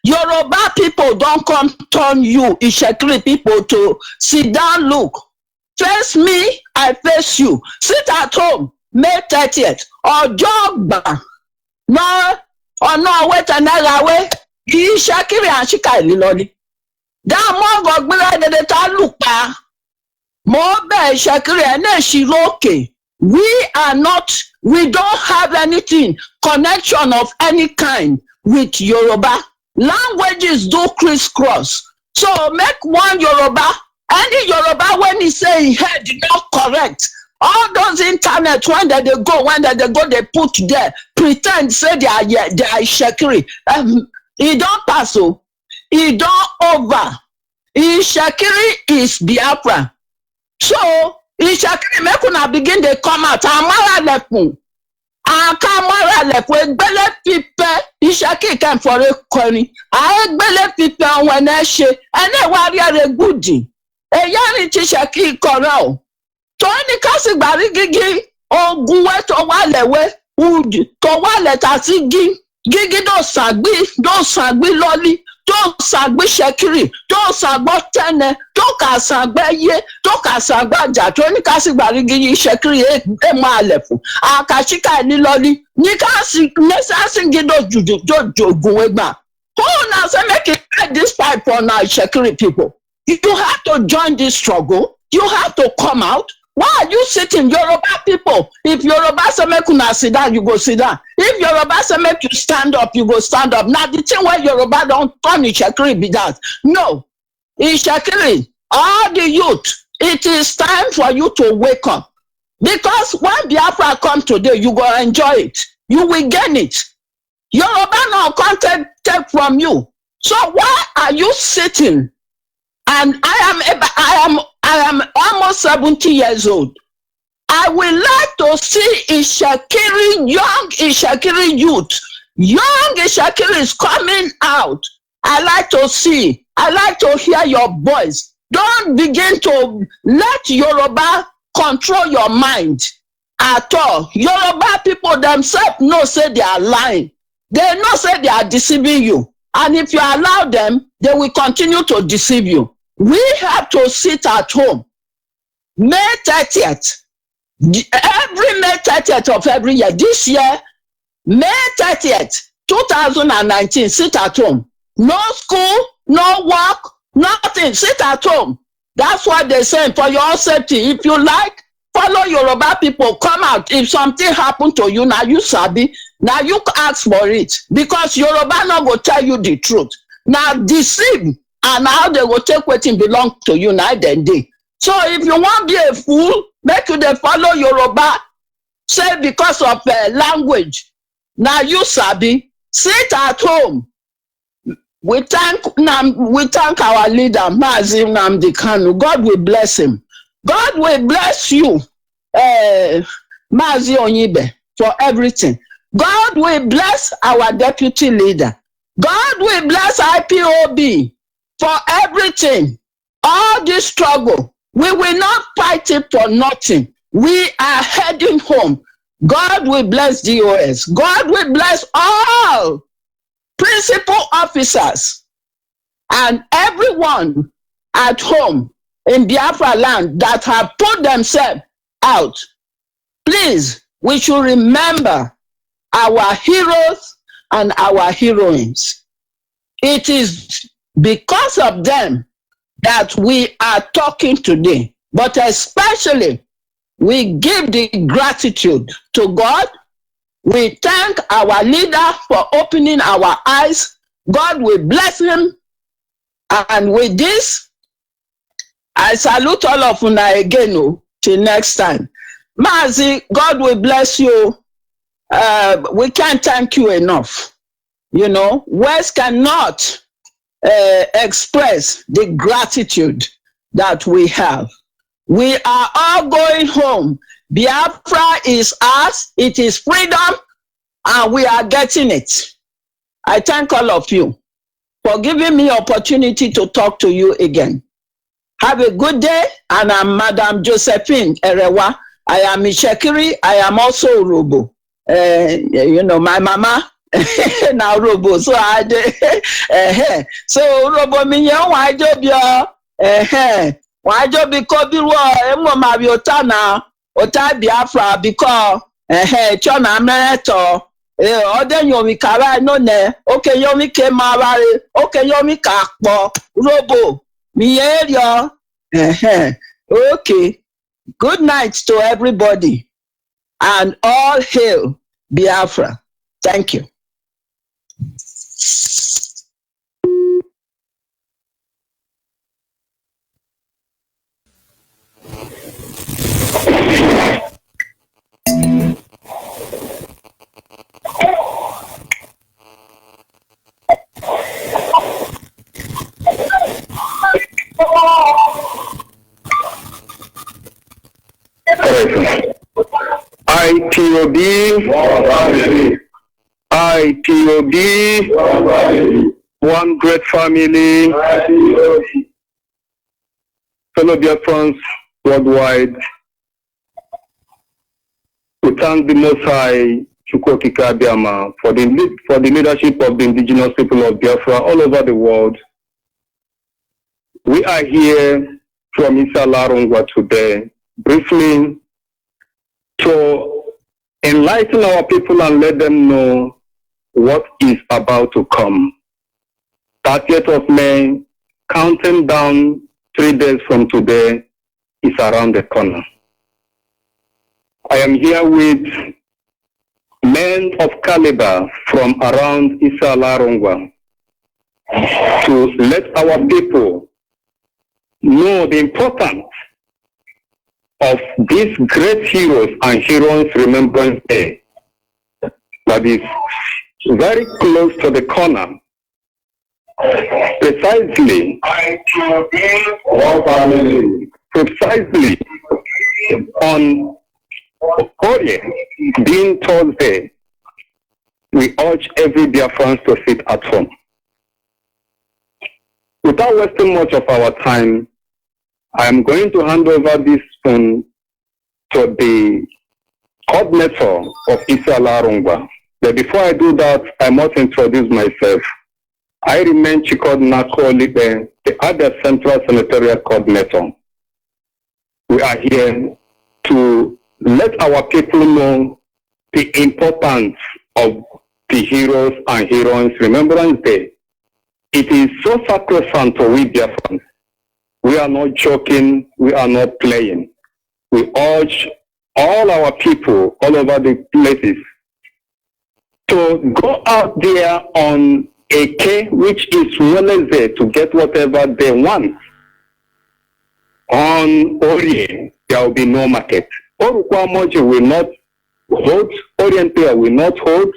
Yoruba people don't come turn you, Ishekiri people, to sit down, look. Face me, I face you. Sit at home, May 30th, or jog. No, or no, wait another way. Ishekiri and Shika Liloli. That mongo gbira de ta look pa. Mo be Ishekiri and Shiroke. We don't have anything, connection of any kind with Yoruba. Languages do crisscross. So make one Yoruba, any Yoruba when he say he heard not correct. All those internet when they go, they put there, pretend say they are Ishekiri. He don't pass, he don't over. Ishekiri is Biafra. So Ishekiri make una begin they come out. Amara lepun. Akamara lepun. Gbele pipe. Ishekiri came for a coin. Gbele pipe when I she. Ene warrior goody. Yani Ishekiri corral. To any kasi bari gigi. Ogunwe to walewe. Udi. To wale tasi gi. Gigi do sagbi loli. Don't sagbe Shekiri, don't sagbo tene, don't kasagbe ye, don't kasagba ja, to ni kasi barigi Shekiri e ma lefu. Akashika ni loli, ni kasi nesa singido jogun egba. Who now say make it like this pipe for now Shekiri people? You have to join this struggle. You have to come out. Why are you sitting, Yoruba people? If Yoruba say make una sit down, you go sit down. If Yoruba say make you stand up, you go stand up. Now the thing where Yoruba don't turn Ishekiri be that. No. Ishekiri, all the youth, it is time for you to wake up. Because when Biafra come today, you go enjoy it. You will gain it. Yoruba no can't take from you. So why are you sitting? And I am almost 70 years old. I would like to see Ishekiri, young Ishekiri youth. Young Ishekiri is coming out. I like to see. I like to hear your voice. Don't begin to let Yoruba control your mind at all. Yoruba people themselves know say they are lying. They know say they are deceiving you. And if you allow them, they will continue to deceive you. We have to sit at home. May 30th. Every May 30th of every year. This year, May 30th, 2019, sit at home. No school, no work, nothing. Sit at home. That's what they're saying for your safety. If you like, follow Yoruba people. Come out. If something happened to you, now you sabi. Now you ask for it. Because Yoruba not go tell you the truth. Now deceive. And how they will take what belong to you night and day. So if you want to be a fool, make you they follow Yoruba. Say because of language. Now you sabi. Sit at home. We thank our leader, Mazi Nnamdi Kanu. God will bless him. God will bless you, Mazi Onyibe, for everything. God will bless our deputy leader. God will bless IPOB. For everything, all this struggle, we will not fight it for nothing. We are heading home. God will bless DOS. God will bless all principal officers and everyone at home in Biafra land that have put themselves out. Please, we should remember our heroes and our heroines. It is because of them that we are talking today, but especially we give the gratitude to God. We thank our leader for opening our eyes. God will bless him. And with this, I salute all of you again. Till next time. Mazi, God will bless you. We can't thank you enough. You know, words cannot express the gratitude that we have. We are all going home. Biafra is ours. It is freedom, and we are getting it. I thank all of you for giving me opportunity to talk to you again. Have a good day, and I'm Madam Josephine Erewa. I am Ishekiri. I am also Urobo. My mama now Urobo. So so Urobo minyo wajobio why just because you were Mariota now, or type Biafra because Chona Mereto, then Yomi Kara no ne, okay, Yomi Kemari, okay, Yomi Kakbo, Robo, Mierio, okay. Good night to everybody, and all hail Biafra. Thank you. IPOB, one great family, fellow Biafrans worldwide. We thank the Most High Chukwokika Abiyama for the leadership of the indigenous people of Biafra all over the world. We are here from Isalarongwa today, briefly to enlighten our people and let them know what is about to come. 30th of May, counting down 3 days from today, is around the corner. I am here with men of caliber from around Isalarongwa to let our people know the importance of these great heroes and heroes Remembrance Day that is very close to the corner, precisely on Orie, being Thursday. We urge every Biafran to sit at home. Without wasting much of our time, I am going to hand over this phone to the coordinator of Isalarongwa. But before I do that, I must introduce myself. I remain Chikod Nakolibe, the other Central Senatorial Coordinator. We are here to let our people know the importance of the heroes and heroines Remembrance Day. It is so sacrosanct to we Biafrans. We are not joking, we are not playing. We urge all our people all over the places to go out there on a K, which is Wednesday, to get whatever they want. On Orie, there will be no market. Orukwamoji will not hold, Oriental will not hold.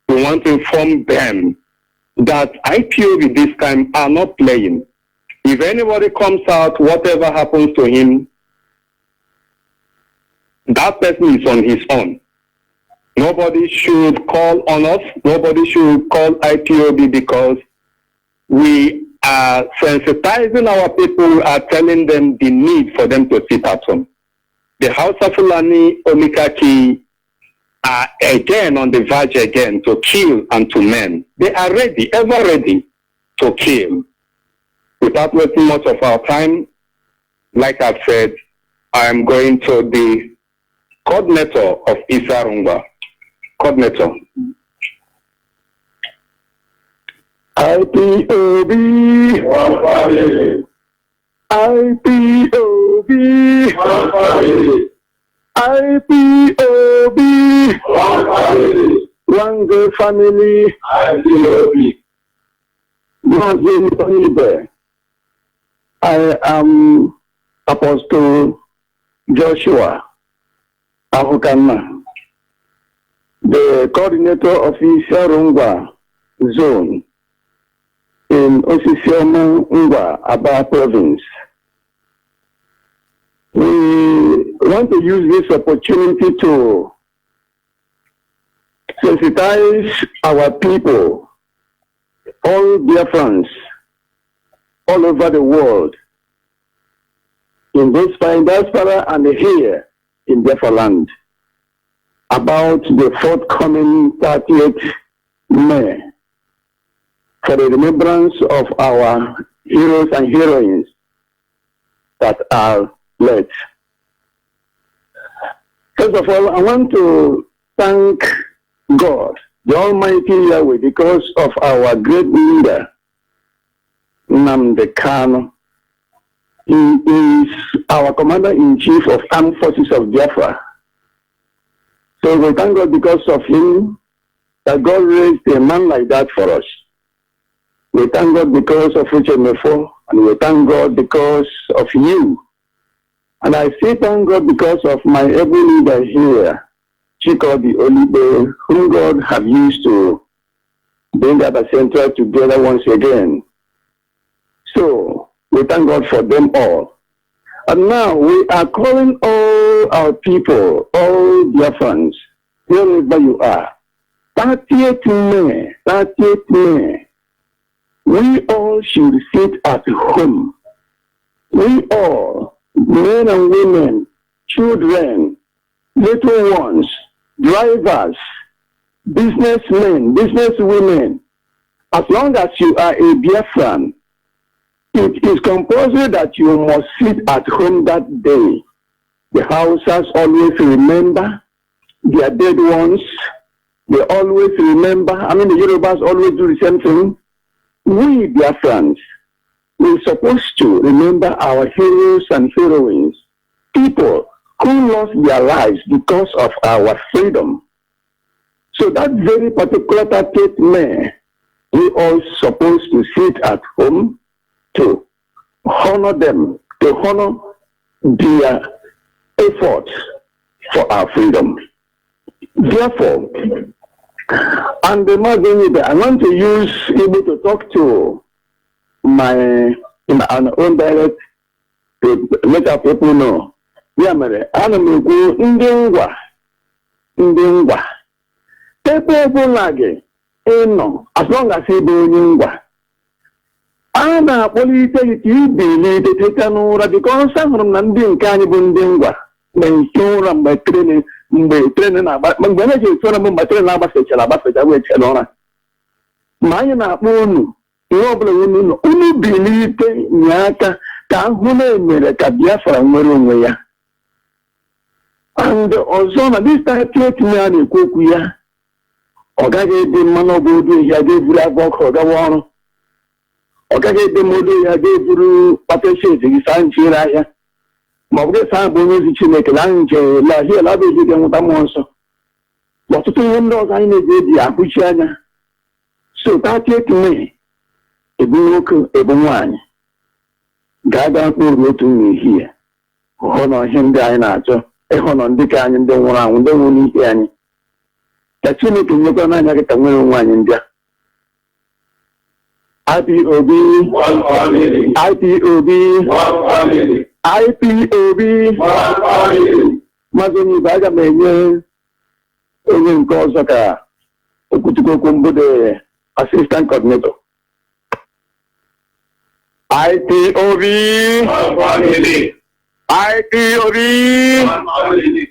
We want to inform them that IPOB this time are not playing. If anybody comes out, whatever happens to him, that person is on his own. Nobody should call on us. Nobody should call IPOB, because we are sensitizing our people, are telling them the need for them to sit at home. The House of Fulani Omikaki are again on the verge again to kill and to men. They are ready, ever ready to kill. Without wasting much of our time, like I've said, I am going to the coordinator of Isarungwa. Coordinator. IPOB. IPOB. IPOB. One good family. IPOB. I am Apostle Joshua Afukama, the coordinator of Isarungwa zone in Osisioma Ngwa, Aba province. We want to use this opportunity to sensitize our people, all Biafrans, all over the world, in this diaspora and here in Biafra land, about the forthcoming 30th May for the remembrance of our heroes and heroines that are led. First of all, I want to thank God, the Almighty Yahweh, because of our great leader, Nnamdi Kanu. He is our Commander-in-Chief of Armed Forces of Biafra. So we thank God because of him that God raised a man like that for us. We thank God because of HMFO, and we thank God because of you. And I say thank God because of my able leader here, Chikodi Olibe, whom God have used to bring Aba Central together once again. So we thank God for them all. And now we are calling all our people, all Biafrans, wherever you are, 30th May, we all should sit at home. We all, men and women, children, little ones, drivers, businessmen, businesswomen, as long as you are a Biafran, it is compulsory that you must sit at home that day. The Hausas always remember their dead ones. They always remember. The Yorubas always do the same thing. We Biafrans, we're supposed to remember our heroes and heroines, people who lost their lives because of our freedom. So that very particular 30th May, we all supposed to sit at home to honor them, to honor their efforts for our freedom. Therefore, and I want to use able to talk to my own dialect to let our people know. As long as he do a na-akpọlite ite ibili deteta n'ụra because ahụrụ m na ndị nke anyị bụ ndị ngwa na-ehi ụra mgbe tren na-agba mgbe na-eji etu ụra mgbe tren na-agbafechara wee chee n'ụra ma anyị na-akpọ unu ihe ọbụla unu bilite nye aka ka ahụ na-emere ka Biafra nwere onwe ya. And ọzọ na this 30th May a na-ekwu okwu ya, ọ gaghị ede mmanụ ọgwụ ya ga-eburu agwa ọkụ ọgawa ọrụ. Ọ gaghị ede mmodo ya ga-eburu pateshet gị saa nchere ahịa ma ọ bụrụ saa bụ onye ozi Chineke na nje lahiela abụghị ga-enweta mmụọ nsọ. Ọtụtụ ihe ndị ọzọ anyị na-eji eji ahụchi anya. So 30th May, ebu nwoke ebu nwaanyị ga-aga mkpụrụ otu n'ehihie hụ na ihe ndị anyị na-achọ ịhụ na ndị ka anyị ndị nwụrụ anwụ ndị nwụrụ n'ihe anyị ka Chineke nyekwa n'anya gị ka nwere onwe anyị ndị a. IPOB, one family. IPOB, one family. IPOB, one family. Mazoni baga menye onye nke ọzọ ka okwuchukwu mbụ the assistant coordinator. IPOB, one family. IPOB, one family.